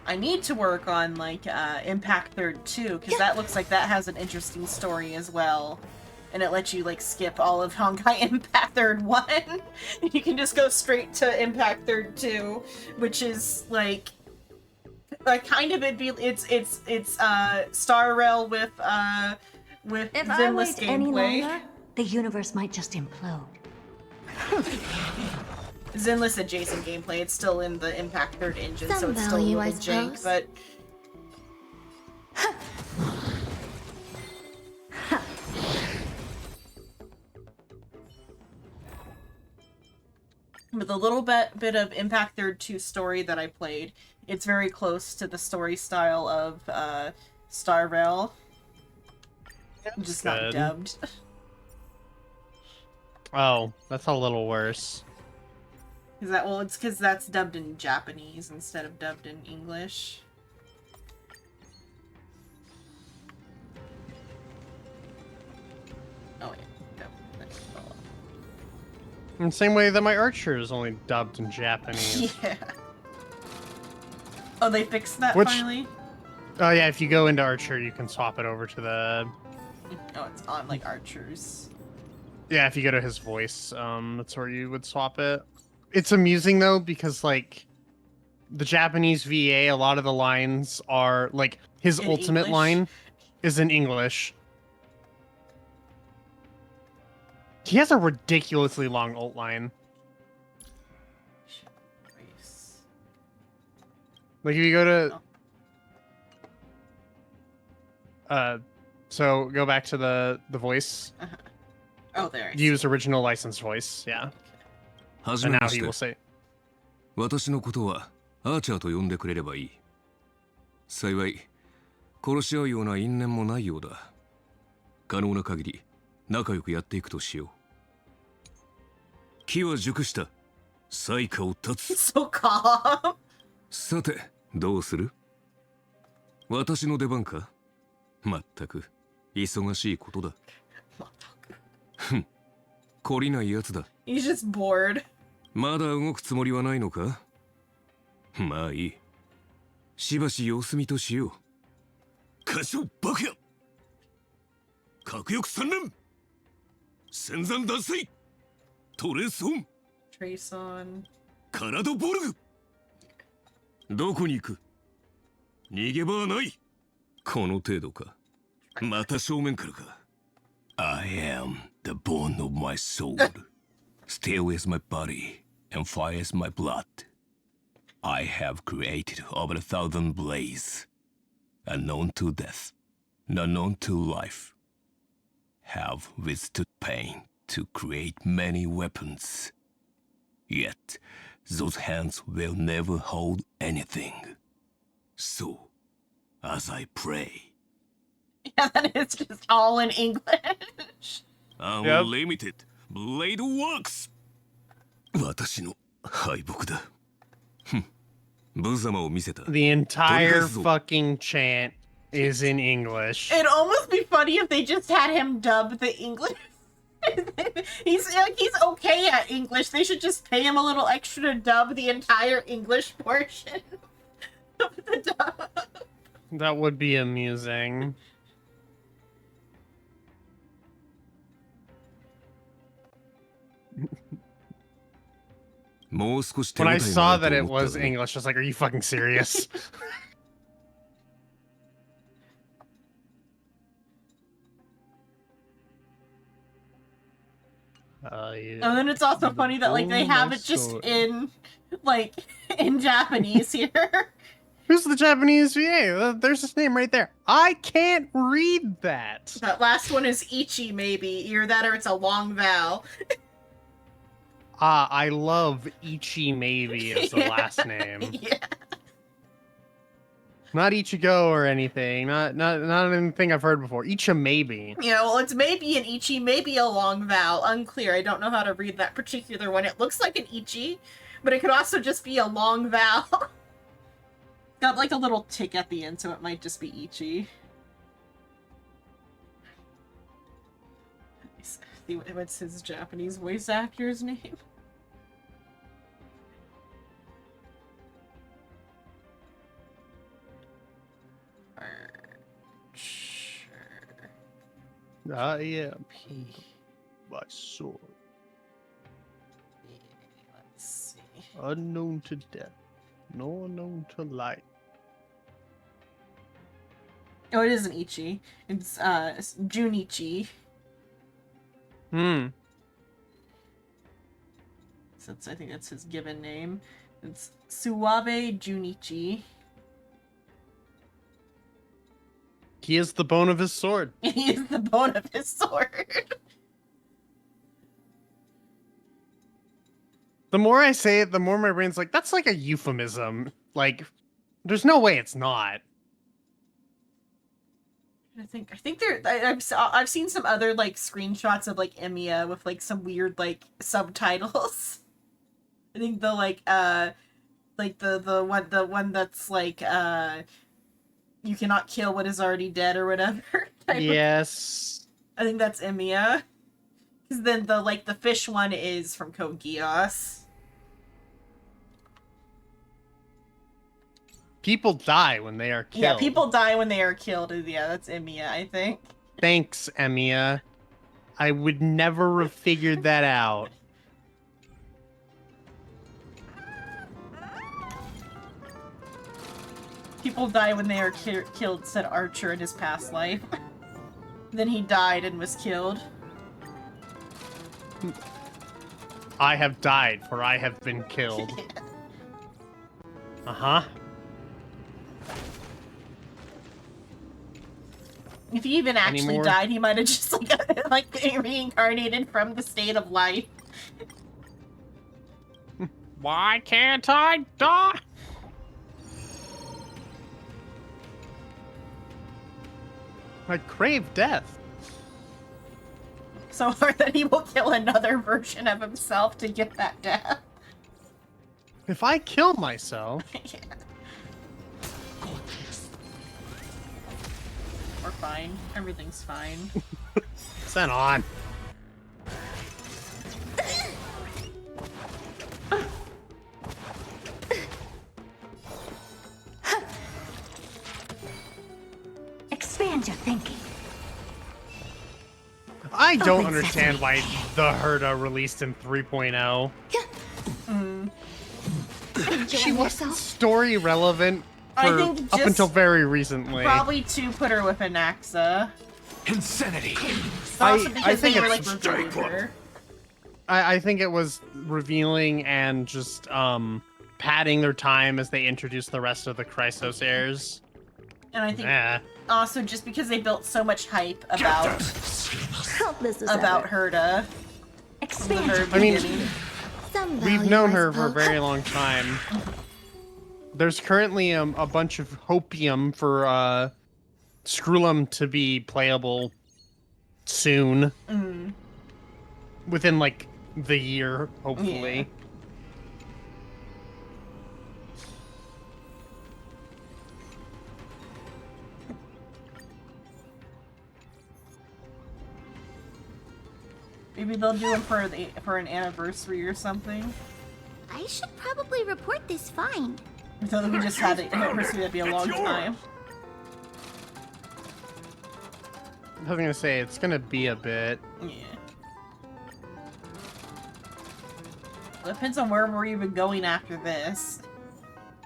I need to work on, like, Impact Third 2, because that looks like that has an interesting story as well. And it lets you, like, skip all of Honkai Impact Third 1. You can just go straight to Impact Third 2, which is, like kind of it's Star Rail with If I Zenless wait any gameplay. longer, the universe might just implode. Zenless adjacent gameplay. It's still in the Impact Third engine, so Some it's still a value, little I jank, suppose. but with a little bit of Impact Third 2 story that I played, it's very close to the story style of Star Rail. Just not good. dubbed. Oh, that's a little worse. Is that well? It's because that's dubbed in Japanese instead of dubbed in English. Oh yeah, no, that's In the same way that my Archer is only dubbed in Japanese. yeah. Oh, they fixed that Which- finally? Oh yeah, if you go into Archer, you can swap it over to the... Oh, it's on like Archers. Yeah, if you go to his voice, that's where you would swap it. It's amusing though, because like the Japanese VA, a lot of the lines are like his In ultimate English? line is in English. He has a ridiculously long ult line. Like if you go to so go back to the voice. Oh, there. Use original licensed voice, yeah. はじ And め now まし he て will say, 私のことはアーチャーと呼んでくれればいい。幸い殺し合うような因縁もないようだ。可能な限り仲良くやっていくとしよう。機は熟した。災禍を断つ。So calm. さてどうする？私の出番か？まったく忙しいことだ。ふん、懲りないやつだ。 He's just bored. まだ動くつもりはないのか？まあいい。しばし様子見としよう。過剰バカや。核翼3連戦山断水トレースオン Trace on. カラドボルグどこに行く逃げ場はないこの程度かまた正面からか I am the bone of my soul Steel is my body and fire is my blood I have created over 1,000 blades unknown to death unknown to life have withstood pain to create many weapons Yet, those hands will never hold anything. So, as I pray... Yeah, that is just all in English. Unlimited blade works! 私の敗北だ。無様を見せた。The entire fucking chant is in English. It'd almost be funny if they just had him dub the English. he's okay at English. They should just pay him a little extra to dub the entire English portion of the dub. That would be amusing. When I saw that it was English, I was like, are you fucking serious? And then it's also funny that like they have it just in like in Japanese here. Who's the Japanese VA? There's his name right there. I can't read that. That last one is Ichi, maybe. Either that or it's a long vowel. I love Ichi maybe as the last name. Yeah. Not Ichigo or anything. Not anything I've heard before. Ichi maybe. Yeah, well, it's maybe an Ichi, maybe a long vowel. Unclear. I don't know how to read that particular one. It looks like an Ichi, but it could also just be a long vowel. Got like a little tick at the end, so it might just be Ichi. See what's his Japanese voice actor's name? I am my sword. Let's see. Unknown to death, nor known to light. Oh, it isn't Ichi. It's Junichi. Hmm. So I think that's his given name. It's Suwabe Junichi. He is the bone of his sword. He is the bone of his sword. The more I say it, the more my brain's like, that's like a euphemism. Like, there's no way it's not. I think there. I've seen some other like screenshots of like Emiya with like some weird like subtitles. I think the the one that's like you cannot kill what is already dead or whatever. Yes. I think that's Emiya. Because then the fish one is from Code Geass. People die when they are killed. Yeah, people die when they are killed. Yeah, that's Emiya, I think. Thanks, Emiya. I would never have figured that out. People die when they are killed, said Archer in his past life. Then he died and was killed. I have died, for I have been killed. Uh-huh. If he even actually died, he might have just like reincarnated from the state of life. Why can't I die? I crave death. So hard that he will kill another version of himself to get that death. If I kill myself... Yeah. We're fine. Everything's fine. Xenon. Expand your thinking. I don't Open understand why the Herda released in 3.0. She wasn't story relevant I for think up just until very recently. Probably to put her with Anaxa. Insanity. Also because I think they were it's like revealing her. I think it was revealing and just padding their time as they introduced the rest of the Chrysos heirs. And I think also just because they built so much hype about Herda. I mean, we've known her for a very long time. There's currently a bunch of hopium for Skrullum to be playable soon. Within like the year, hopefully. Yeah. Maybe they'll do it for an anniversary or something. I should probably report this find. So that we just had an anniversary, that'd be a long time. I was gonna say, it's gonna be a bit. Yeah. Depends on where we're even going after this.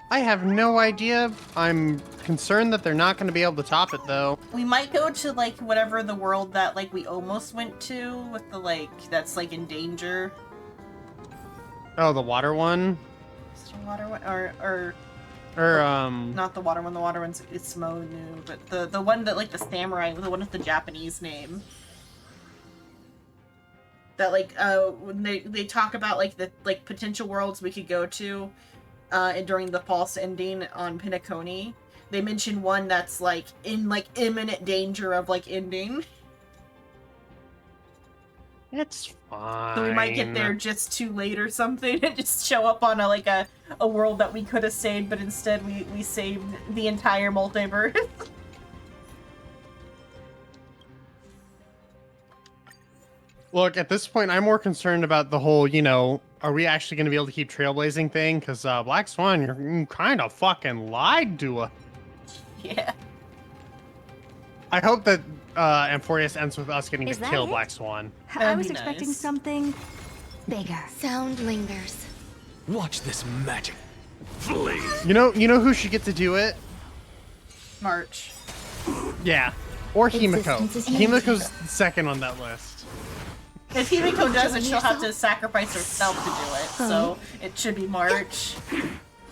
I have no idea. I'm concerned that they're not going to be able to top it, though. We might go to, like, whatever the world that, like, we almost went to with the, like, that's, like, in danger. Oh, the water one? Is it a water one? Not the water one. The water one's it's Monu, but the one that, like, the samurai, the one with the Japanese name. That, like, when they talk about, like, the, like, potential worlds we could go to, during the false ending on Pinaconi, they mention one that's like in like imminent danger of like ending. It's fine. So we might get there just too late or something and just show up on a world that we could have saved, but instead we saved the entire multiverse. Look, at this point, I'm more concerned about the whole, you know, are we actually going to be able to keep trailblazing thing? Because Black Swan, you kind of fucking lied to us. Yeah. I hope that Amphorius ends with us getting Is to that kill it? Black Swan. I was expecting something bigger. Sound lingers. Watch this magic. Flee. You know who should get to do it? March. Yeah. Or Himiko. Existence is Himiko's second on that list. If Himiko does it, she'll have to sacrifice herself to do it, so it should be March.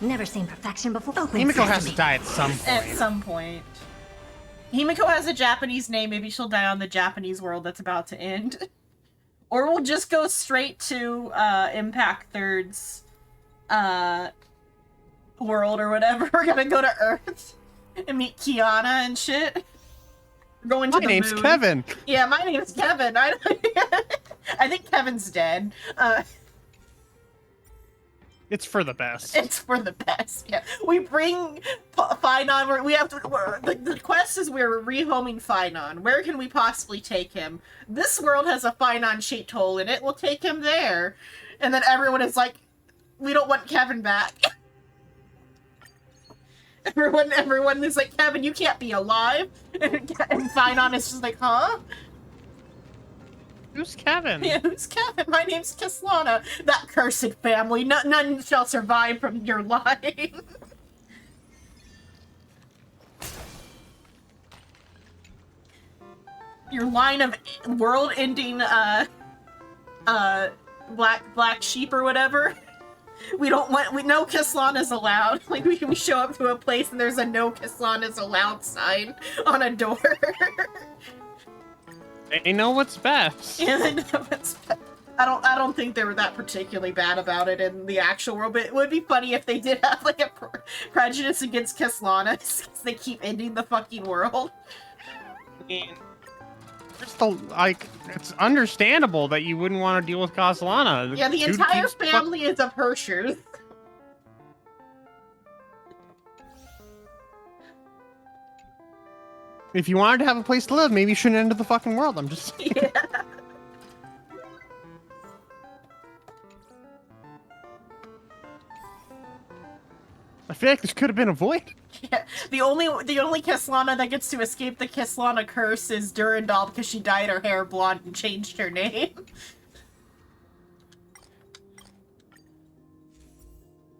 Never seen perfection before. Himiko has to die at some point. At some point. Himiko has a Japanese name, maybe she'll die on the Japanese world that's about to end. Or we'll just go straight to Impact Third's world or whatever. We're gonna go to Earth and meet Kiana and shit. We're going to My the name's moon. Kevin. Yeah, my name's Kevin. I think Kevin's dead. It's for the best. It's for the best. Yeah, we bring Finon. We have to. The quest is we're rehoming Finon. Where can we possibly take him? This world has a Finon-shaped hole in it. We'll take him there. And then everyone is like, we don't want Kevin back. Everyone is like, Kevin, you can't be alive. And Finon is just like, huh? Who's Kevin? Yeah, who's Kevin? My name's Kislana. That cursed family. None shall survive from your line. Your line of world-ending, black sheep or whatever. No Kislana's allowed. Like, we show up to a place and there's a no Kislana's allowed sign on a door. They know what's best. Yeah, they know what's best. I don't think they were that particularly bad about it in the actual world, but it would be funny if they did have, like, a prejudice against Kislana, because they keep ending the fucking world. I mean, it's understandable that you wouldn't want to deal with Kislana. Yeah, the Dude entire keeps family is of Hershers. If you wanted to have a place to live, maybe you shouldn't enter the fucking world. I'm just saying. Yeah. I feel like this could have been avoided. Yeah, the only Kislana that gets to escape the Kislana curse is Durandal because she dyed her hair blonde and changed her name.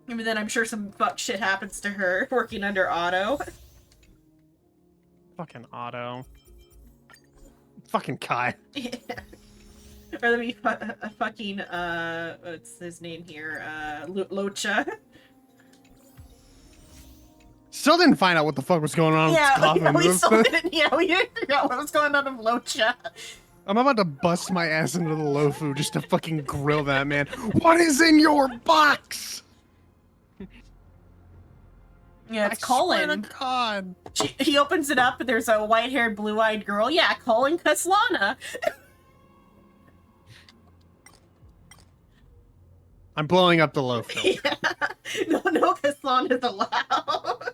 Even then, I'm sure some fuck shit happens to her working under Otto. Fucking Otto. Fucking Kai. Yeah. Or let me fucking what's his name here? Locha. Still didn't find out what the fuck was going on with Coffin. we still didn't. Yeah, we didn't figure out what was going on with Locha. I'm about to bust my ass into the Lofu just to fucking grill that man. What is in your box? Yeah, it's Colin. Swear to God. He opens it up and there's a white-haired, blue-eyed girl. Yeah, Colin Kaslana. I'm blowing up the Lofu. Yeah. No Kaslana is allowed.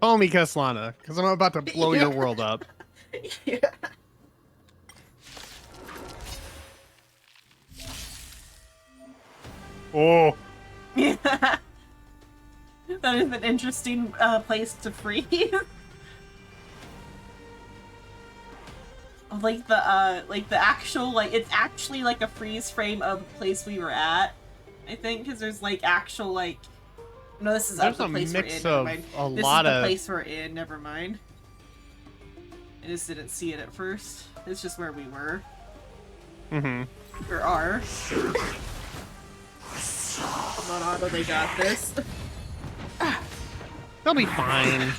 Call me Kaslana, because I'm about to blow your world up. Yeah. Oh. Yeah. That is an interesting place to freeze. Like the actual, like, it's actually like a freeze frame of the place we were at, I think, because there's like actual, like, no, this is the place we're in, never mind. This is the place we're in, never mind. I just didn't see it at first. It's just where we were. Mm-hmm. Or are. Come on, Otto, they got this. They'll be fine.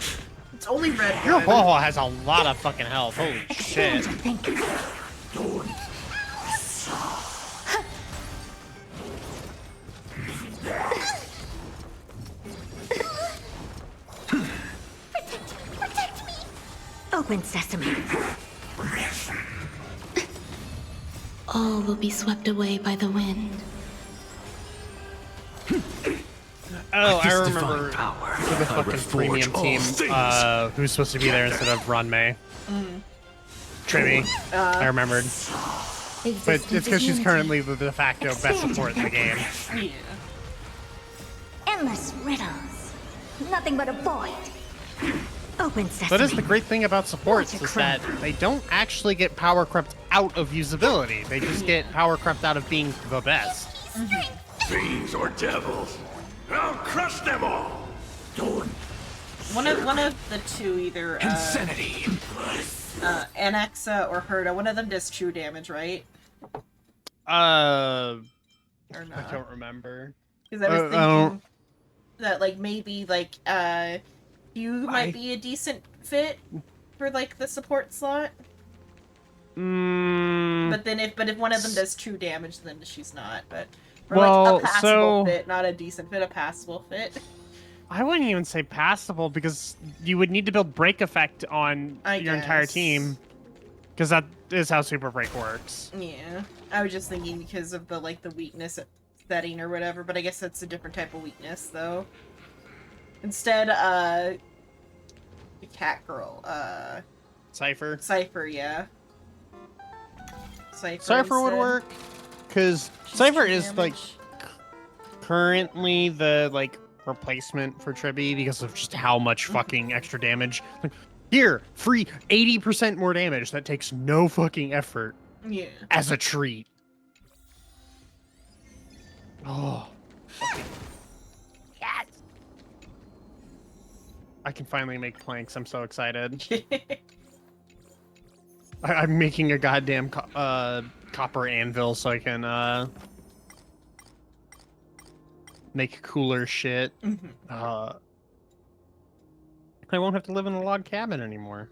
It's only red. Your Ho-Ho has a lot of fucking health. Holy shit. Protect me! Open sesame. All will be swept away by the wind. Oh, I remember for the fucking premium team who's supposed to be there instead of Ranmei. Trimmy. I remembered. But it's because she's currently the de facto best support in the game. Yeah. Endless riddles. Nothing but a void. Open sesame. That is the great thing about supports, is that they don't actually get power crept out of usability. They just get power crept out of being the best. Fiends or devils, I'll crush them all. One of the two, either Insanity. Anaxa or Herda, one of them does true damage, right? Or not? I don't remember. Because I was thinking that, like, maybe, like, you might be a decent fit for, like, the support slot. But then if one of them does true damage, then she's not. But for, like, a passable fit, not a decent fit, a passable fit. I wouldn't even say passable, because you would need to build break effect on your entire team. Because that is how Super Break works. Yeah. I was just thinking because of the, like, the weakness setting or whatever, but I guess that's a different type of weakness, though. Instead, the cat girl, Cypher? Cypher, yeah. Cypher would work, because Cypher is, like, currently the, like, replacement for Tribby because of just how much fucking extra damage. Like, here, free 80% more damage. That takes no fucking effort. Yeah. As a treat. Oh. Yes. I can finally make planks. I'm so excited. I'm making a goddamn copper anvil so I can make cooler shit. I won't have to live in a log cabin anymore.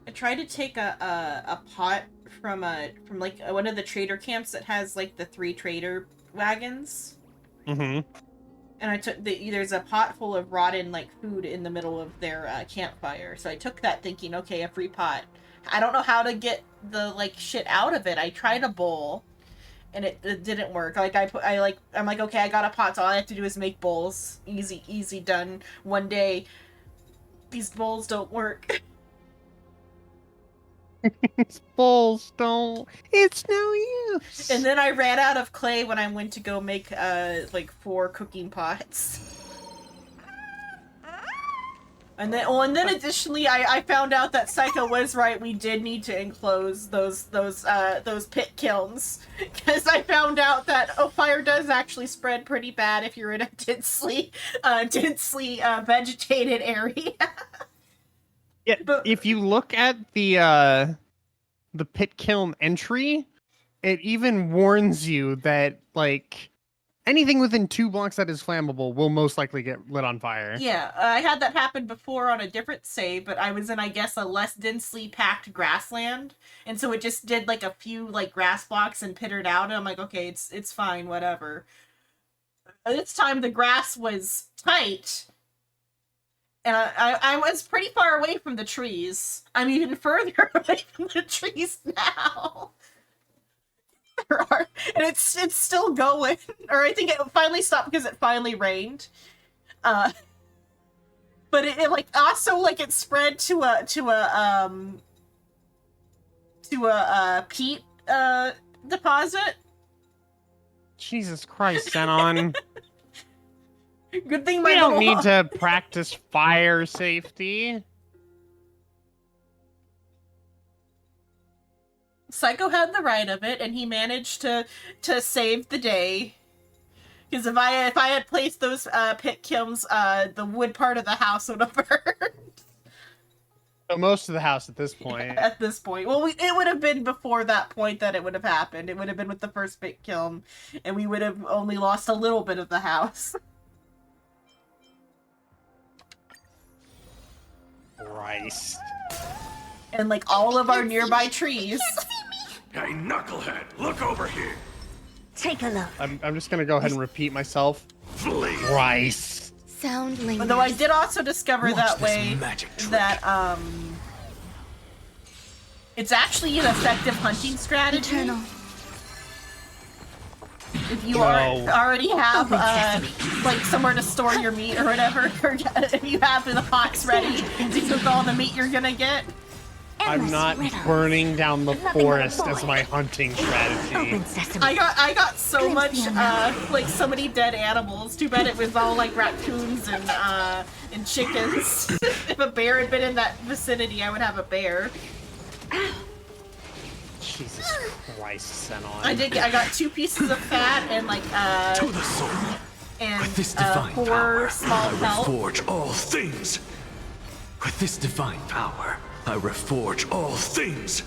I tried to take a pot from like one of the trader camps that has like the 3 trader wagons. Mm-hmm. And I took there's a pot full of rotten like food in the middle of their campfire. So I took that thinking, okay, a free pot. I don't know how to get the like shit out of it. I tried a bowl, and it didn't work. Like I'm like, okay, I got a pot, so all I have to do is make bowls. Easy done. One day, these bowls don't work. Balls don't. It's no use. And then I ran out of clay when I went to go make like 4 cooking pots. And then additionally, I found out that Psycho was right. We did need to enclose those pit kilns, because I found out that fire does actually spread pretty bad if you're in a densely vegetated area. Yeah, if you look at the pit kiln entry, it even warns you that like anything within 2 blocks that is flammable will most likely get lit on fire. Yeah, I had that happen before on a different save, but I was in, I guess, a less densely packed grassland, and so it just did like a few like grass blocks and pittered out, and I'm like, okay, it's fine, whatever. This time the grass was tight, and I was pretty far away from the trees. I'm even further away from the trees now. And it's still going, or I think it finally stopped because it finally rained. But it like also like it spread to a peat deposit. Jesus Christ, Xenon. Good thing we don't need to practice fire safety. Psycho had the right of it, and he managed to save the day. Because if I had placed those pit kilns, the wood part of the house would have burned. Most of the house at this point. At this point, well, it would have been before that point that it would have happened. It would have been with the first pit kiln, and we would have only lost a little bit of the house. Christ. And like all of our nearby trees. Hey, knucklehead, look over here. Take a look. I'm just gonna go ahead and repeat myself. Flee. Christ. Sound lingers. Although I did also discover that way that it's actually an effective hunting strategy. Eternal. If you already have like somewhere to store your meat or whatever, or if you have the pots ready to cook all the meat you're gonna get. I'm not burning down the forest as my hunting strategy. I got so much like so many dead animals. Too bad it was all like raccoons and chickens. If a bear had been in that vicinity, I would have a bear. Jesus Christ, Xenon. I got 2 pieces of fat and like To the sword. and With this divine 4 power, small I pelt. reforge all things. With this divine power, I reforge all things.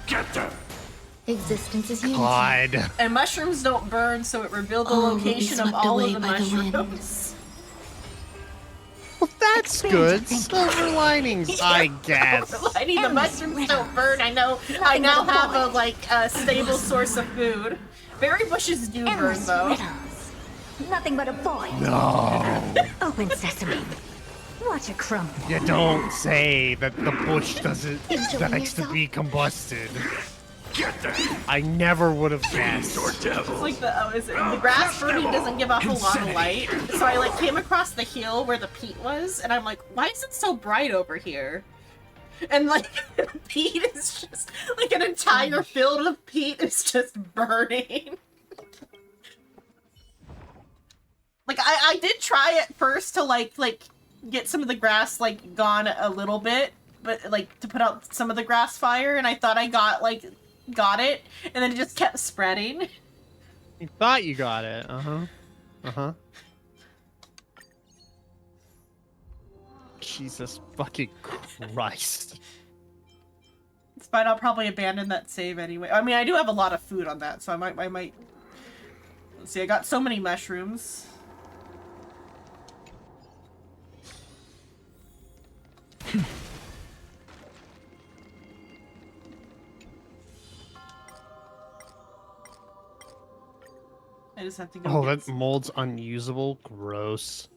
Get them. Existence is unity. God. And mushrooms don't burn, so it revealed the All will be location of swept all away of the by the wind. mushrooms. Well, that's good. Silver linings, I guess. I need the mushrooms don't burn. I know. I now have a like a stable source of food. Berry bushes do burn though. Nothing but a boy. No. Open sesame. Watch a crumb. You don't say that the bush doesn't likes to be combusted. Get them. I never would have guessed. It's like the grass burning doesn't give off a lot of light. So I like came across the hill where the peat was, and I'm like, why is it so bright over here? And like the peat is just like an entire field of peat is just burning. Like I did try at first to like get some of the grass like gone a little bit, but like to put out some of the grass fire, and I thought I got it, and then it just kept spreading. You thought you got it. Uh-huh. Jesus fucking Christ. It's fine, I'll probably abandon that save anyway. I mean, I do have a lot of food on that, so I might let's see, I got so many mushrooms. I just have to go. Oh, get that mold's unusable. Gross.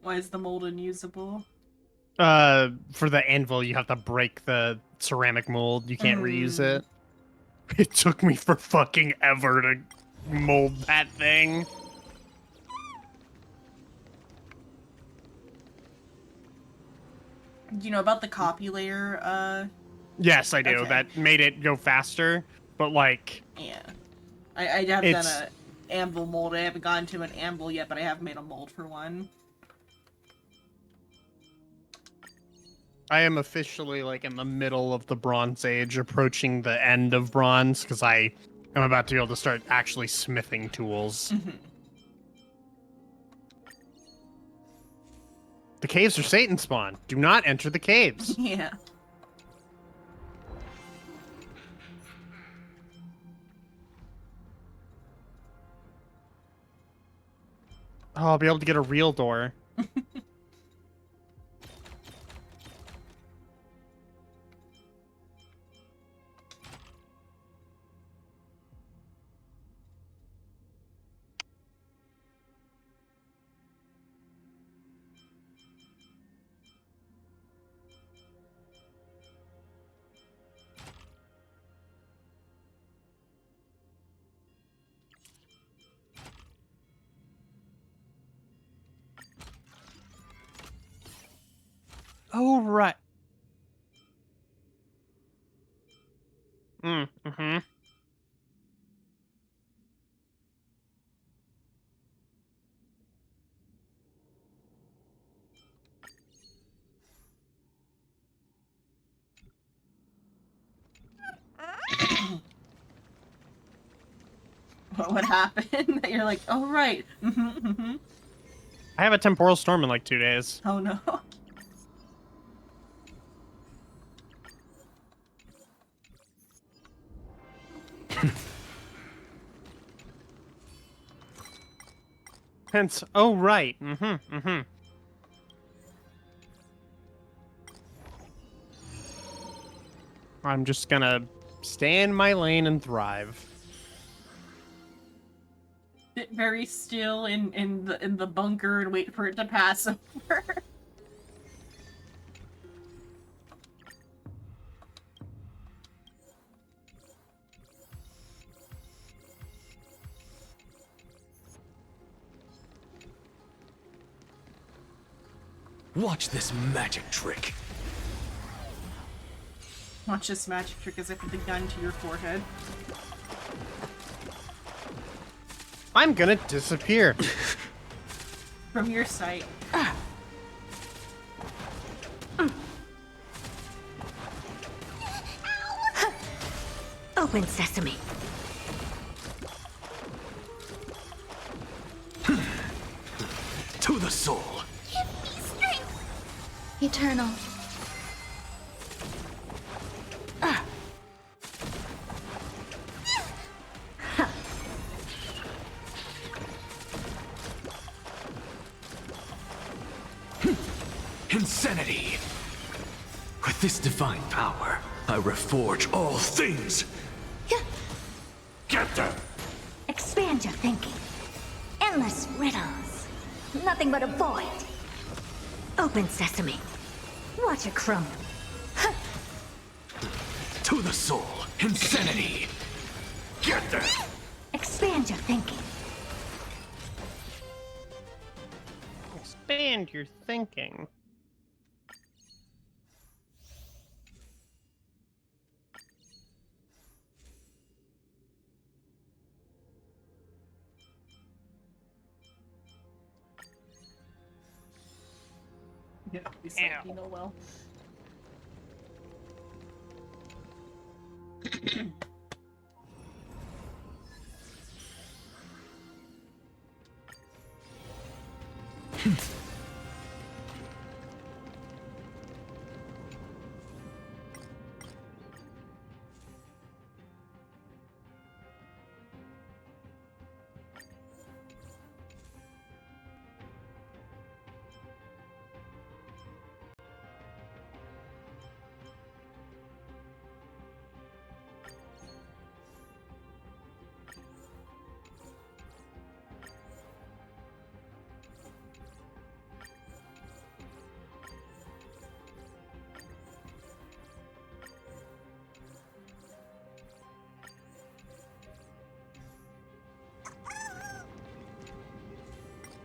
Why is the mold unusable? For the anvil, you have to break the ceramic mold. You can't reuse it. It took me for fucking ever to mold that thing. Do you know about the copy layer? Yes, I do. Okay. That made it go faster, but like... Yeah. I haven't done a anvil mold. I haven't gone to an anvil yet, but I have made a mold for one. I am officially, like, in the middle of the Bronze Age, approaching the end of Bronze, because I am about to be able to start actually smithing tools. The caves are Satan spawn. Do not enter the caves. Yeah. Oh, I'll be able to get a real door. Oh, right. Mm-hmm. What happened? You're like, oh, right. I have a temporal storm in like 2 days. Oh, no. Hence, oh, right. I'm just gonna stay in my lane and thrive. Sit very still in the bunker and wait for it to pass over. Watch this magic trick. Watch this magic trick as I put the gun to your forehead. I'm gonna disappear. From your sight. Open sesame. To the soul. Give me strength. Eternal. Insanity! With this divine power, I reforge all things! Get them! Expand your thinking. Endless riddles. Nothing but a void. Open sesame. Watch it crumble. To the soul! Insanity! Get them! Expand your thinking. Expand your thinking. Yeah, he's like, you know well.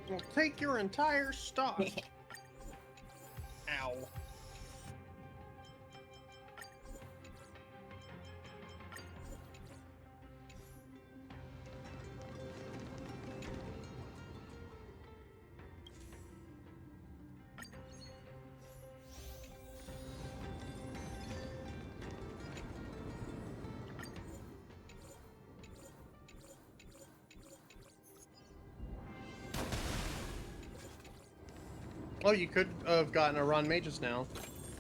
We'll take your entire stock. Ow. Oh, you could have gotten a Ron Magus now.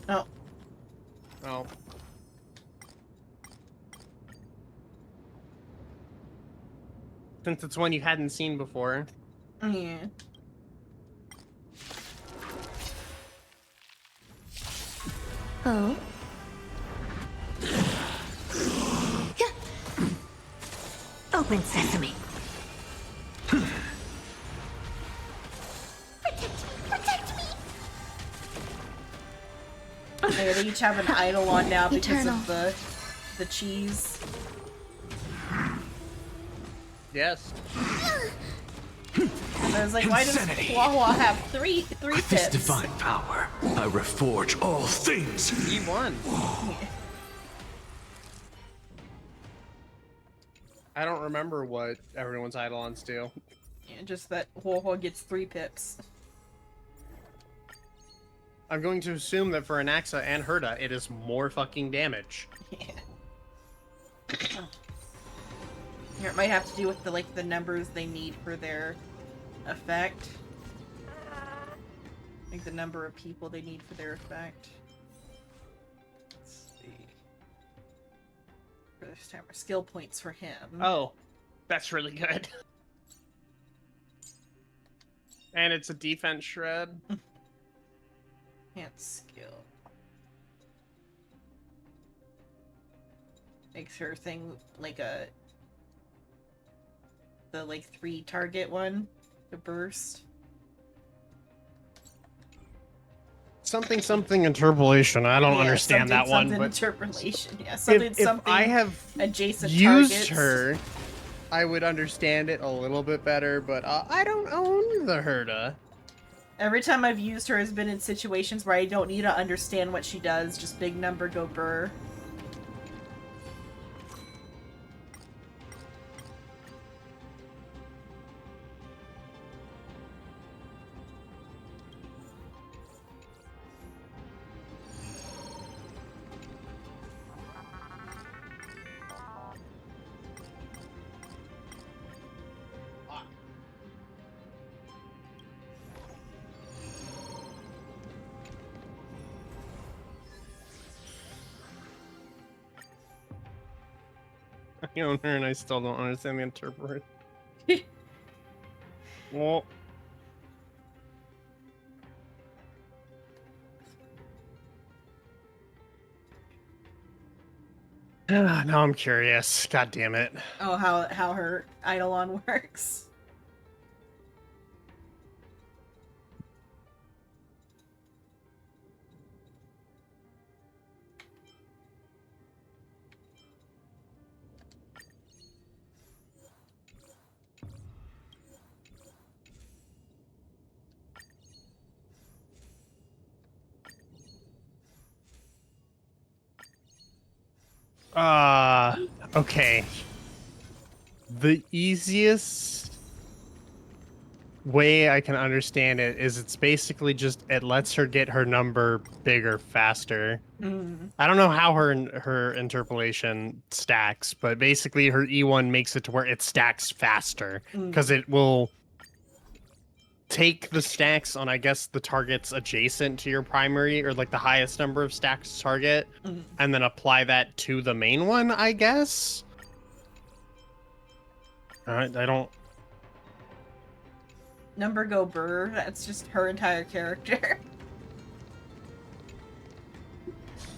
Oh. Oh. Since it's one you hadn't seen before. Yeah. Oh? Open sesame. Protect me! Okay, they each have an idol on now because Eternal. of the cheese. Yes. And I was like, why does Insanity. Wawa have three With this tips? divine power, I reforge all things. He won. I don't remember what everyone's eidolons do. Yeah, just that Wawa gets 3 pips. I'm going to assume that for Anaxa and Herda, it is more fucking damage. Yeah. Here, it might have to do with the numbers they need for their effect. Like the number of people they need for their effect. Let's see. For this time, skill points for him. Oh, that's really good. And it's a defense shred. Can't skill. Makes her thing like the 3 target one, the burst. Something interpolation. I don't understand that one, but Interpolation. Yeah, if I have adjacent used targets. her, I would understand it a little bit better. But I don't own the Herda. Every time I've used her has been in situations where I don't need to understand what she does. Just big number, go burr. I own her, and I still don't understand the interpreter. Well. Now I'm curious. God damn it. Oh, how her Eidolon works. Okay. The easiest way I can understand it is it's basically just it lets her get her number bigger faster. I don't know how her interpolation stacks, but basically her E1 makes it to where it stacks faster because it will take the stacks on, I guess, the targets adjacent to your primary or like the highest number of stacks target and then apply that to the main one, I guess. I don't. Number go burr. That's just her entire character.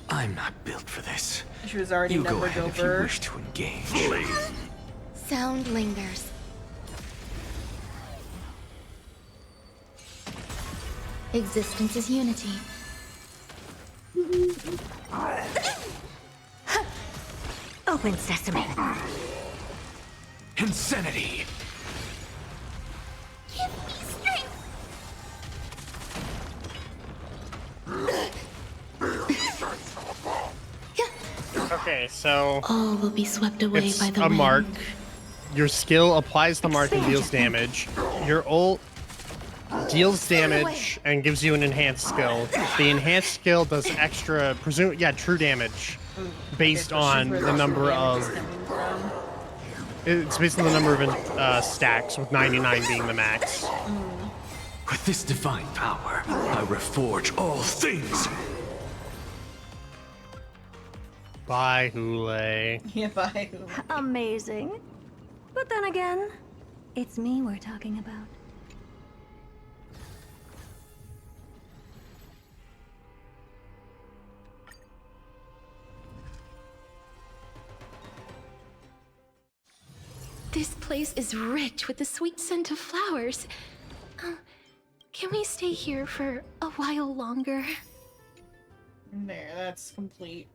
I'm not built for this. She was already You go number ahead go if you burr. wish to engage. Sound lingers. Existence is unity. Open sesame. Insanity. Give me strength. Okay, so All will be swept away it's by the a wind. mark. Your skill applies the mark and deals damage. Your ult deals damage and gives you an enhanced skill. The enhanced skill does extra, true damage, based on the number of. It's based on the number of stacks, with 99 being the max. With this divine power, I reforge all things. Bye, Hule. Yeah, bye, Hule. Amazing. But then again, it's me we're talking about. This place is rich with the sweet scent of flowers. Can we stay here for a while longer? There, that's complete.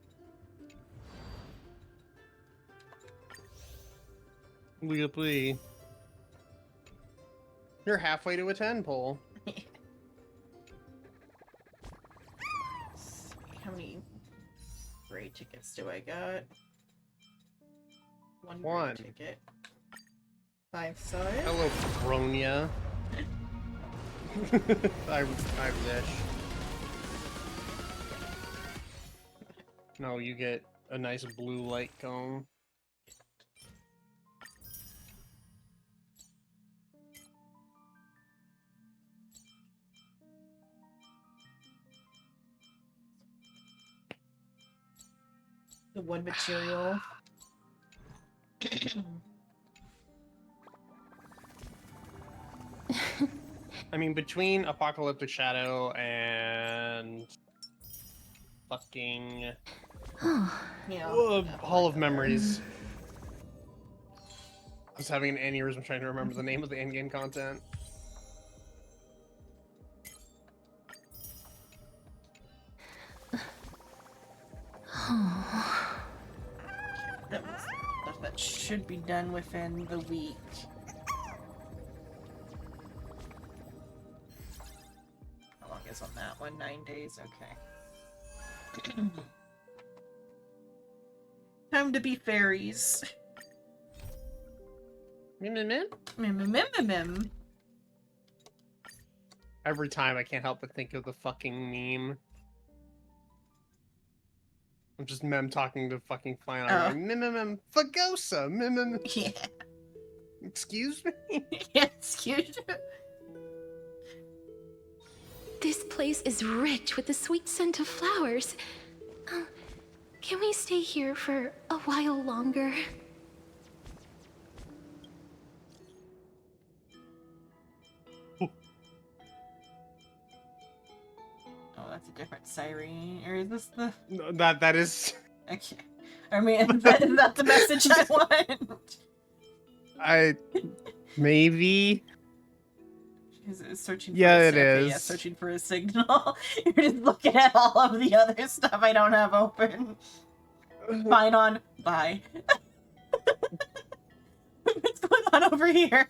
Please. You're halfway to a 10 pole. How many gray tickets do I got? One One. gray ticket. 5 stars. Hello, Bronya. I wish. No, you get a nice blue light cone. The wood material. I mean, between Apocalyptic Shadow and fucking Yeah. Hall of Memories. I was having an aneurysm trying to remember the name of the endgame content. That was stuff that should be done within the week. How long is on that one? 9 days? Okay. Time to be fairies. Mim. Every time I can't help but think of the fucking meme. I'm just Mem talking to fucking Fine Art. Mim, Fagosa, Mim. Yeah. Excuse me? Excuse me? This place is rich with the sweet scent of flowers. Can we stay here for a while longer? Oh, that's a different siren. Or is this the... No, that is... Okay. I mean, is that the message I want? Maybe? Is it searching for yeah, a it is. Yeah, searching for a signal. You're just looking at all of the other stuff I don't have open. Fine on. Bye. What's going on over here?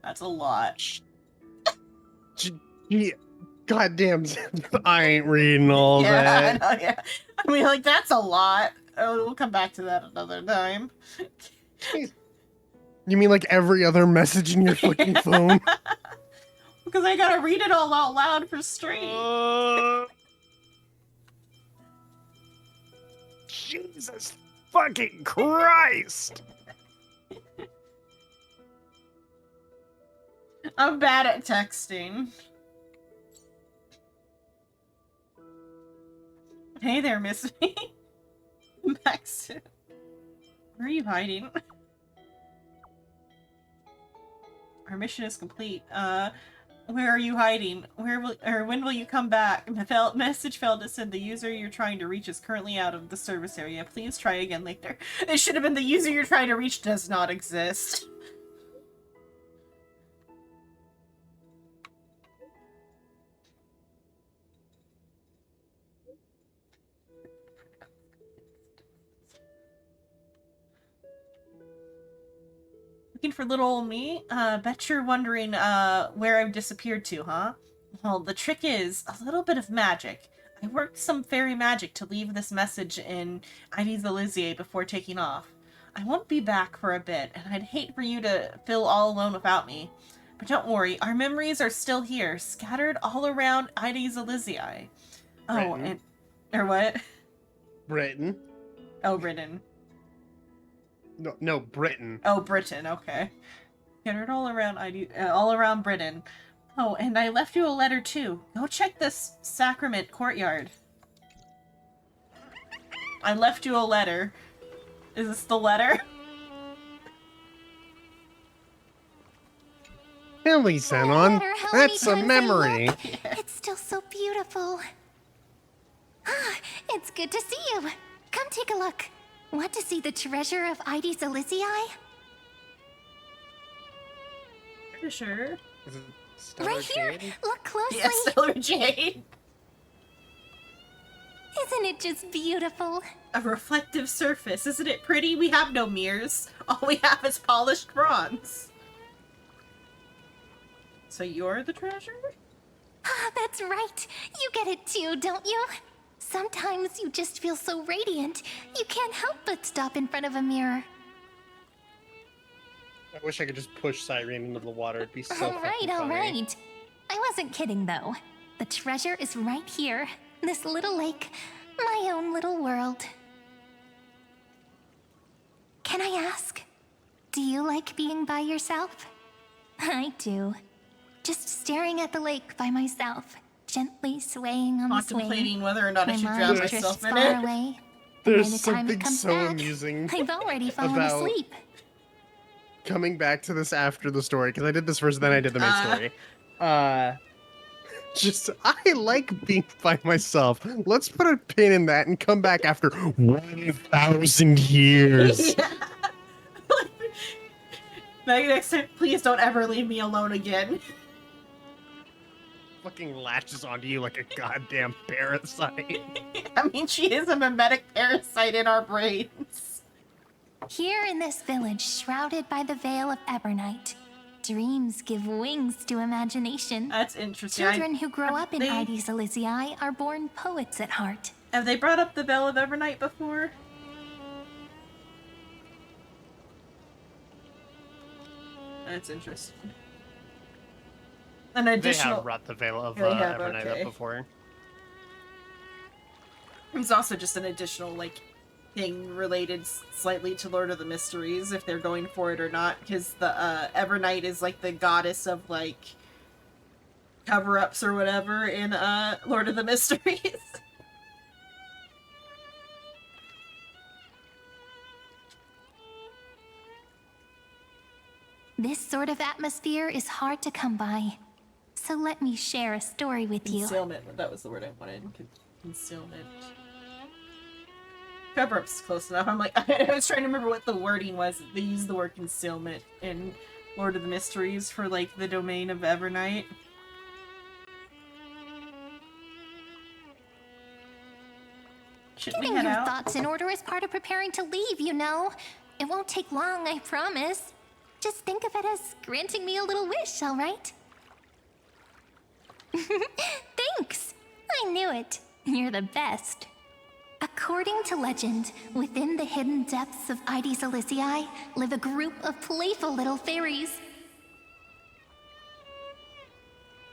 That's a lot. Yeah. Goddamn, I ain't reading all that. I know, yeah. I mean, like, that's a lot. Oh, we'll come back to that another time. You mean like every other message in your fucking phone? Because I gotta read it all out loud for stream. Jesus fucking Christ! I'm bad at texting. Hey there, Miss Me. Max. Where are you hiding? Our mission is complete. Where are you hiding? When will you come back? Message failed to send. The user you're trying to reach is currently out of the service area. Please try again later. It should have been the user you're trying to reach does not exist. Looking for little old me? Bet you're wondering, where I've disappeared to, huh? Well, the trick is a little bit of magic. I worked some fairy magic to leave this message in Ides Elysiae before taking off. I won't be back for a bit, and I'd hate for you to feel all alone without me. But don't worry, our memories are still here, scattered all around Ides Elysiae. Oh, Britain. and... Or what? Britain. Oh, Britain. No, Britain. Oh, Britain, okay. Scattered all around Britain. Oh, and I left you a letter too. Go check this sacrament courtyard. I left you a letter. Is this the letter? Really, Xenon? That's a memory. It's still so beautiful. Ah, it's good to see you. Come take a look. Want to see the treasure of Ides Elysiae? Sure. Is it Stellar Right here. Jade? Look closely. Yes, Stellar Jade. Isn't it just beautiful? A reflective surface. Isn't it pretty? We have no mirrors. All we have is polished bronze. So you're the treasure? Ah, that's right. You get it too, don't you? Sometimes you just feel so radiant, you can't help but stop in front of a mirror. I wish I could just push Cyrene into the water. It'd be so All right, fucking all funny. right. I wasn't kidding, though. The treasure is right here. This little lake. My own little world. Can I ask? Do you like being by yourself? I do. Just staring at the lake by myself, gently swaying on the swing. Contemplating whether or not I My should mind drown drifts myself in far it. away. There's By the time it something comes so back, amusing I've already fallen about asleep. coming back to this after the story, because I did this first, then I did the main story. Just, I like being by myself. Let's put a pin in that and come back after 1,000 years. Next time, please don't ever leave me alone again. Fucking latches onto you like a goddamn parasite. I mean, she is a mimetic parasite in our brains. Here in this village, shrouded by the veil of Ebernite, dreams give wings to imagination. That's interesting. Children who grow up in Ides Elysiae are born poets at heart. Have they brought up the Veil of Evernight before? That's interesting. An additional... They have brought the Veil of They have, Evernight okay. up before. It's also just an additional, like, thing related slightly to Lord of the Mysteries, if they're going for it or not, because the Evernight is, like, the goddess of, like, cover-ups or whatever in Lord of the Mysteries. This sort of atmosphere is hard to come by. So let me share a story with you. Concealment, that was the word I wanted. Concealment. Cover-up's close enough. I'm like, I was trying to remember what the wording was. They use the word concealment in Lord of the Mysteries for, like, the domain of Evernight. Should we Getting head your out? thoughts in order is part of preparing to leave, you know. It won't take long, I promise. Just think of it as granting me a little wish, all right? Thanks! I knew it. You're the best. According to legend, within the hidden depths of Ides Elysiae live a group of playful little fairies.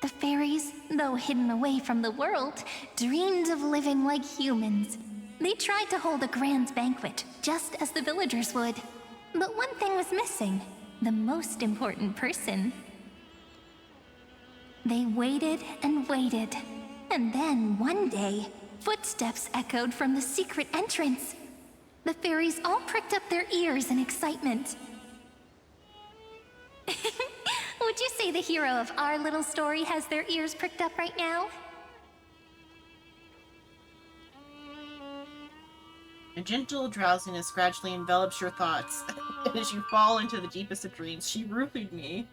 The fairies, though hidden away from the world, dreamed of living like humans. They tried to hold a grand banquet, just as the villagers would. But one thing was missing. The most important person. They waited and waited, and then one day, footsteps echoed from the secret entrance. The fairies all pricked up their ears in excitement. Would you say the hero of our little story has their ears pricked up right now? A gentle drowsiness gradually envelops your thoughts. As you fall into the deepest of dreams, she roofied me.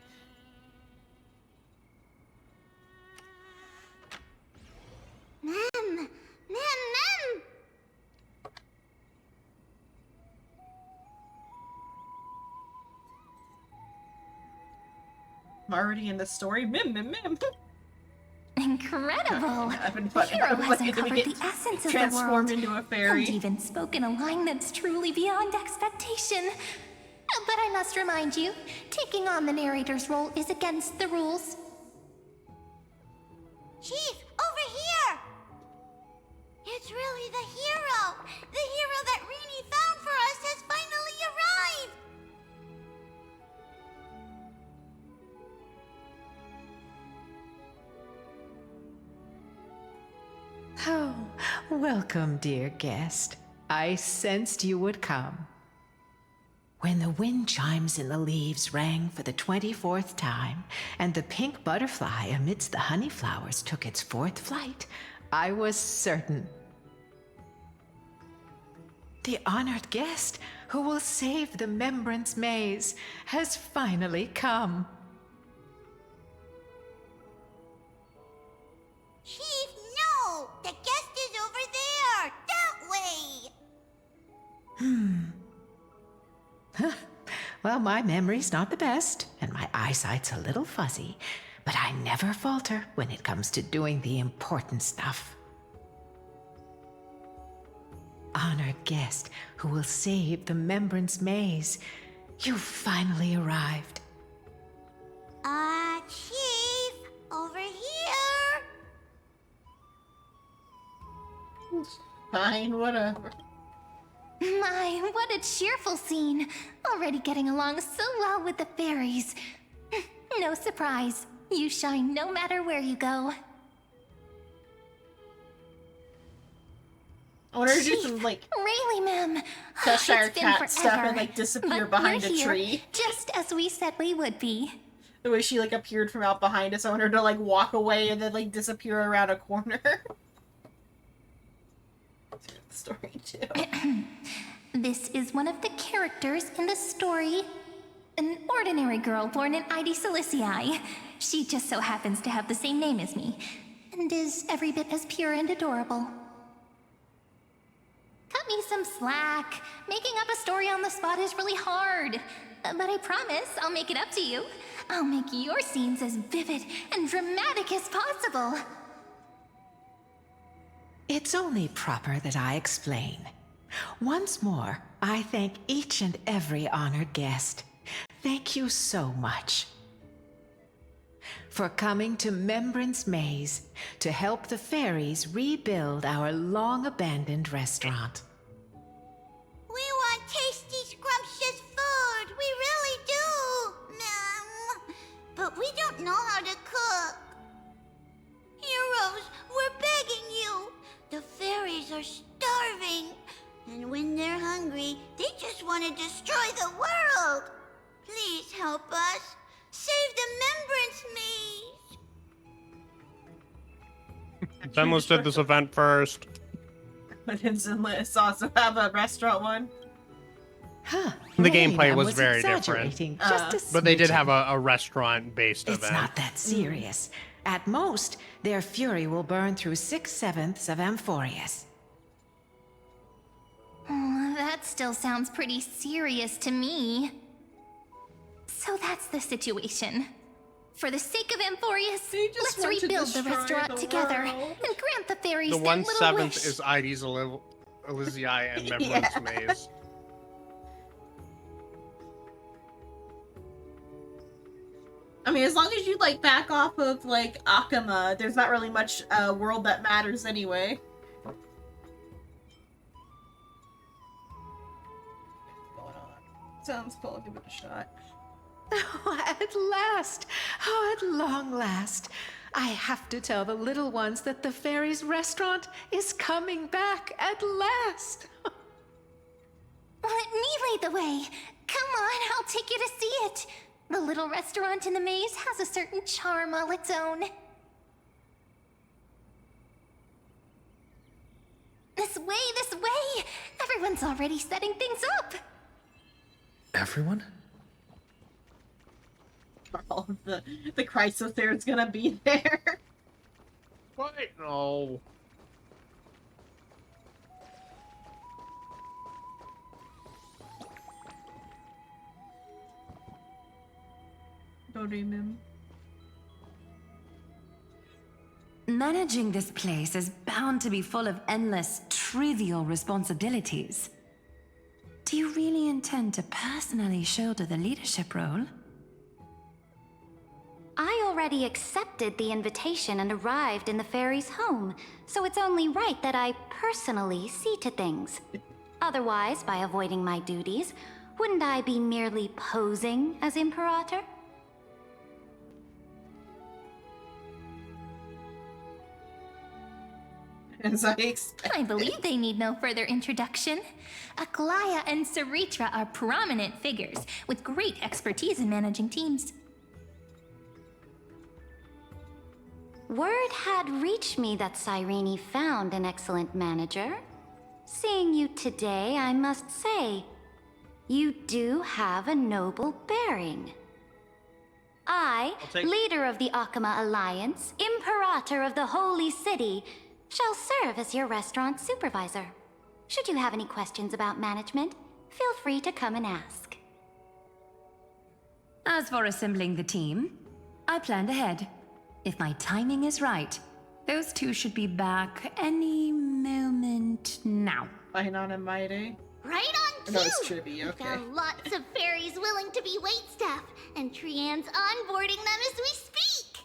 Mem! Mem! I'm already in the story. Mim. Incredible! I've The hero has uncovered the essence of the transformed world, into a fairy. and even spoken a line that's truly beyond expectation. But I must remind you, taking on the narrator's role is against the rules. Chief, over here! It's really the hero! The hero that Rini found for us has finally arrived! Oh, welcome, dear guest. I sensed you would come. When the wind chimes in the leaves rang for the 24th time, and the pink butterfly amidst the honey flowers took its 4th flight, I was certain. The honored guest who will save the Membrance Maze has finally come. Chief, no! The guest is over there! That way! Well, my memory's not the best, and my eyesight's a little fuzzy, but I never falter when it comes to doing the important stuff. Honored guest who will save the Membrance Maze, you've finally arrived. Chief, over here! Fine, whatever. My, what a cheerful scene. Already getting along so well with the fairies. No surprise. You shine no matter where you go. I wonder if you can, like, really, ma'am. Cheshire It's been Cat stuff and, forever, like, disappear but behind you're a here, tree. just as we said we would be. The way she, like, appeared from out behind us. I want her to, like, walk away and then, like, disappear around a corner. The story, too. This is one of the characters in the story. An ordinary girl born in Ide Silicii. She just so happens to have the same name as me, and is every bit as pure and adorable. Cut me some slack. Making up a story on the spot is really hard. But I promise I'll make it up to you. I'll make your scenes as vivid and dramatic as possible. It's only proper that I explain. Once more, I thank each and every honored guest. Thank you so much for coming to Membrance Maze to help the fairies rebuild our long-abandoned restaurant. We want tasty, scrumptious food! We really do! But we don't know how to cook. Heroes, we're begging you! The fairies are starving. And when they're hungry, they just want to destroy the world! Please help us! Save the Membrance Maze! Ben, let's do this event first. But let's also have a restaurant one. Huh. The Maybe gameplay I was very different. exaggerating just a But they did smidgen. have a restaurant-based event. It's not that serious. At most, their fury will burn through 6/7 of Amphorius. Oh, that still sounds pretty serious to me. So that's the situation. For the sake of Amphorius, let's want to rebuild the destroy restaurant the together world. and grant the fairies The their little 1/7 wish. is Ides Elysiae and Membrance Maze. I mean, as long as you, like, back off of, like, Akama, there's not really much world that matters anyway. Sounds cool. Give it a shot. Oh, at last! Oh, at long last! I have to tell the little ones that the fairies' restaurant is coming back at last! Let me lead the way. Come on, I'll take you to see it. The little restaurant in the maze has a certain charm all its own. This way, this way! Everyone's already setting things up. Everyone? All of the Chrysothere's gonna be there. What? No. Managing this place is bound to be full of endless, trivial responsibilities. Do you really intend to personally shoulder the leadership role? I already accepted the invitation and arrived in the fairy's home, so it's only right that I personally see to things. Otherwise, by avoiding my duties, wouldn't I be merely posing as Imperator? As I expected. I believe they need no further introduction. Aglaya and Saritra are prominent figures with great expertise in managing teams. Word had reached me that Cyrene found an excellent manager. Seeing you today, I must say, you do have a noble bearing. I, leader of the Akama Alliance, Imperator of the Holy City, shall serve as your restaurant supervisor. Should you have any questions about management, feel free to come and ask. As for assembling the team, I planned ahead. If my timing is right, those two should be back any moment now. Xenon and Maide. Right on cue! No, it's Tribby, We okay. found lots of fairies willing to be waitstaff, and Trian's onboarding them as we speak.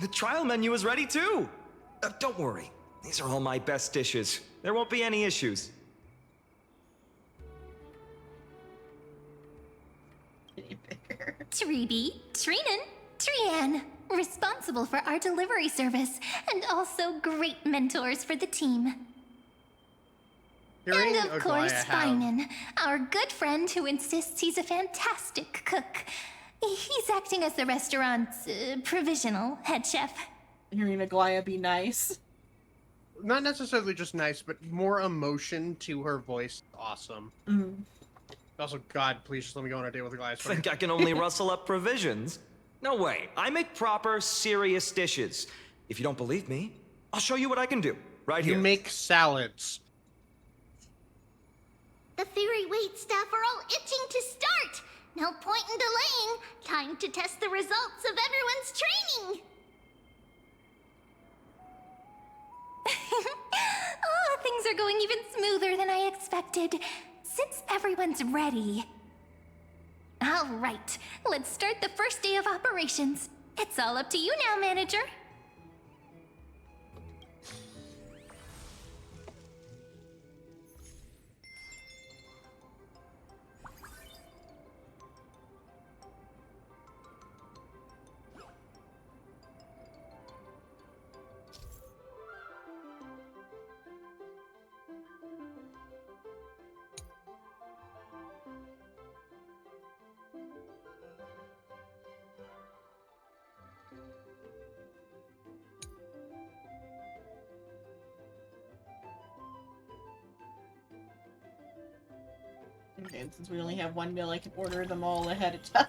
The trial menu is ready too. Don't worry. These are all my best dishes. There won't be any issues. Tribi, Trinan, Trian, responsible for our delivery service, and also great mentors for the team. Hearing And of course, Aglaya have- Finan, our good friend who insists he's a fantastic cook. He's acting as the restaurant's provisional head chef. Hearing Aglaya be nice. Not necessarily just nice, but more emotion to her voice. Awesome. Mm. Also, God, please just let me go on a date with Aglaya. Think I can only rustle up provisions? No way. I make proper, serious dishes. If you don't believe me, I'll show you what I can do. Right here. You make salads. The fairy waitstaff are all itching to start. No point in delaying. Time to test the results of everyone's training. Oh, things are going even smoother than I expected. Since everyone's ready. All right, let's start the first day of operations. It's all up to you now, manager. Okay, and since we only have one meal, I can order them all ahead of time.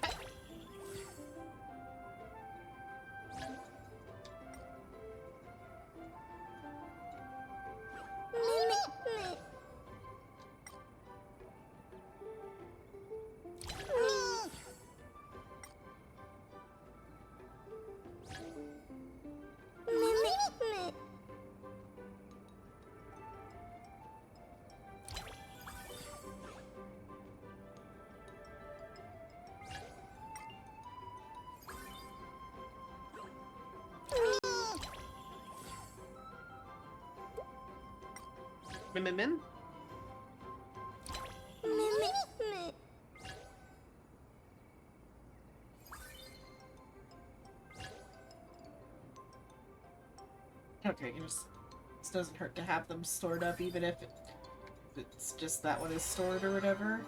Min? Okay, this doesn't hurt to have them stored up, even if it's just that one is stored or whatever.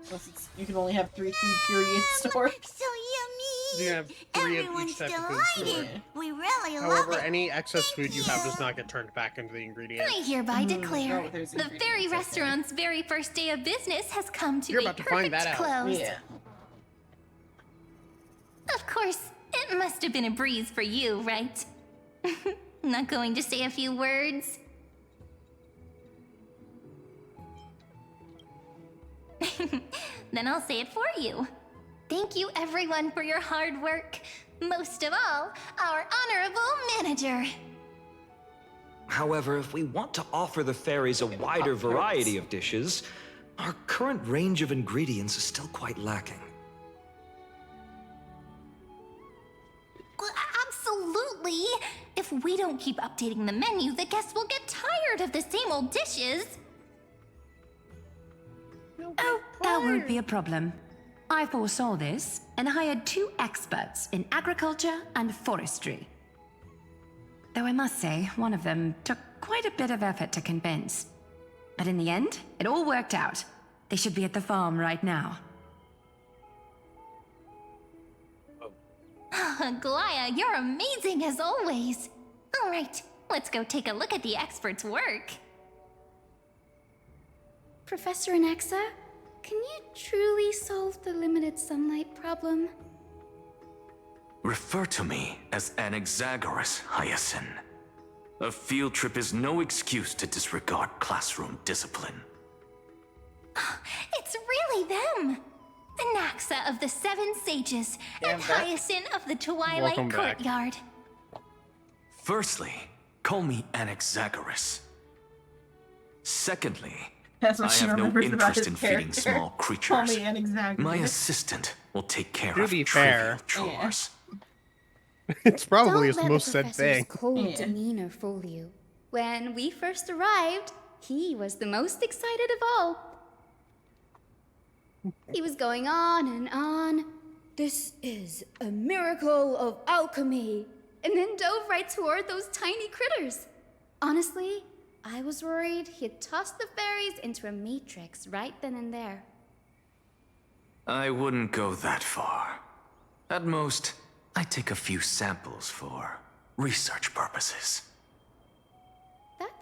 Unless it's, you can only have 3 food periods stored. So yummy! You have 3 of Everyone's each type of food delighted. stored. We really However, love it. any excess food you have does not get turned back into the ingredients. I hereby declare oh, there's the ingredients, fairy okay. restaurant's very first day of business has come to You're a about to find perfect that out. close. Yeah. Of course, it must have been a breeze for you, right? Not going to say a few words? Then I'll say it for you. Thank you everyone for your hard work. Most of all, our honorable manager. However, if we want to offer the fairies a wider variety of dishes, our current range of ingredients is still quite lacking. Absolutely! If we don't keep updating the menu, the guests will get tired of the same old dishes. Oh, that won't be a problem. I foresaw this and hired 2 experts in agriculture and forestry. Though I must say, one of them took quite a bit of effort to convince. But in the end, it all worked out. They should be at the farm right now. Glaya, you're amazing as always. All right, let's go take a look at the expert's work. Professor Anaxa, can you truly solve the limited sunlight problem? Refer to me as Anaxagoras, Hyacinth. A field trip is no excuse to disregard classroom discipline. It's really them! Anaxa of the Seven Sages and Hyacinth of the Twilight Welcome back. Courtyard. Firstly, call me Anaxagoras. Secondly, That's what I she have no remembers about interest his in feeding character. small Call creatures. me Anaxagoras. My assistant will take care To of be trivial fair. chores. It's probably his Don't let most the said professor's thing. cold demeanor fool you. When we first arrived, he was the most excited of all. He was going on and on. This is a miracle of alchemy. And then dove right toward those tiny critters. Honestly, I was worried he'd tossed the fairies into a matrix right then and there. I wouldn't go that far. At most, I take a few samples for research purposes.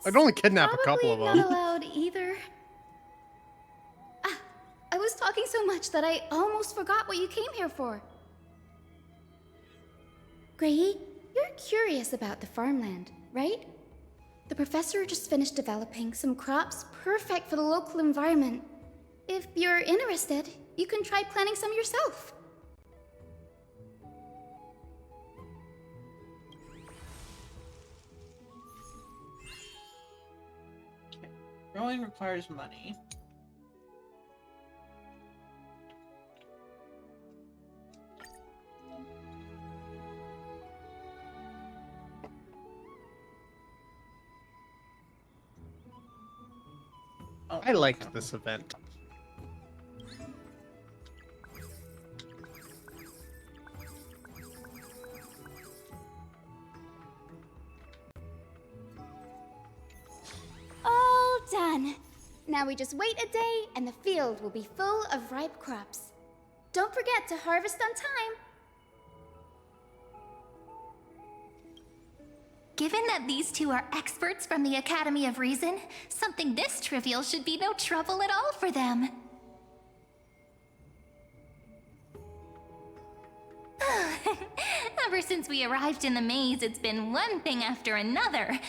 I'd only kidnap a couple of Not them. allowed either. Ah, I was talking so much that I almost forgot what you came here for. Grayi, you're curious about the farmland, right? The professor just finished developing some crops perfect for the local environment. If you're interested, you can try planting some yourself. Growing requires money. I liked this event. All done. Now we just wait a day and the field will be full of ripe crops. Don't forget to harvest on time. Given that these two are experts from the Academy of Reason, something this trivial should be no trouble at all for them. Ever since we arrived in the maze, it's been one thing after another.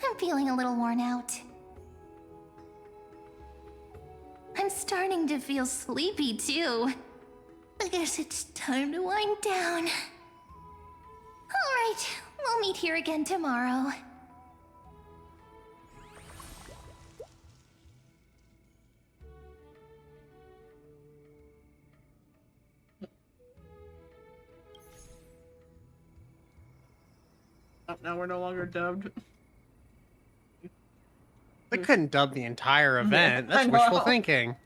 I'm feeling a little worn out. I'm starting to feel sleepy, too. I guess it's time to wind down. Alright, we'll meet here again tomorrow. Oh, now we're no longer dubbed. They couldn't dub the entire event. Yeah, I That's wishful know. thinking.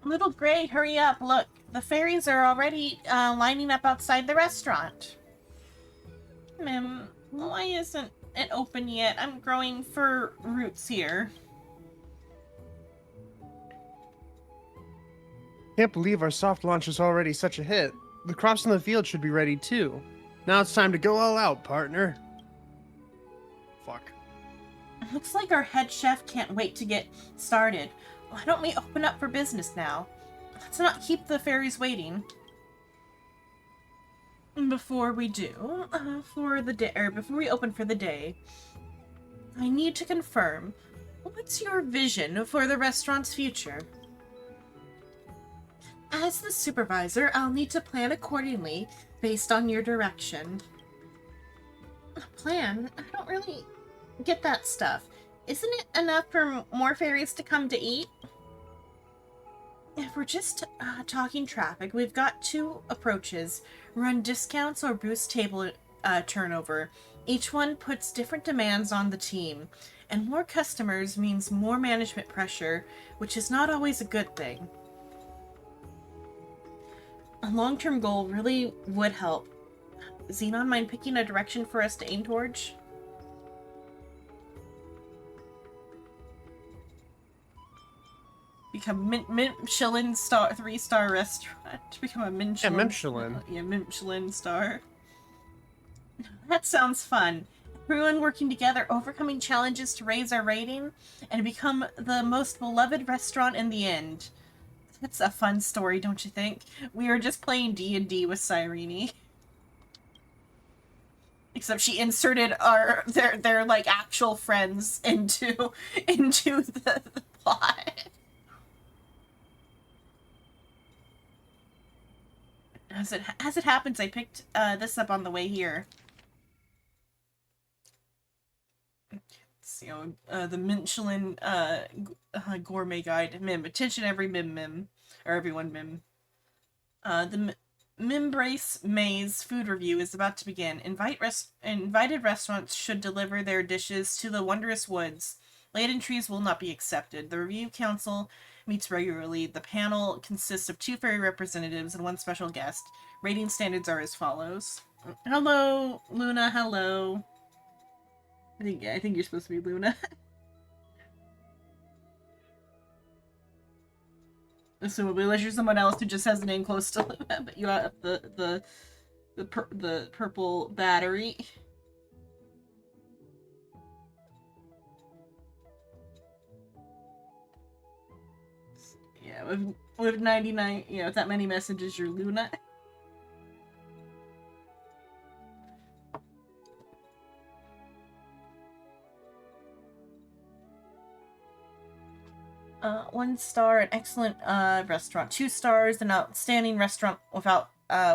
Little Gray, hurry up. Look, the fairies are already lining up outside the restaurant. Ma'am, why isn't it open yet? I'm growing fur roots here. Can't believe our soft launch is already such a hit. The crops in the field should be ready too. Now it's time to go all out, partner. Fuck. Looks like our head chef can't wait to get started. Why don't we open up for business now? Let's not keep the fairies waiting. Before we do, before we open for the day, I need to confirm, what's your vision for the restaurant's future? As the supervisor, I'll need to plan accordingly based on your direction. A plan? I don't really get that stuff. Isn't it enough for more fairies to come to eat? If we're just talking traffic, we've got two approaches. Run discounts or boost table turnover. Each one puts different demands on the team. And more customers means more management pressure, which is not always a good thing. A long-term goal really would help. Xenon, mind picking a direction for us to aim towards? Become Michelin star 3-star restaurant. Become a Michelin. Yeah, Michelin. Yeah, Michelin star. That sounds fun. Everyone working together, overcoming challenges to raise our rating, and become the most beloved restaurant in the end. That's a fun story, don't you think? We were just playing D&D with Cyrene. Except she inserted their like actual friends into the plot. As it happens, I picked this up on the way here. You know, the Michelin gourmet guide. Mim, attention every mim, or everyone mim. The Mimbrace Maze food review is about to begin. Invited restaurants should deliver their dishes to the wondrous woods. Laden trees will not be accepted. The review council meets regularly. The panel consists of 2 fairy representatives and 1 special guest. Rating standards are as follows. Hello, Luna. Hello. I think you're supposed to be Luna. Assumably, unless you're someone else who just has a name close to Luna, but you have the purple battery. Yeah, with 99, you know, with that many messages, you're Luna. One star, an excellent restaurant. 2 stars, an outstanding restaurant without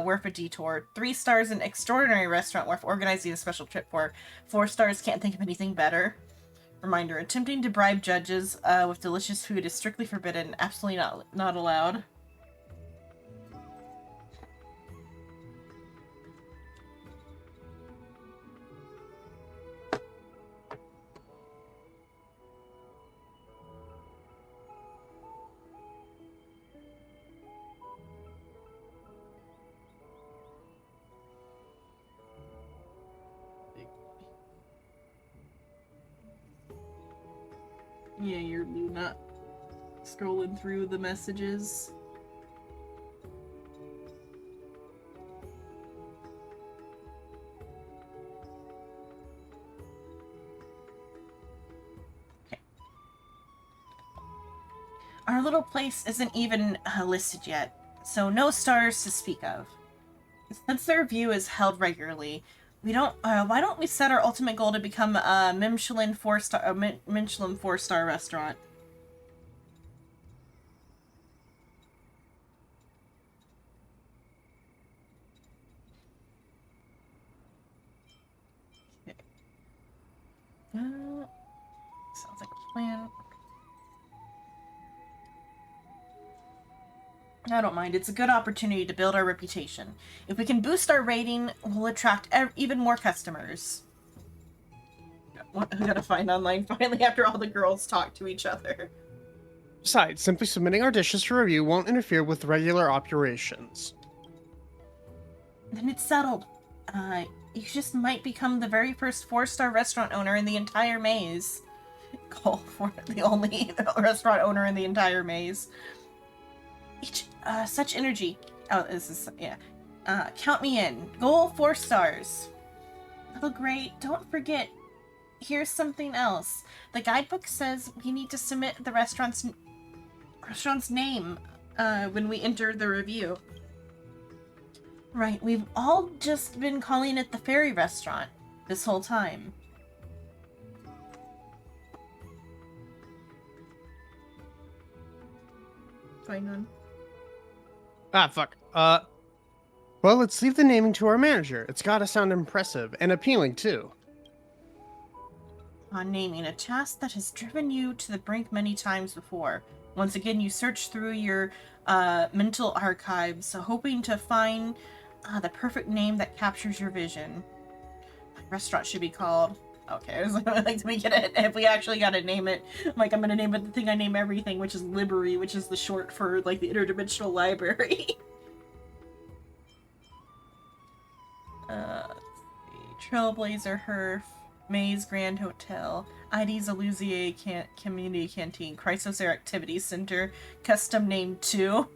worth a detour. 3 stars, an extraordinary restaurant worth organizing a special trip for. 4 stars, can't think of anything better. Reminder, attempting to bribe judges with delicious food is strictly forbidden, absolutely not allowed. Yeah, you're Luna. Scrolling through the messages. Okay. Our little place isn't even listed yet, so no stars to speak of. Since their review is held regularly, why don't we set our ultimate goal to become a Michelin 4-star restaurant? Okay. Sounds like a plan. I don't mind. It's a good opportunity to build our reputation. If we can boost our rating, we'll attract even more customers. Who gotta find online finally after all the girls talk to each other. Besides, simply submitting our dishes for review won't interfere with regular operations. Then it's settled. You just might become the very first 4-star restaurant owner in the entire maze. Goal for the only restaurant owner in the entire maze. Such energy. Oh, this is, yeah. Count me in. Goal 4 stars. Little Great, don't forget, here's something else. The guidebook says we need to submit the restaurant's name when we enter the review. Right, we've all just been calling it the Fairy Restaurant this whole time. Going on. Ah, fuck. Well, let's leave the naming to our manager. It's gotta sound impressive and appealing, too. On naming a task that has driven you to the brink many times before. Once again, you search through your mental archives, hoping to find the perfect name that captures your vision. My restaurant should be called... Okay, I was like, do we get it? If we actually gotta name it, like, I'm gonna name it the thing I name everything, which is Library, which is the short for, like, the interdimensional library. Let's see. Trailblazer Herf, Maze Grand Hotel, ID's Alusier Community Canteen, Chrysos Air Activity Center, Custom Name 2.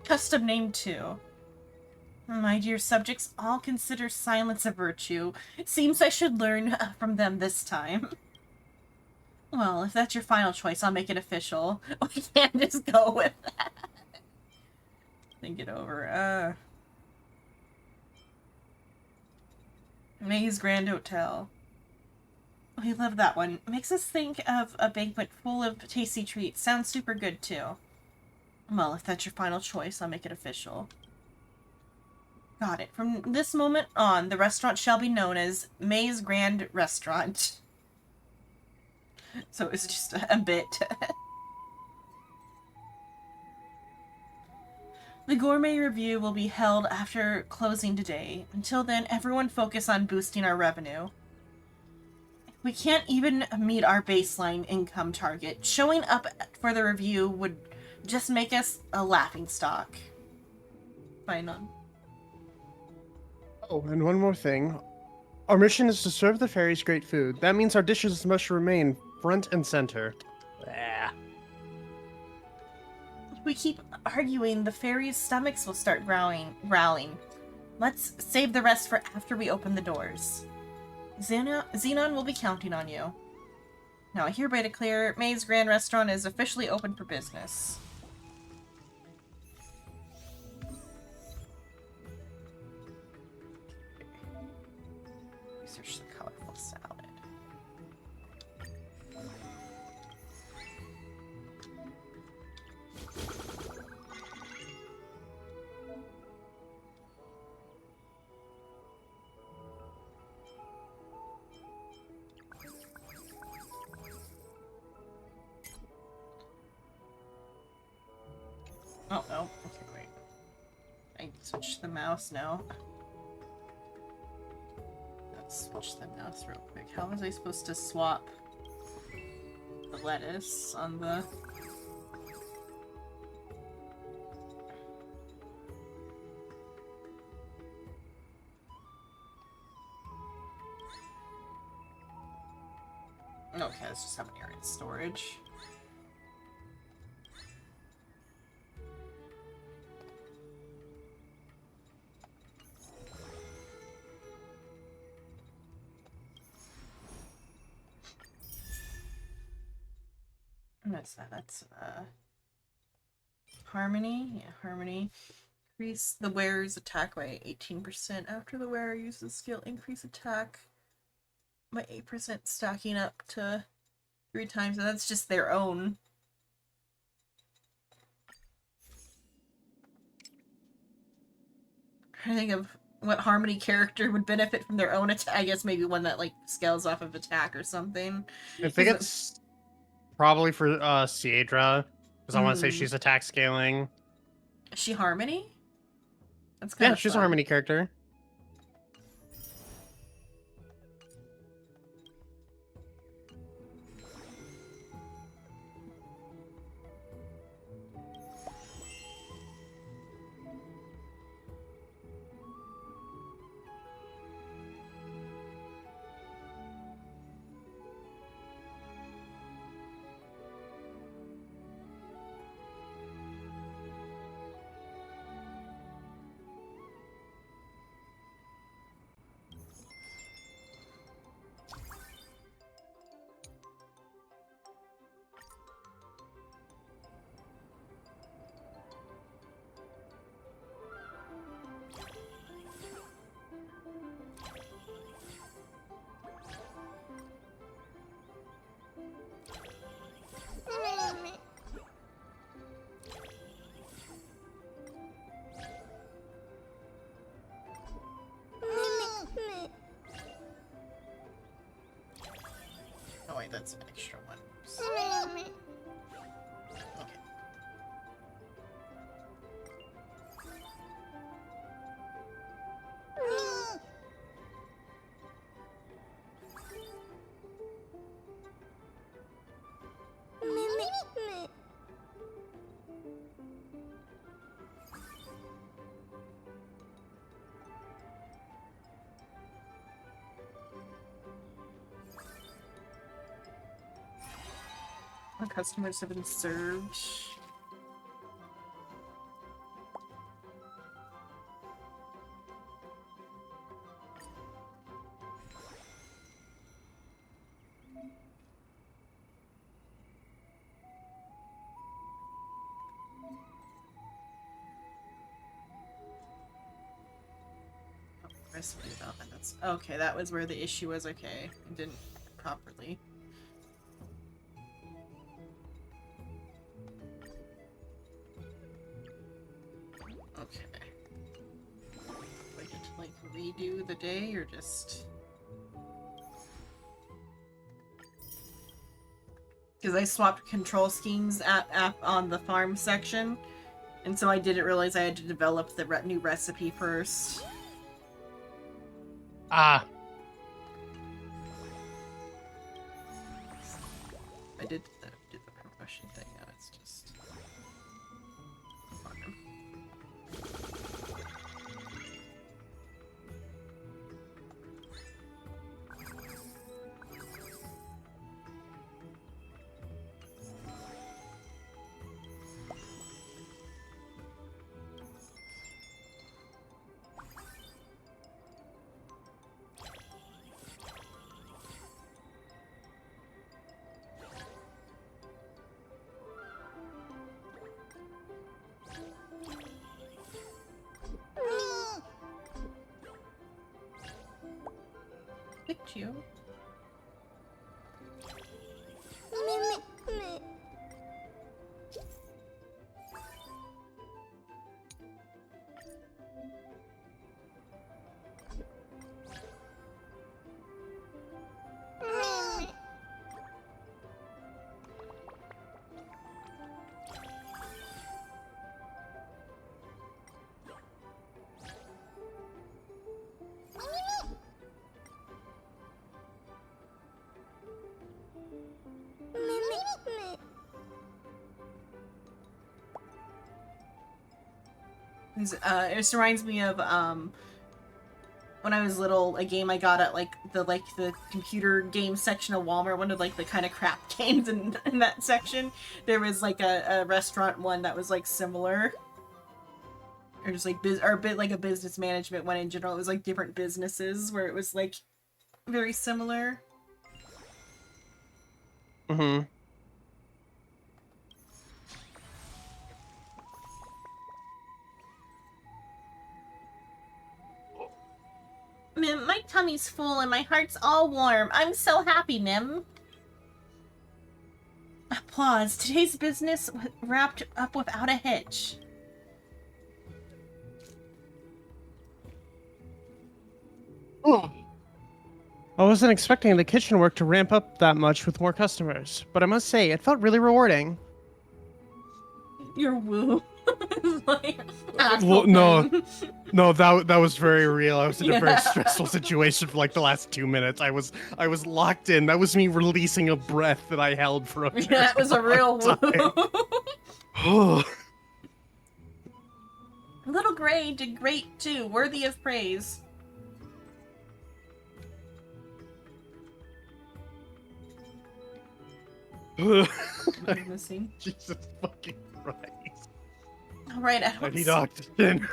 Custom Name 2. My dear subjects, all consider silence a virtue. It seems I should learn from them this time. Well, if that's your final choice, I'll make it official. We can't just go with that. Think it over. Maze Grand Hotel. We love that one. Makes us think of a banquet full of tasty treats. Sounds super good, too. Well, if that's your final choice, I'll make it official. Got it. From this moment on, the restaurant shall be known as Maze Grand Restaurant. So it's just a bit. The gourmet review will be held after closing today. Until then, everyone focus on boosting our revenue. We can't even meet our baseline income target. Showing up for the review would just make us a laughingstock. Fine on. Oh, and one more thing. Our mission is to serve the fairies great food. That means our dishes must remain front and center. If we keep arguing, the fairies' stomachs will start growling. Let's save the rest for after we open the doors. Xenon will be counting on you. Now, I hereby declare Maze Grand Restaurant is officially open for business. Research the colorful salad. Oh, no. Okay, wait. I switch the mouse now. Let's switch the mouse real quick. How was I supposed to swap the lettuce on the... Okay, let's just have an area in storage. What's that? That's Harmony. Yeah, Harmony. Increase the wearer's attack by 18% after the wearer uses skill. Increase attack by 8%, stacking up to 3 times. And that's just their own. I think of what Harmony character would benefit from their own attack. I guess maybe one that like scales off of attack or something. I think it's probably for Sierra, because I want to say Mm. she's attack scaling. Is she Harmony? That's kind Yeah, of she's a fun. Harmony character. that's an extra one. Okay. Our customers have been served. Recipe development. That's okay. That was where the issue was. Okay, I didn't properly. Okay. Wait to like redo the day or just because I swapped control schemes on the farm section, and so I didn't realize I had to develop the new recipe first. Ah. I did the promotion thing. Now it's just. Picked you. It just reminds me of when I was little, a game I got at the computer game section of Walmart, one of like the kind of crap games in that section. There was like a restaurant one that was like similar. Or just like or a bit like a business management one in general. It was like different businesses where it was like very similar. Mm-hmm. Mim, my tummy's full and my heart's all warm. I'm so happy, Mim. Applause. Today's business wrapped up without a hitch. I wasn't expecting the kitchen work to ramp up that much with more customers, but I must say, it felt really rewarding. Your woo. Like, Well, no, that was very real. I was in a very stressful situation for like the last 2 minutes. I was locked in. That was me releasing a breath that I held for a very that was a real woo. Little Gray did great too, worthy of praise. Missing. Jesus fucking Christ. Alright, I need oxygen.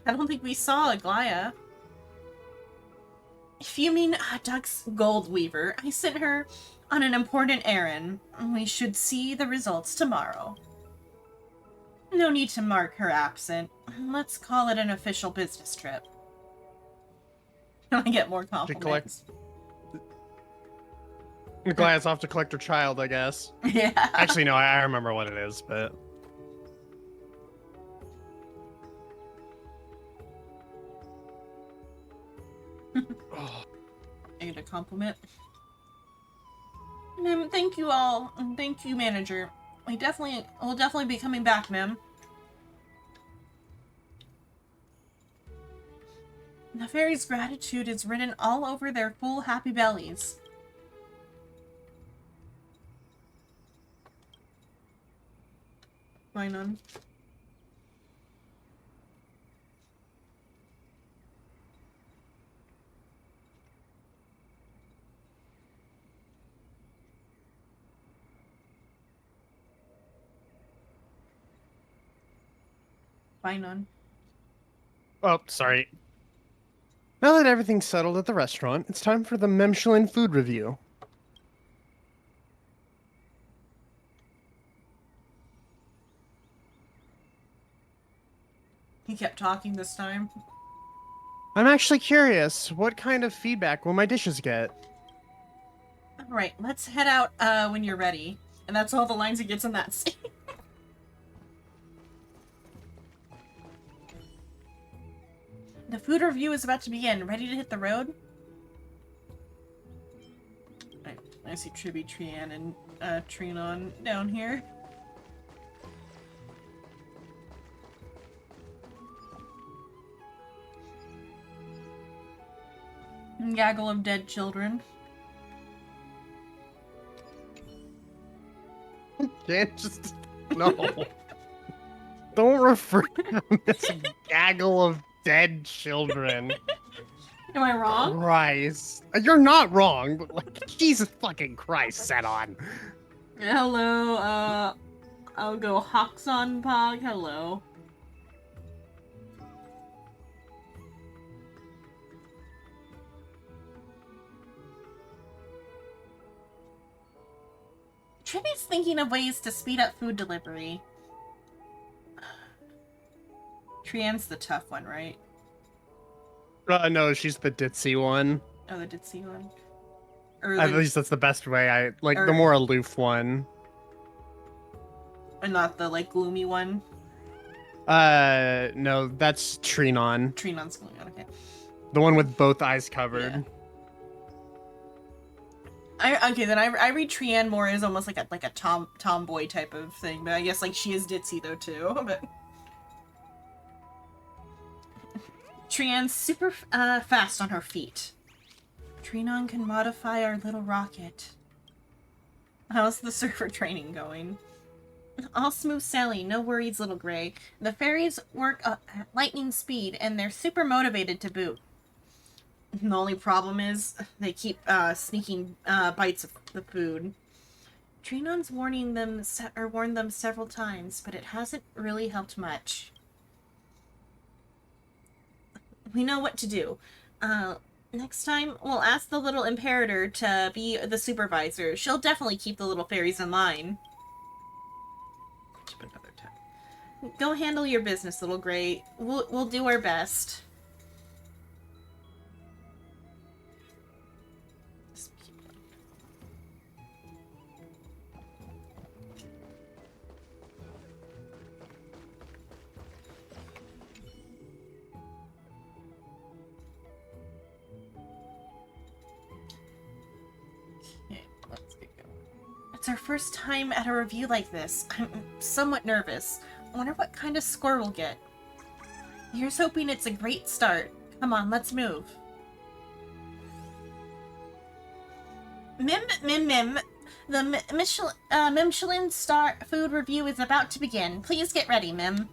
I don't think we saw Aglaya. If you mean Duck's Gold Weaver, I sent her on an important errand. We should see the results tomorrow. No need to mark her absent. Let's call it an official business trip. I get more compliments. Aglia's off to collect her child, I guess. Yeah. Actually, no, I remember what it is, but... I get a compliment. Mim, thank you all, and thank you, manager. We'll definitely be coming back, Mim. The fairies' gratitude is written all over their full happy bellies. Why none? Why none? Oh, sorry. Now that everything's settled at the restaurant, it's time for the Michelin food review. He kept talking this time. I'm actually curious, what kind of feedback will my dishes get? Alright, let's head out when you're ready. And that's all the lines he gets in that scene. The food review is about to begin. Ready to hit the road? I see Triby, Trian, and Trinon down here. Gaggle of dead children. Can't just... No. Don't refer to them as a gaggle of dead children. Am I wrong? Christ. You're not wrong, but like, Jesus fucking Christ, Xenon. Hello, I'll go Hoxon Pog, hello. Triby's thinking of ways to speed up food delivery. Trian's the tough one, right? No, she's the ditzy one. Oh, the ditzy one. Or At least that's the best way. I like the more aloof one. And not the like gloomy one. No, that's Trinon. Trinon's gloomy, okay. The one with both eyes covered. Yeah. Okay, then I read Trian more as almost like a tomboy type of thing, but I guess like she is ditzy though too. But Trian's super fast on her feet. Trinon can modify our little rocket. How's the surfer training going? All smooth sailing, no worries, little Gray. The fairies work at lightning speed, and they're super motivated to boot. The only problem is they keep sneaking bites of the food. Trinon's warned them several times, but it hasn't really helped much. We know what to do. Next time, we'll ask the little Imperator to be the supervisor. She'll definitely keep the little fairies in line. Another time. Go handle your business, little Gray. We'll do our best. It's our first time at a review like this. I'm somewhat nervous. I wonder what kind of score we'll get. Here's hoping it's a great start. Come on, let's move. Mim. The Michelin star food review is about to begin. Please get ready, Mim.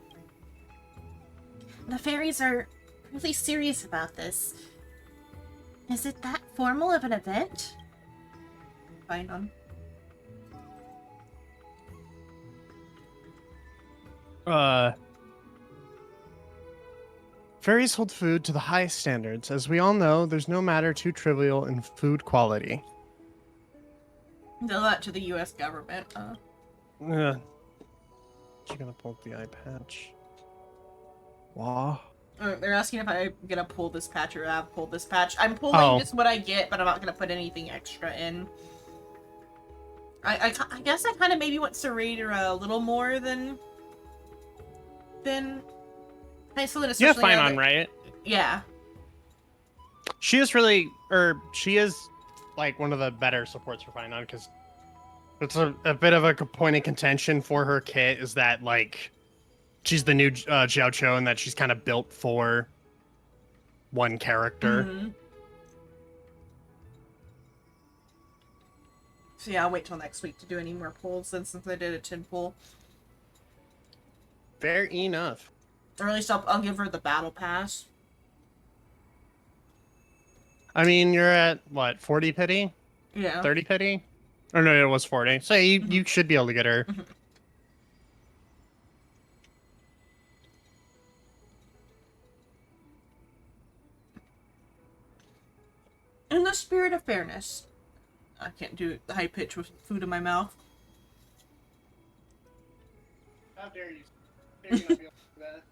The fairies are really serious about this. Is it that formal of an event? Fine on. Fairies hold food to the highest standards. As we all know, there's no matter too trivial in food quality. Tell that to the U.S. government. Yeah. You're gonna pull up the eye patch. Wow. They're asking if I'm gonna pull this patch or I've pulled this patch. I'm pulling just what I get, but I'm not gonna put anything extra in. I guess I kind of maybe want to rate her a little more than Isolate, especially. Yeah, fine on Riot. Yeah. She is really, she is like one of the better supports for Fine on because It's a bit of a point of contention for her kit is that, like, she's the new Xiao Cho and that she's kind of built for one character. Mm-hmm. So yeah, I'll wait till next week to do any more polls since I did a 10 poll. Fair enough. Or at least I'll give her the battle pass. I mean, you're at, what, 40 pity? Yeah. 30 pity? Or no, it was 40. So you should be able to get her. Mm-hmm. In the spirit of fairness. I can't do the high pitch with food in my mouth. How dare you? Dare you not be able to do that?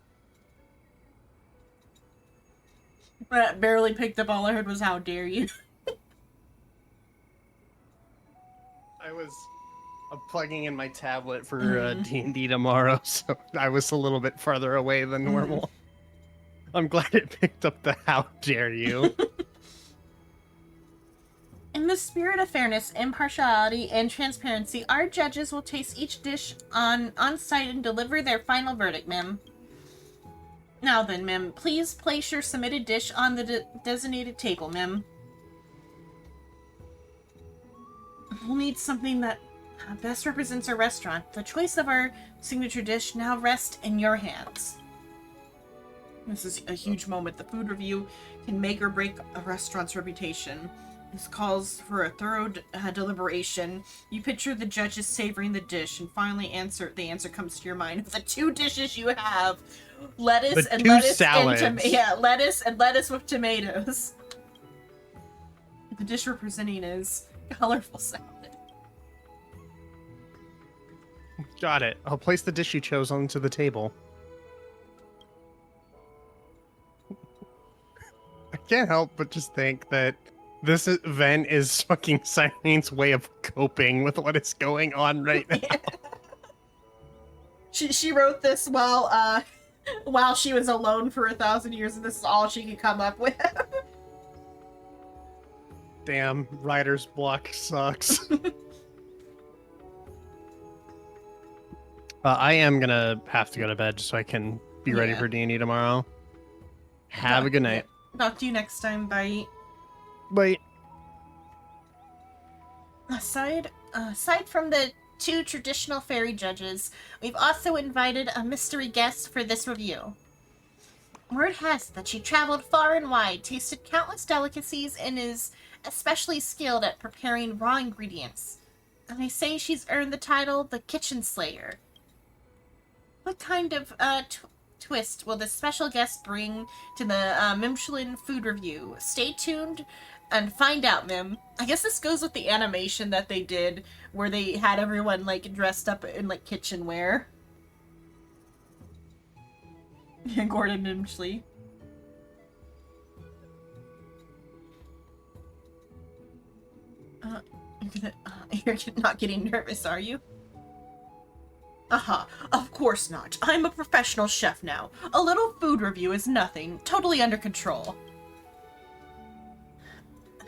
I barely picked up. All I heard was, how dare you. I was plugging in my tablet for D&D tomorrow, so I was a little bit farther away than normal. I'm glad it picked up the how dare you. In the spirit of fairness, impartiality, and transparency, our judges will taste each dish on site and deliver their final verdict, ma'am. Now then, ma'am, please place your submitted dish on the designated table, ma'am. We'll need something that best represents our restaurant. The choice of our signature dish now rests in your hands. This is a huge moment. The food review can make or break a restaurant's reputation. This calls for a thorough deliberation. You picture the judges savoring the dish, and finally the answer comes to your mind. Of the two dishes you have, lettuce and lettuce and lettuce with tomatoes. The dish we're presenting is colorful salad. Got it. I'll place the dish you chose onto the table. I can't help but just think that this event is fucking Cyrene's way of coping with what is going on right now. She wrote this while she was alone for 1,000 years, and this is all she could come up with. Damn, writer's block sucks. I am gonna have to go to bed so I can be ready for D&D tomorrow. Have a good night. Talk to you next time. Bye. Bye. Aside from the two traditional fairy judges, we've also invited a mystery guest for this review. Word has it that she traveled far and wide, tasted countless delicacies, and is especially skilled at preparing raw ingredients. And they say she's earned the title the Kitchen Slayer. What kind of twist will this special guest bring to the Michelin food review? Stay tuned and find out, Mim. I guess this goes with the animation that they did, where they had everyone, like, dressed up in, like, kitchenware. Gordon Nimshley. You're not getting nervous, are you? Of course not. I'm a professional chef now. A little food review is nothing. Totally under control.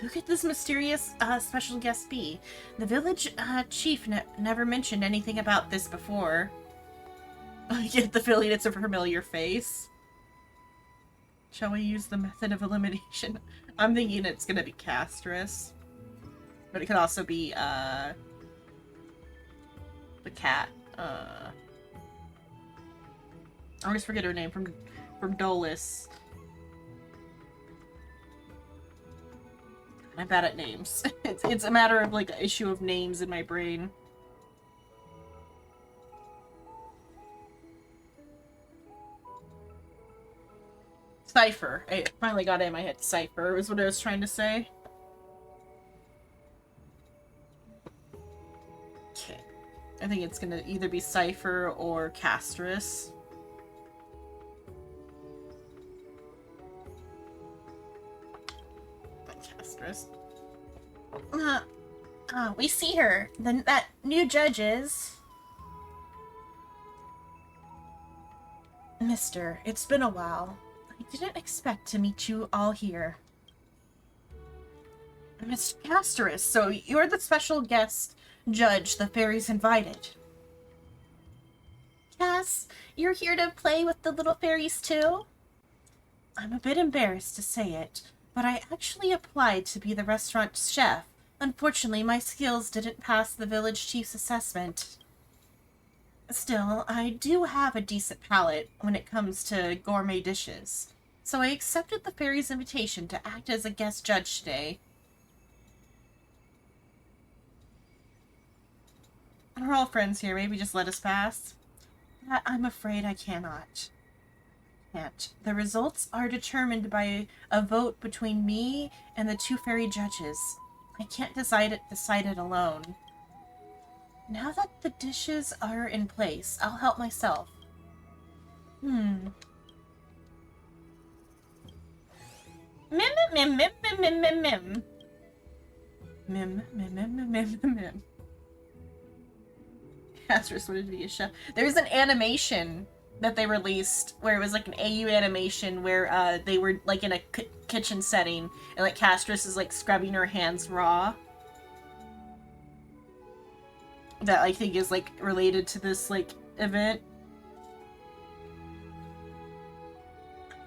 Who could this mysterious special guest be? The village chief never mentioned anything about this before. I get the feeling it's a familiar face. Shall we use the method of elimination? I'm thinking it's gonna be Castress. But it could also be, the cat. I always forget her name from Dolus. I'm bad at names. It's a matter of, like, an issue of names in my brain. Cypher. I finally got it in my head. Cypher was what I was trying to say. Okay. I think it's gonna either be Cypher or Castress. Castress. We see her. That new judge is... Mister, it's been a while. I didn't expect to meet you all here. Miss Castress, so you're the special guest judge the fairies invited. Cass, you're here to play with the little fairies too? I'm a bit embarrassed to say it, but I actually applied to be the restaurant chef. Unfortunately, my skills didn't pass the village chief's assessment. Still, I do have a decent palate when it comes to gourmet dishes, so I accepted the fairy's invitation to act as a guest judge today. We're all friends here, maybe just let us pass? That I'm afraid I cannot. Can't. The results are determined by a vote between me and the two fairy judges. I can't decide it alone. Now that the dishes are in place, I'll help myself. Mim, mim, mim, mim, mim, mim, mim, mim. Mim, mim, mim, mim, mim, mim, mim. Casper's wanted to be a chef. There's an animation that they released where it was like an AU animation where they were like in a kitchen setting and like Castress is like scrubbing her hands raw. That I think is like related to this like event.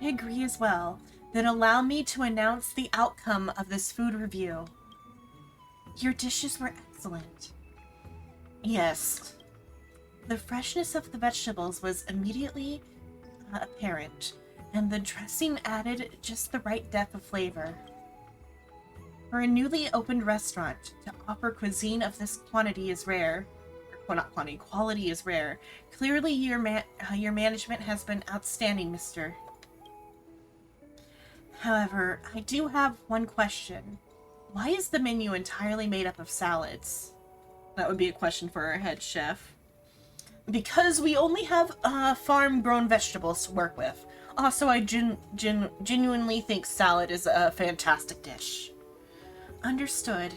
I agree as well. Then allow me to announce the outcome of this food review. Your dishes were excellent. Yes. The freshness of the vegetables was immediately apparent, and the dressing added just the right depth of flavor. For a newly opened restaurant, to offer cuisine of this quantity is rare. Well, not quantity, quality is rare. Clearly, your management has been outstanding, mister. However, I do have one question. Why is the menu entirely made up of salads? That would be a question for our head chef. Because we only have farm-grown vegetables to work with. Also, I genuinely think salad is a fantastic dish. Understood.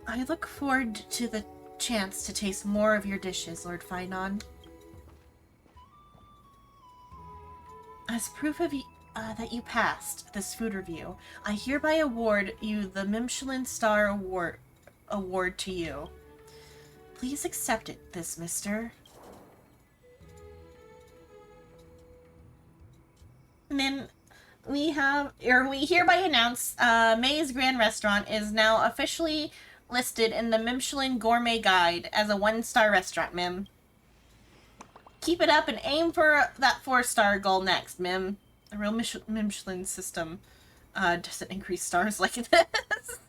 I look forward to the chance to taste more of your dishes, Lord Phainon. As proof of that you passed this food review, I hereby award you the Michelin Star Award to you. Please accept this, mister. Mim, we hereby announce May's Grand Restaurant is now officially listed in the Michelin Gourmet Guide as a 1-star restaurant, Mim. Keep it up and aim for that 4-star goal next, Mim. The real Michelin system doesn't increase stars like this.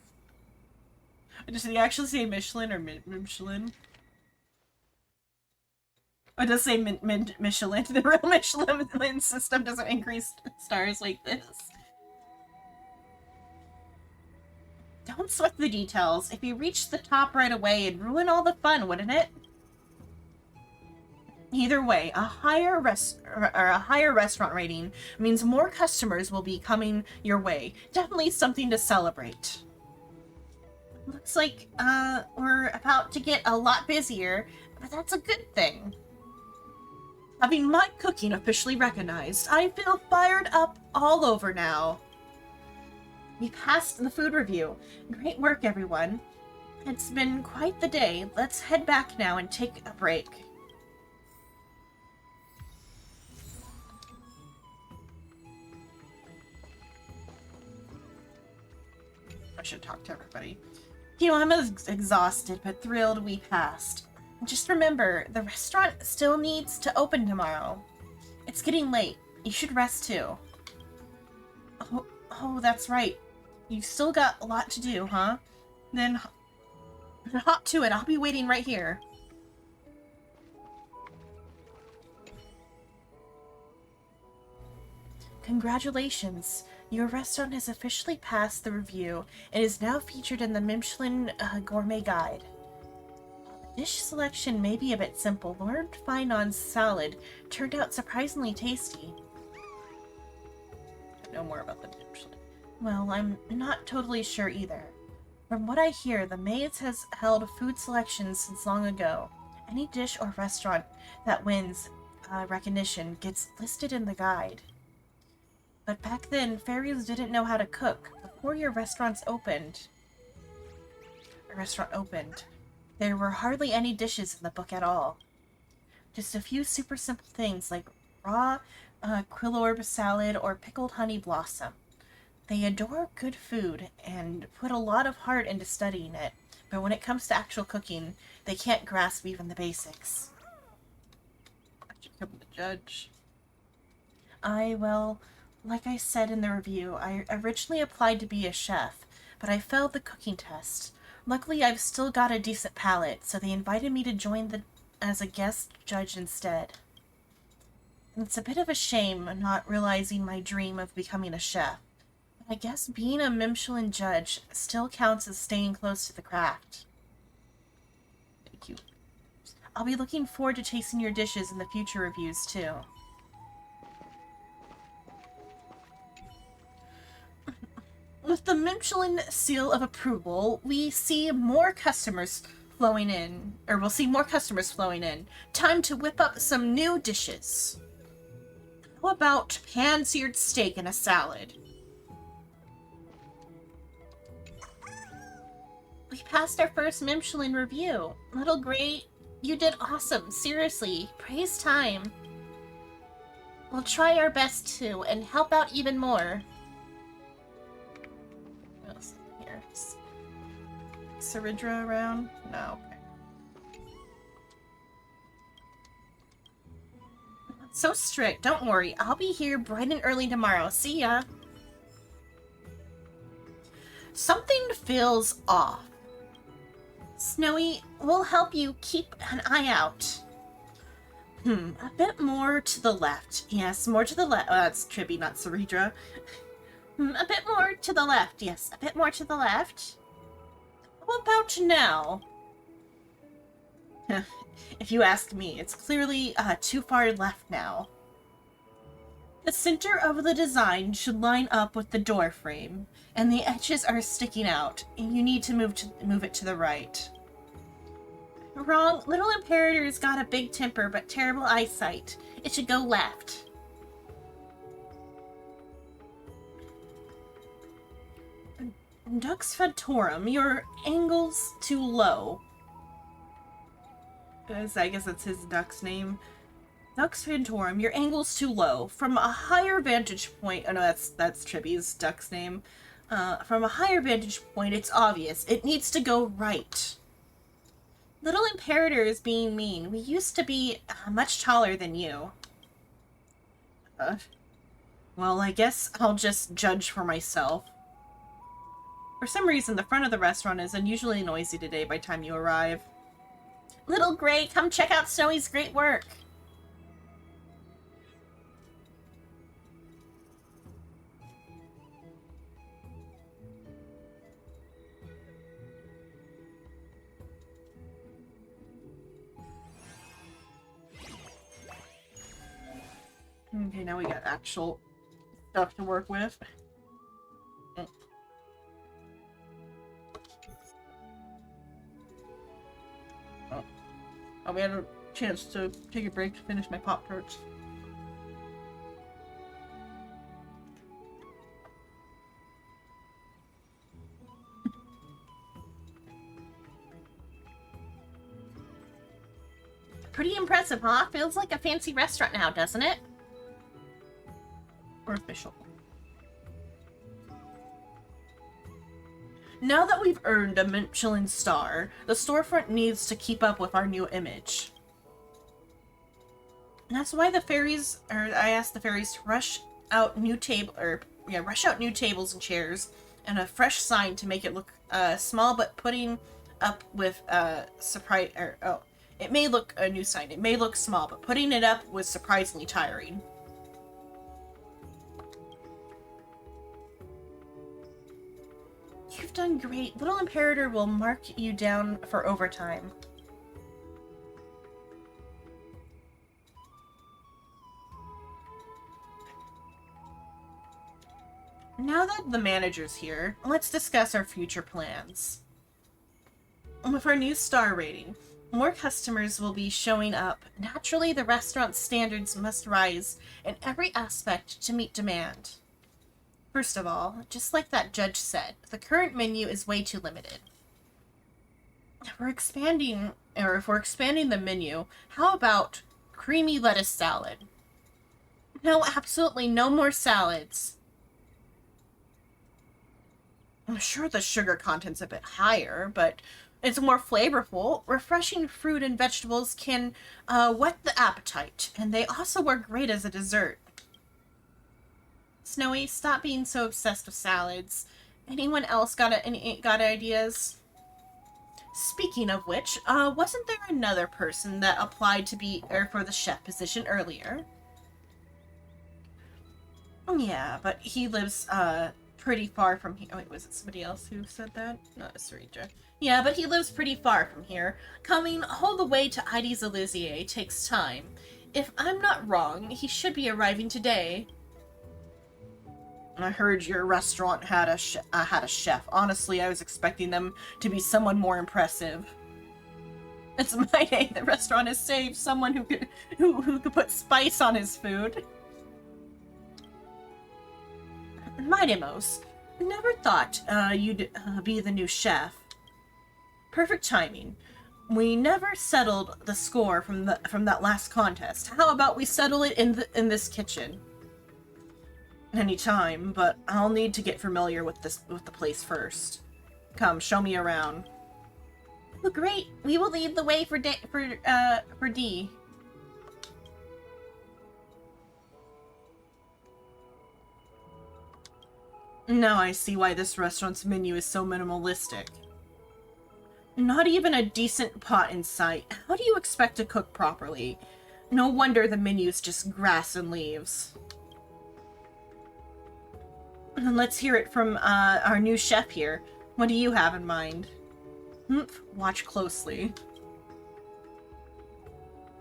Does he actually say Michelin or Michelin? Or does it say Michelin? The real Michelin system doesn't increase stars like this. Don't sweat the details. If you reach the top right away, it'd ruin all the fun, wouldn't it? Either way, a higher restaurant rating means more customers will be coming your way. Definitely something to celebrate. Looks like we're about to get a lot busier, but that's a good thing. Having my cooking officially recognized, I feel fired up all over now. We passed the food review. Great work, everyone. It's been quite the day. Let's head back now and take a break. I should talk to everybody. I'm exhausted, but thrilled we passed. Just remember, the restaurant still needs to open tomorrow. It's getting late. You should rest too. Oh, that's right. You've still got a lot to do, huh? Then hop to it. I'll be waiting right here. Congratulations. Your restaurant has officially passed the review and is now featured in the Michelin Gourmet Guide. Dish selection may be a bit simple. Lord Pheinon's salad turned out surprisingly tasty. I know more about the Michelin. Well, I'm not totally sure either. From what I hear, the Maze has held food selections since long ago. Any dish or restaurant that wins recognition gets listed in the guide. But back then, fairies didn't know how to cook. Before your restaurant opened, There were hardly any dishes in the book at all. Just a few super simple things like raw quillorb salad or pickled honey blossom. They adore good food and put a lot of heart into studying it, but when it comes to actual cooking, they can't grasp even the basics. I should come to judge. Well, like I said in the review, I originally applied to be a chef, but I failed the cooking test. Luckily, I've still got a decent palate, so they invited me to join as a guest judge instead. It's a bit of a shame not realizing my dream of becoming a chef. But I guess being a Michelin judge still counts as staying close to the craft. Thank you. I'll be looking forward to tasting your dishes in the future reviews, too. With the Michelin seal of approval, we see more customers flowing in. Or we'll see more customers flowing in. Time to whip up some new dishes. How about pan-seared steak and a salad? We passed our first Michelin review. Little Gray, you did awesome. Seriously, praise time. We'll try our best to and help out even more. What else is here? Saridra around? No. So strict. Don't worry. I'll be here bright and early tomorrow. See ya. Something feels off. Snowy, we'll help you keep an eye out. A bit more to the left. Yes, more to the left. Oh, that's Trippy, not Saridra. A bit more to the left. Yes, a bit more to the left. How about now? If you ask me, it's clearly too far left now. The center of the design should line up with the door frame, and the edges are sticking out. You need to move it to the right. Wrong. Little Imperator's got a big temper but terrible eyesight. It should go left. Dux Fatorum, your angle's too low. I guess that's his duck's name. Dux Fantorum, your angle's too low. From a higher vantage point... Oh no, that's Trippy's duck's name. From a higher vantage point, it's obvious. It needs to go right. Little Imperator is being mean. We used to be much taller than you. Well, I guess I'll just judge for myself. For some reason, the front of the restaurant is unusually noisy today by the time you arrive. Little Gray, come check out Snowy's great work. Okay, now we got actual stuff to work with. Oh, we had a chance to take a break to finish my Pop-Tarts. Pretty impressive, huh? Feels like a fancy restaurant now, doesn't it? Or official. Now that we've earned a Michelin star, the storefront needs to keep up with our new image. And that's why I asked the fairies to rush out new tables and chairs and a fresh sign to make it look small, but putting up with it may look a new sign. It may look small, but putting it up was surprisingly tiring. You've done great. Little Imperator will mark you down for overtime. Now that the manager's here, let's discuss our future plans. With our new star rating, more customers will be showing up. Naturally, the restaurant's standards must rise in every aspect to meet demand. First of all, just like that judge said, the current menu is way too limited. if we're expanding the menu, how about creamy lettuce salad? No, absolutely no more salads. I'm sure the sugar content's a bit higher, but it's more flavorful. Refreshing fruit and vegetables can whet the appetite, and they also work great as a dessert. Snowy, stop being so obsessed with salads. Anyone else got ideas? Speaking of which, wasn't there another person that applied to be for the chef position earlier? Yeah, but he lives pretty far from here. Oh, wait, was it somebody else who said that? No, it's Sarija. Yeah, but he lives pretty far from here. Coming all the way to Ides Elysiae takes time. If I'm not wrong, he should be arriving today. I heard your restaurant had a chef. Honestly, I was expecting them to be someone more impressive. It's my day. The restaurant has saved someone who could put spice on his food. My demos. Never thought you'd be the new chef. Perfect timing. We never settled the score from that last contest. How about we settle it in this kitchen? Anytime, but I'll need to get familiar with the place first. Come, show me around. Oh, great! We will lead the way for D. Now I see why this restaurant's menu is so minimalistic. Not even a decent pot in sight. How do you expect to cook properly? No wonder the menu's just grass and leaves. Let's hear it from our new chef here. What do you have in mind? Watch closely.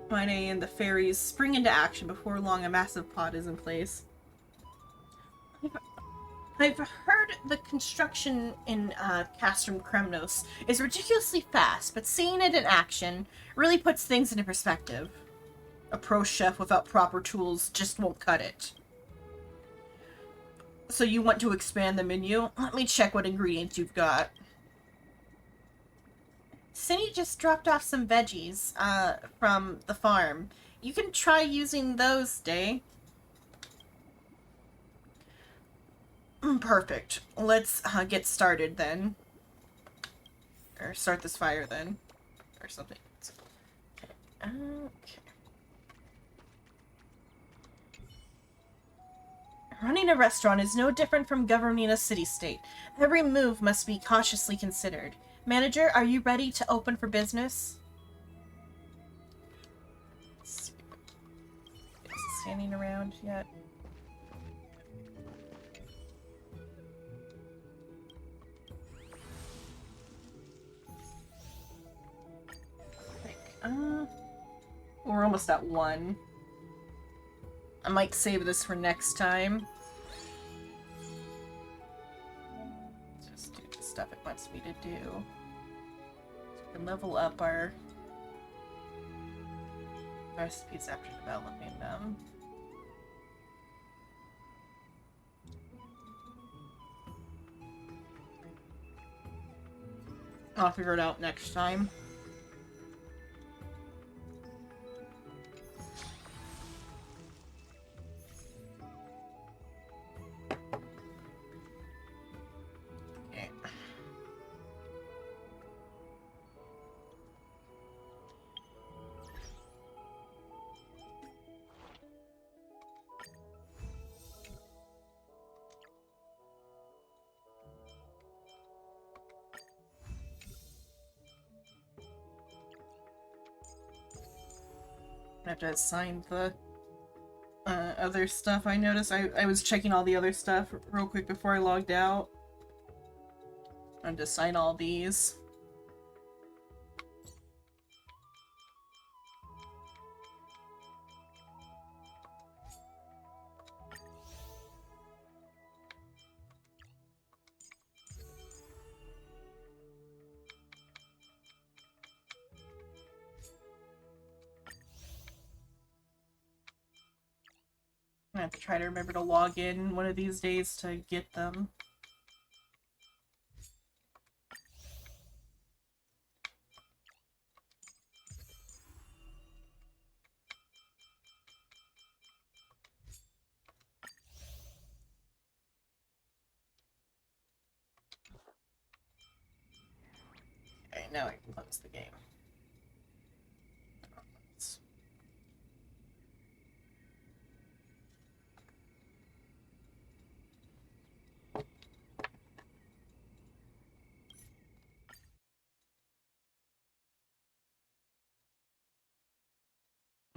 Mine and the fairies spring into action. Before long, a massive pot is in place. I've heard the construction in Castrum Kremnos is ridiculously fast, but seeing it in action really puts things into perspective. A pro chef without proper tools just won't cut it. So you want to expand the menu? Let me check what ingredients you've got. Cindy just dropped off some veggies from the farm. You can try using those, Day. Perfect. Let's get started then. Or start this fire then. Or something. Okay. Running a restaurant is no different from governing a city-state. Every move must be cautiously considered. Manager, are you ready to open for business? Let's see. Is it standing around yet? We're almost at 1. I might save this for next time. Just do the stuff it wants me to do. So we can level up our recipes after developing them. I'll figure it out next time. I have to assign the other stuff. I noticed I was checking all the other stuff real quick before I logged out. I have to assign all these. I have to try to remember to log in one of these days to get them. Alright, now I can close the game.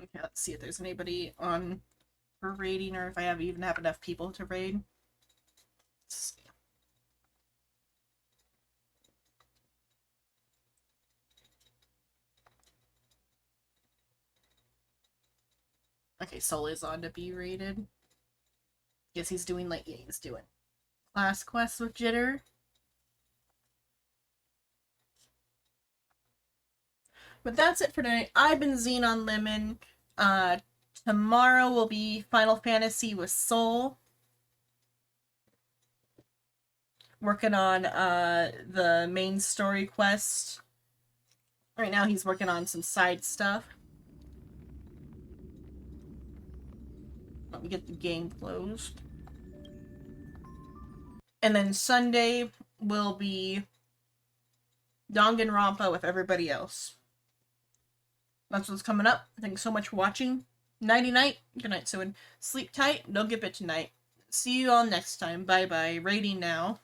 Okay, let's see if there's anybody on for raiding or if I even have enough people to raid. Let's see. Okay, Soul is on to be raided. Guess he's doing like, yeah, he's doing class quests with Jitter. But that's it for tonight. I've been Xenon Lemon. Tomorrow will be Final Fantasy with Soul. Working on the main story quest. Right now he's working on some side stuff. Let me get the game closed. And then Sunday will be Danganronpa with everybody else. That's what's coming up. Thanks so much for watching. Nighty-night. Good night, Soon. Sleep tight. Don't get bit tonight. See you all next time. Bye-bye. Rating now.